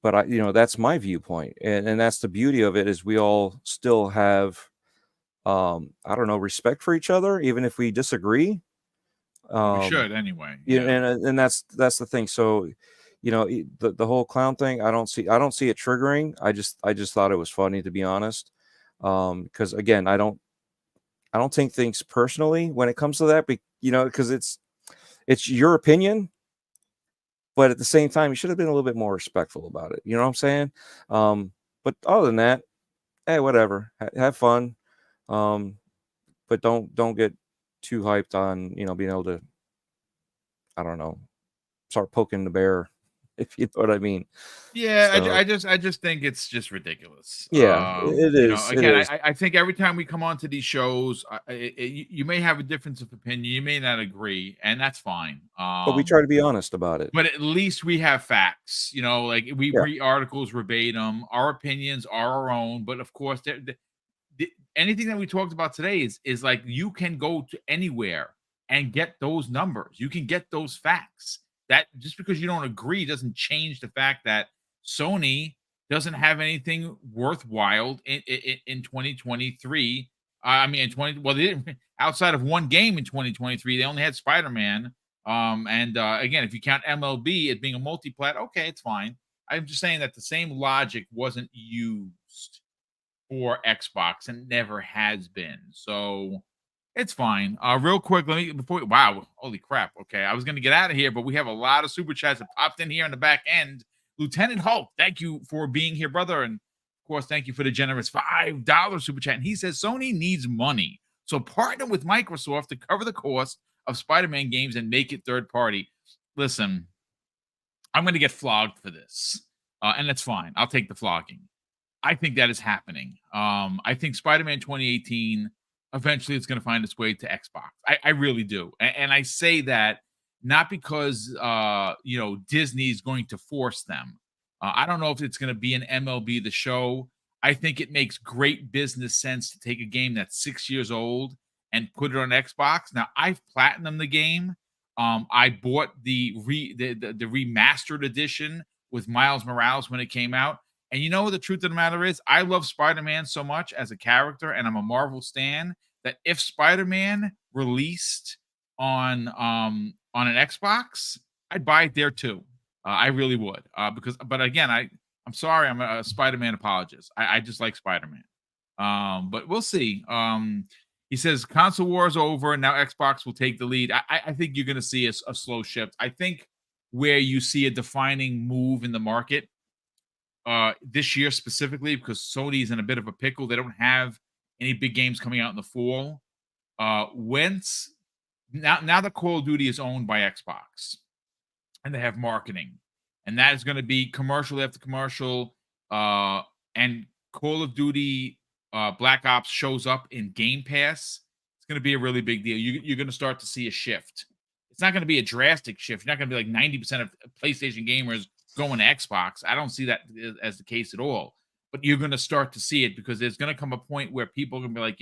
but that's my viewpoint. And that's the beauty of it, is we all still have respect for each other, even if we disagree. We should anyway. And that's the thing. So, the whole clown thing, I don't see it triggering. I just thought it was funny, to be honest. Because again, I don't take things personally when it comes to that, because it's your opinion, but at the same time, you should have been a little bit more respectful about it. You know what I'm saying? But other than that, hey, whatever. Have fun, but don't get too hyped on being able to, I don't know, start poking the bear, if you know what I mean. Yeah, So I just think it's just ridiculous. yeah, it is. It Again, is. I think every time we come onto these shows, you may have a difference of opinion, you may not agree, and that's fine. But we try to be honest about it. But at least we have facts, like we Yeah. read articles verbatim. Our opinions are our own, but of course, anything that we talked about today is like you can go to anywhere and get those numbers. You can get those facts. That just because you don't agree doesn't change the fact that Sony doesn't have anything worthwhile in 2023. I mean, in 20, well, they didn't, outside of one game in 2023, they only had Spider-Man. And again, if you count MLB as being a multi-plat, okay, it's fine. I'm just saying that the same logic wasn't used for Xbox and never has been. So it's fine. Real quick, let me wow, holy crap. Okay, I was gonna get out of here, but we have a lot of super chats that popped in here on the back end. Lieutenant Hulk, thank you for being here, brother. And of course, thank you for the generous $5 super chat. And he says Sony needs money. So partner with Microsoft to cover the cost of Spider-Man games and make it third party. Listen, I'm gonna get flogged for this. And that's fine. I'll take the flogging. I think that is happening. I think Spider-Man 2018 eventually it's going to find its way to Xbox. I really do, and I say that not because Disney's going to force them. I don't know if it's going to be an MLB The Show. I think it makes great business sense to take a game that's 6 years old and put it on Xbox. Now I've platinumed the game. I bought the remastered edition with Miles Morales when it came out. And you know what the truth of the matter is? I love Spider-Man so much as a character, and I'm a Marvel stan, that if Spider-Man released on an Xbox, I'd buy it there too. I really would. But again, I'm sorry, I'm a Spider-Man apologist. I just like Spider-Man. But we'll see. He says console war is over, and now Xbox will take the lead. I think you're going to see a slow shift. I think where you see a defining move in the market this year specifically, because Sony's in a bit of a pickle. They don't have any big games coming out in the fall. Once now the Call of Duty is owned by Xbox, and they have marketing, and that is going to be commercial after commercial. And Call of Duty Black Ops shows up in Game Pass. It's going to be a really big deal. You're going to start to see a shift. It's not going to be a drastic shift. You're not going to be like 90% of PlayStation gamers going to Xbox. I don't see that as the case at all. But you're going to start to see it because there's going to come a point where people are going to be like,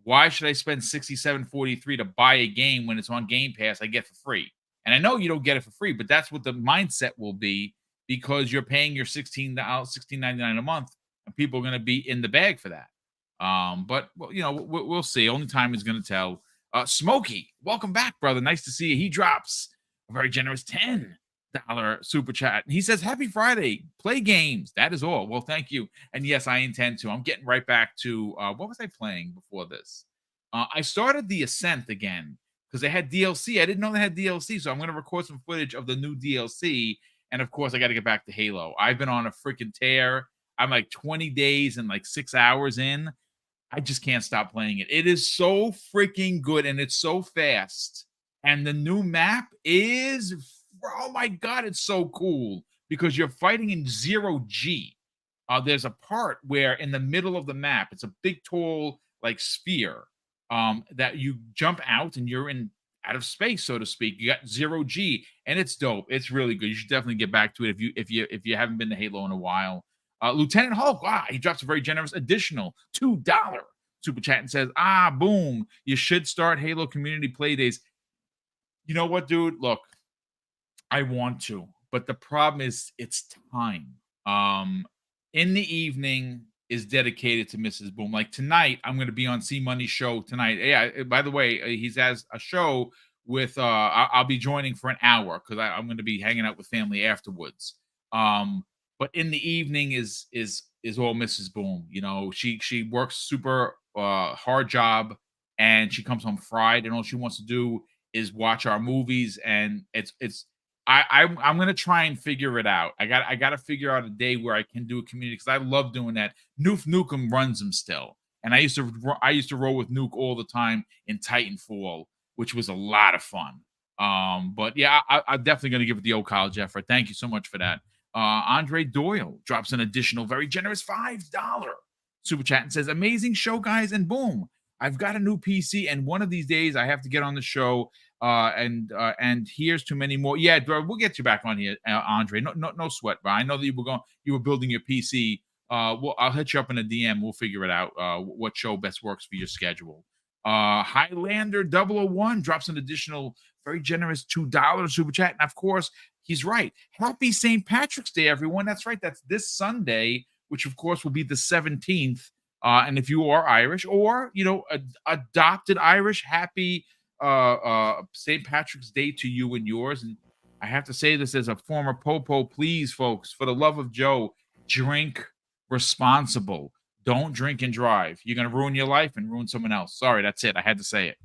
why should I spend $67.43 to buy a game when it's on Game Pass I get for free? And I know you don't get it for free, but that's what the mindset will be because you're paying your $16.99 a month, and people are going to be in the bag for that. But we'll see. Only time is going to tell. Smokey, welcome back, brother. Nice to see you. He drops a very generous $10 super chat. He says, happy Friday. Play games. That is all. Well, thank you. And yes, I intend to. I'm getting right back to what was I playing before this? I started The Ascent again because they had DLC. I didn't know they had DLC, so I'm going to record some footage of the new DLC. And of course, I got to get back to Halo. I've been on a freaking tear. I'm like 20 days and like 6 hours in. I just can't stop playing it. It is so freaking good and it's so fast. And the new map is, oh my God, it's so cool because you're fighting in 0G. There's a part where in the middle of the map, it's a big, tall, like sphere that you jump out and you're in out of space, so to speak. You got 0G and it's dope. It's really good. You should definitely get back to it if you haven't been to Halo in a while. Lieutenant Hulk, he drops a very generous additional $2 super chat and says, boom, you should start Halo community play days. You know what, dude? Look, I want to, but the problem is it's time. In the evening is dedicated to Mrs. Boom. Like tonight, I'm going to be on C Money's show tonight. Yeah, by the way, he's has a show with, I'll be joining for an hour because I'm going to be hanging out with family afterwards. But in the evening is all Mrs. Boom. She works super hard job, and she comes home fried, and all she wants to do is watch our movies. And I'm gonna try and figure it out. I got to figure out a day where I can do a community, because I love doing that. Noof Nukem runs them still, and I used to roll with Nuke all the time in Titanfall, which was a lot of fun. But yeah, I'm definitely gonna give it the old college effort. Thank you so much for that. Andre Doyle drops an additional very generous $5 super chat and says, "Amazing show, guys, and boom, I've got a new PC, and one of these days I have to get on the show. And here's to many more." Yeah, bro, we'll get you back on here, Andre. No sweat, bro. I know that you were building your PC. I'll hit you up in a DM. We'll figure it out. What show best works for your schedule. Highlander 001 drops an additional very generous $2 super chat, and of course, he's right. Happy St. Patrick's Day, everyone. That's right. That's this Sunday, which of course will be the 17th. And if you are Irish, or adopted Irish, happy St. Patrick's Day to you and yours. And I have to say this as a former popo, please, folks, for the love of Joe, drink responsible. Don't drink and drive. You're gonna ruin your life and ruin someone else. Sorry, that's it. I had to say it.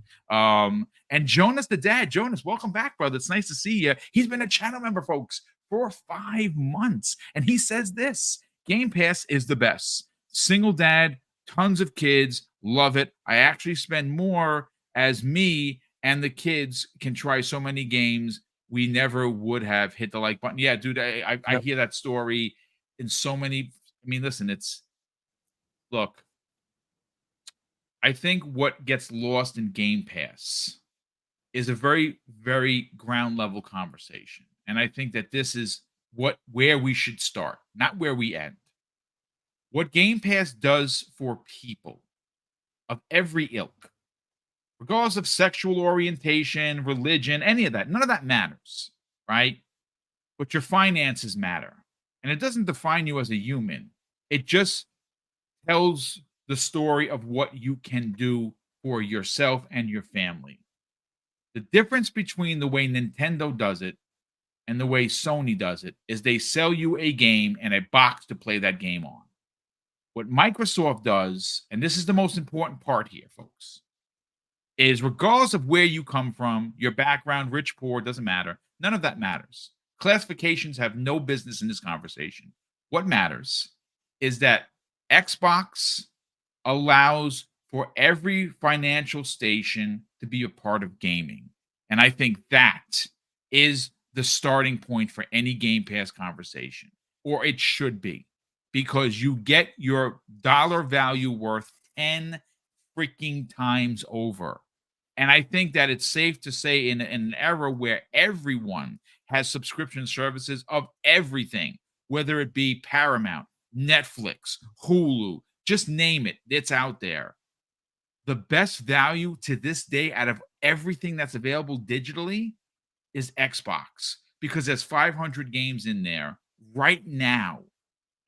And Jonas the dad, Jonas, welcome back, brother. It's nice to see you. He's been a channel member, folks, for 5 months, and he says this: Game Pass is the best. Single dad, tons of kids, love it. I actually spend more, as me and the kids can try so many games we never would have. Hit the like button. Yeah, dude, I hear that story in so many. I mean, listen, look, I think what gets lost in Game Pass is a very, very ground level conversation. And I think that this is where we should start, not where we end. What Game Pass does for people of every ilk, regardless of sexual orientation, religion, any of that, none of that matters, right? But your finances matter. And it doesn't define you as a human. It just tells the story of what you can do for yourself and your family. The difference between the way Nintendo does it and the way Sony does it is they sell you a game and a box to play that game on. What Microsoft does, and this is the most important part here, folks, is regardless of where you come from, your background, rich, poor, doesn't matter. None of that matters. Classifications have no business in this conversation. What matters is that Xbox allows for every financial station to be a part of gaming. And I think that is the starting point for any Game Pass conversation, or it should be, because you get your dollar value worth 10 freaking times over. And I think that it's safe to say in an era where everyone has subscription services of everything, whether it be Paramount, Netflix, Hulu, just name it, it's out there. The best value to this day out of everything that's available digitally is Xbox, because there's 500 games in there right now,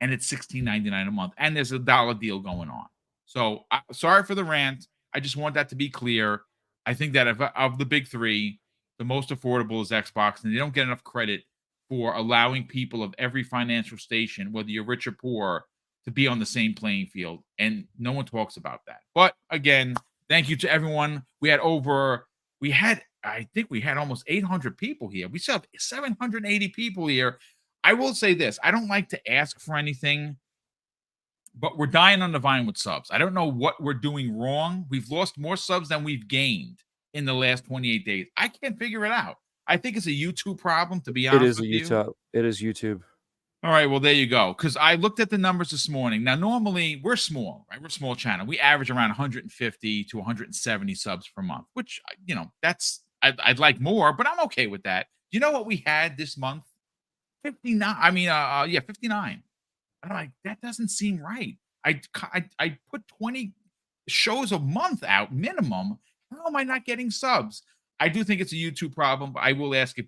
and it's $16.99 a month, and there's a dollar deal going on. So sorry for the rant. I just want that to be clear. I think that of the big three, the most affordable is Xbox, and they don't get enough credit for allowing people of every financial station, whether you're rich or poor, to be on the same playing field. And no one talks about that. But again, thank you to everyone. I think we had almost 800 people here. We still have 780 people here. I will say this: I don't like to ask for anything, but we're dying on the vine with subs. I don't know what we're doing wrong. We've lost more subs than we've gained in the last 28 days. I can't figure it out. I think it's a YouTube problem, to be honest with you. It is YouTube. All right, well, there you go. Because I looked at the numbers this morning. Now, normally we're small, right? We're a small channel. We average around 150 to 170 subs per month, which, I'd like more, but I'm okay with that. You know what we had this month? 59. 59. I'm like, that doesn't seem right. I put 20 shows a month out minimum. How am I not getting subs? I do think it's a YouTube problem, but I will ask a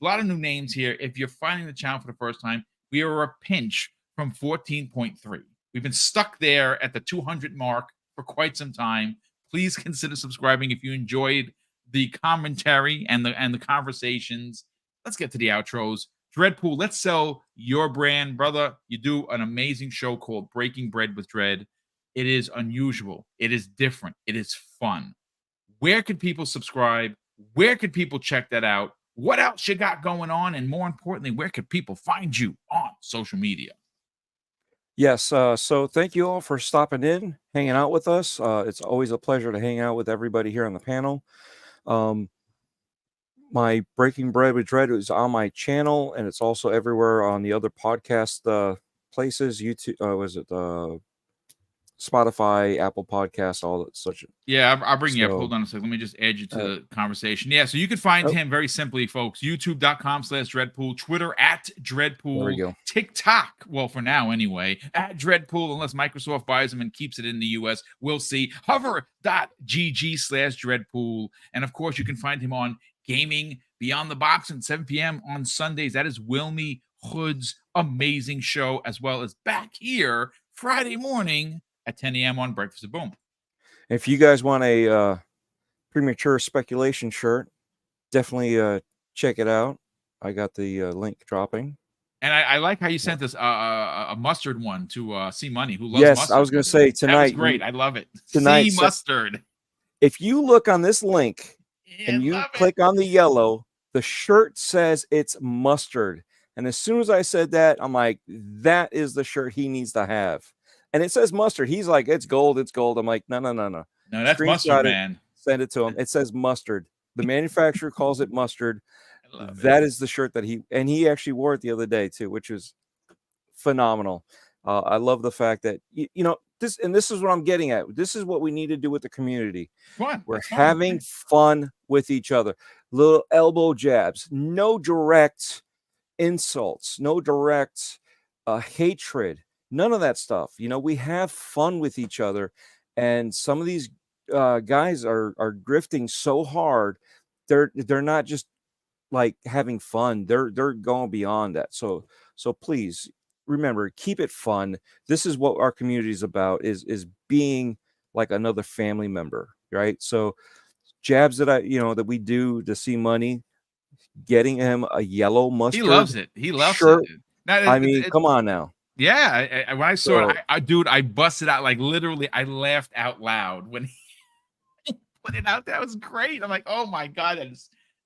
lot of new names here. If you're finding the channel for the first time, we are a pinch from 14.3. We've been stuck there at the 200 mark for quite some time. Please consider subscribing if you enjoyed the commentary and the conversations. Let's get to the outros. Dreadpool, let's sell your brand, brother. You do an amazing show called Breaking Bread with Dread. It is unusual. It is different. It is fun. Where could people subscribe? Where could people check that out? What else you got going on? And more importantly, where could people find you on social media? Yes. So thank you all for stopping in, hanging out with us. It's always a pleasure to hang out with everybody here on the panel. My Breaking Bread with Dread is on my channel, and it's also everywhere on the other podcast places. YouTube, was it Spotify, Apple Podcasts, all that such. Yeah, I'll bring you up. Hold on a second. Let me just add you to the conversation. Yeah, so you can find him very simply, folks. YouTube.com/Dreadpool, Twitter @Dreadpool, There we go. TikTok, well, for now anyway, @Dreadpool, unless Microsoft buys him and keeps it in the US. We'll see. Hover.gg/Dreadpool. And of course, you can find him on Gaming Beyond the Box at 7 p.m. on Sundays. That is Wilmy Hood's amazing show, as well as back here Friday morning at 10 a.m. on Breakfast of Boom. If you guys want a premature speculation shirt, definitely check it out. I got the link dropping. And I like how you sent us a mustard one to C Money, who loves yes, mustard. I was going to say tonight. That was great. I love it. Tonight, C Mustard. If you look on this link and you click on the yellow, the shirt says it's mustard. And as soon as I said that, I'm like, that is the shirt he needs to have. And it says mustard. He's like, it's gold. It's gold. I'm like, no. No, that's Screenshot mustard, it, man. Send it to him. It says mustard. The manufacturer calls it mustard. That is the shirt that he actually wore it the other day too, which is phenomenal. I love the fact that this is what I'm getting at. This is what we need to do with the community. We're having fun with each other. Little elbow jabs, no direct insults, no direct hatred, none of that stuff. We have fun with each other, and some of these guys are grifting so hard. They're not just like having fun. They're going beyond that. So please remember, keep it fun. This is what our community is about, is being like another family member, right? So jabs that that we do to see Money, getting him a yellow mustard. He loves it. He loves shirt. it. I mean, come on now. Yeah, when I saw it, I busted out, like, literally, I laughed out loud when he put it out. That was great. I'm like, oh my God,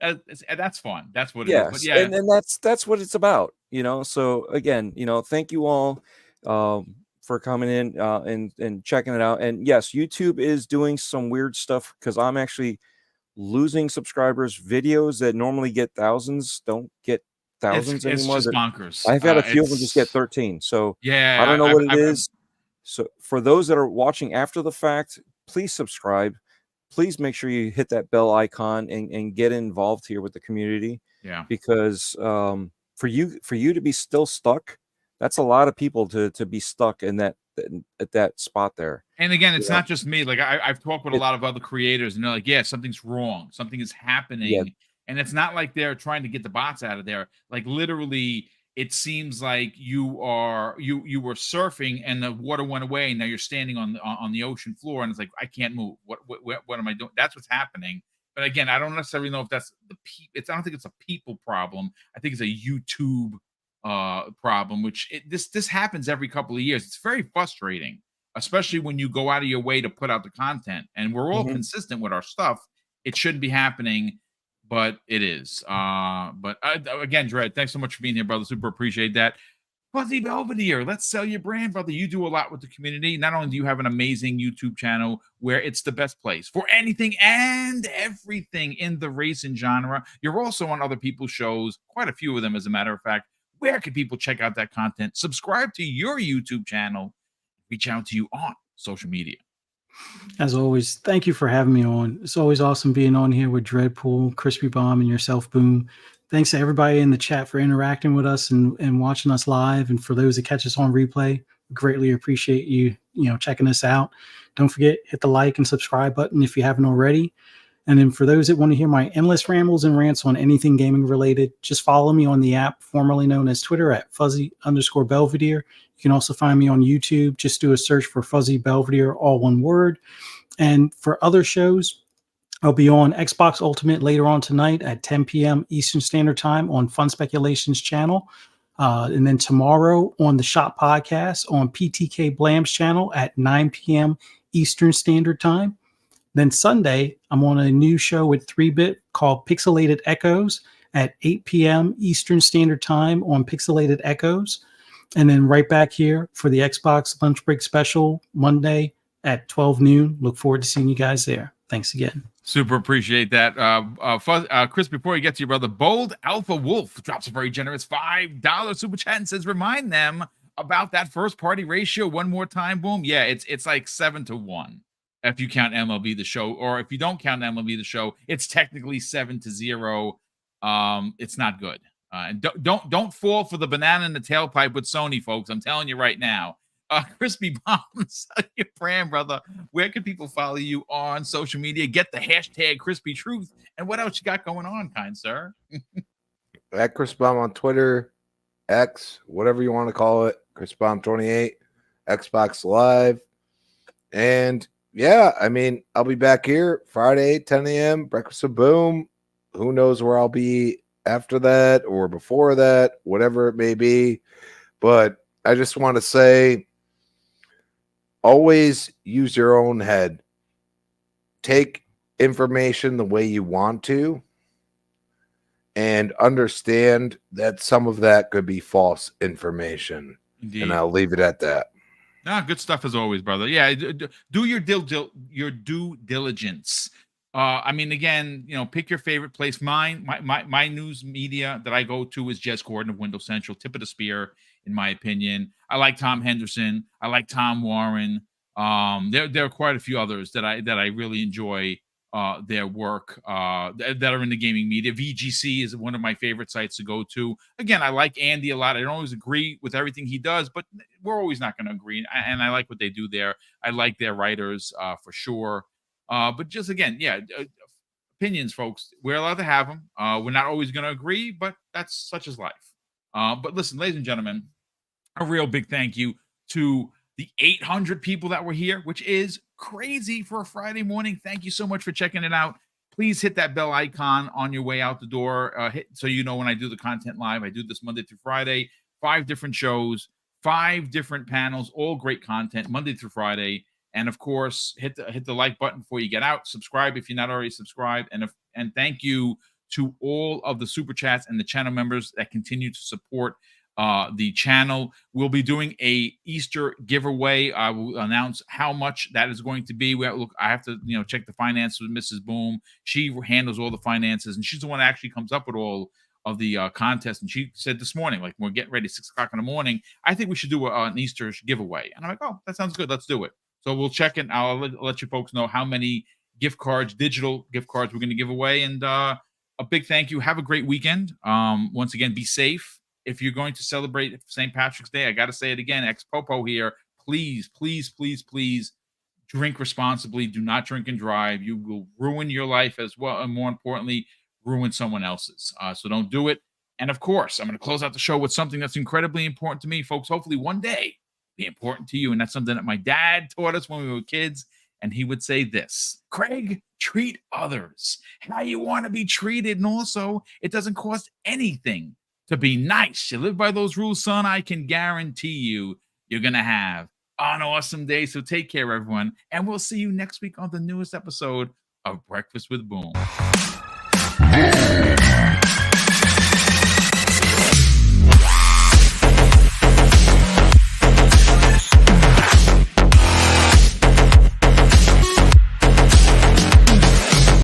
that's fun. That's what it is. But yeah, and that's what it's about, So again, thank you all for coming in and checking it out. And yes, YouTube is doing some weird stuff because I'm actually losing subscribers. Videos that normally get thousands don't get thousands anymore. It's just bonkers. I've had a few of them just get 13. So yeah, I don't know what it is. So for those that are watching after the fact, please subscribe. Please make sure you hit that bell icon and get involved here with the community. Yeah, because for you to be still stuck, that's a lot of people to be stuck in at that spot there. And again, it's not just me. Like I've talked with a lot of other creators, and they're like, yeah, something's wrong. Something is happening. Yeah. And it's not like they're trying to get the bots out of there. Like literally, it seems like you were surfing and the water went away, and now you're standing on the ocean floor, and it's like, I can't move. What am I doing? That's what's happening. But again, I don't necessarily know if that's I don't think it's a people problem. I think it's a YouTube problem, which this happens every couple of years. It's very frustrating, especially when you go out of your way to put out the content, and we're all consistent with our stuff. It shouldn't be happening, but it is. But again, Dread, thanks so much for being here, brother. Super appreciate that. Fuzzy Belvedere, let's sell your brand, brother. You do a lot with the community. Not only do you have an amazing YouTube channel where it's the best place for anything and everything in the racing genre, you're also on other people's shows, quite a few of them, as a matter of fact. Where can people check out that content? Subscribe to your YouTube channel. Reach out to you on social media. As always, thank you for having me on. It's always awesome being on here with Dreadpool, Crispy Bomb, and yourself, Boom. Thanks to everybody in the chat for interacting with us and watching us live. And for those that catch us on replay, greatly appreciate you checking us out. Don't forget, hit the like and subscribe button if you haven't already. And then for those that want to hear my endless rambles and rants on anything gaming related, just follow me on the app formerly known as Twitter at Fuzzy_Belvedere. You can also find me on YouTube. Just do a search for Fuzzy Belvedere, all one word. And for other shows, I'll be on Xbox Ultimate later on tonight at 10 p.m. Eastern Standard Time on Fun Speculations channel. And then tomorrow on the Shop Podcast on PTK Blam's channel at 9 p.m. Eastern Standard Time. Then Sunday, I'm on a new show with 3-Bit called Pixelated Echoes at 8 p.m. Eastern Standard Time on Pixelated Echoes. And then right back here for the Xbox Lunch Break Special Monday at 12 noon. Look forward to seeing you guys there. Thanks again. Super appreciate that. Chris, before you get to your brother, Bold Alpha Wolf drops a very generous $5 super chat and says, remind them about that first party ratio one more time. Boom. Yeah, it's like 7-1 if you count MLB The Show, or if you don't count MLB The Show, it's technically 7-0. It's not good. And don't fall for the banana in the tailpipe with Sony, folks. I'm telling you right now. Crispy Bombs, your brand, brother. Where can people follow you on social media? Get the hashtag Crispy Truth. And what else you got going on, kind sir? At Chris Bomb on Twitter, X, whatever you want to call it. Chris Bomb 28, Xbox Live. And yeah, I mean, I'll be back here Friday, 10 a.m. Breakfast with Boom. Who knows where I'll be after that or before that, whatever it may be. But I just want to say, always use your own head. Take information the way you want to, and understand that some of that could be false information. Indeed. And I'll leave it at that. Good stuff as always, brother. Yeah, do your due diligence. I mean, again, pick your favorite place. My news media that I go to is Jez Gordon of Windows Central, tip of the spear, in my opinion. I like Tom Henderson. I like Tom Warren. There are quite a few others that I really enjoy their work that are in the gaming media. VGC is one of my favorite sites to go to. Again, I like Andy a lot. I don't always agree with everything he does, but we're always not going to agree. And I like what they do there. I like their writers for sure. But just again, opinions, folks. We're allowed to have them. We're not always going to agree, but that's such as life. But listen, ladies and gentlemen, a real big thank you to the 800 people that were here, which is crazy for a Friday morning. Thank you so much for checking it out. Please hit that bell icon on your way out the door. So you know when I do the content live. I do this Monday through Friday, 5 different shows, 5 different panels, all great content, Monday through Friday. And of course, hit the like button before you get out. Subscribe if you're not already subscribed. And thank you to all of the super chats and the channel members that continue to support the channel. We'll be doing a Easter giveaway. I will announce how much that is going to be. I have to check the finances with Mrs. Boom. She handles all the finances, and she's the one that actually comes up with all of the contest. And she said this morning, like, we're getting ready 6:00 in the morning, I think we should do an Easter giveaway. And I'm like, oh, that sounds good. Let's do it. So we'll check it. I'll let you folks know how many digital gift cards we're going to give away. And a big thank you. Have a great weekend. Once again, be safe. If you're going to celebrate St. Patrick's Day, I got to say it again, ex-popo here, please, please, please, please drink responsibly. Do not drink and drive. You will ruin your life as well, and more importantly, ruin someone else's. So don't do it. And of course, I'm going to close out the show with something that's incredibly important to me, folks. Hopefully one day be important to you. And that's something that my dad taught us when we were kids. And he would say this: Craig, treat others how you want to be treated. And also, it doesn't cost anything to be nice. You live by those rules, son. I can guarantee you're going to have an awesome day. So take care, everyone. And we'll see you next week on the newest episode of Breakfast with Boom.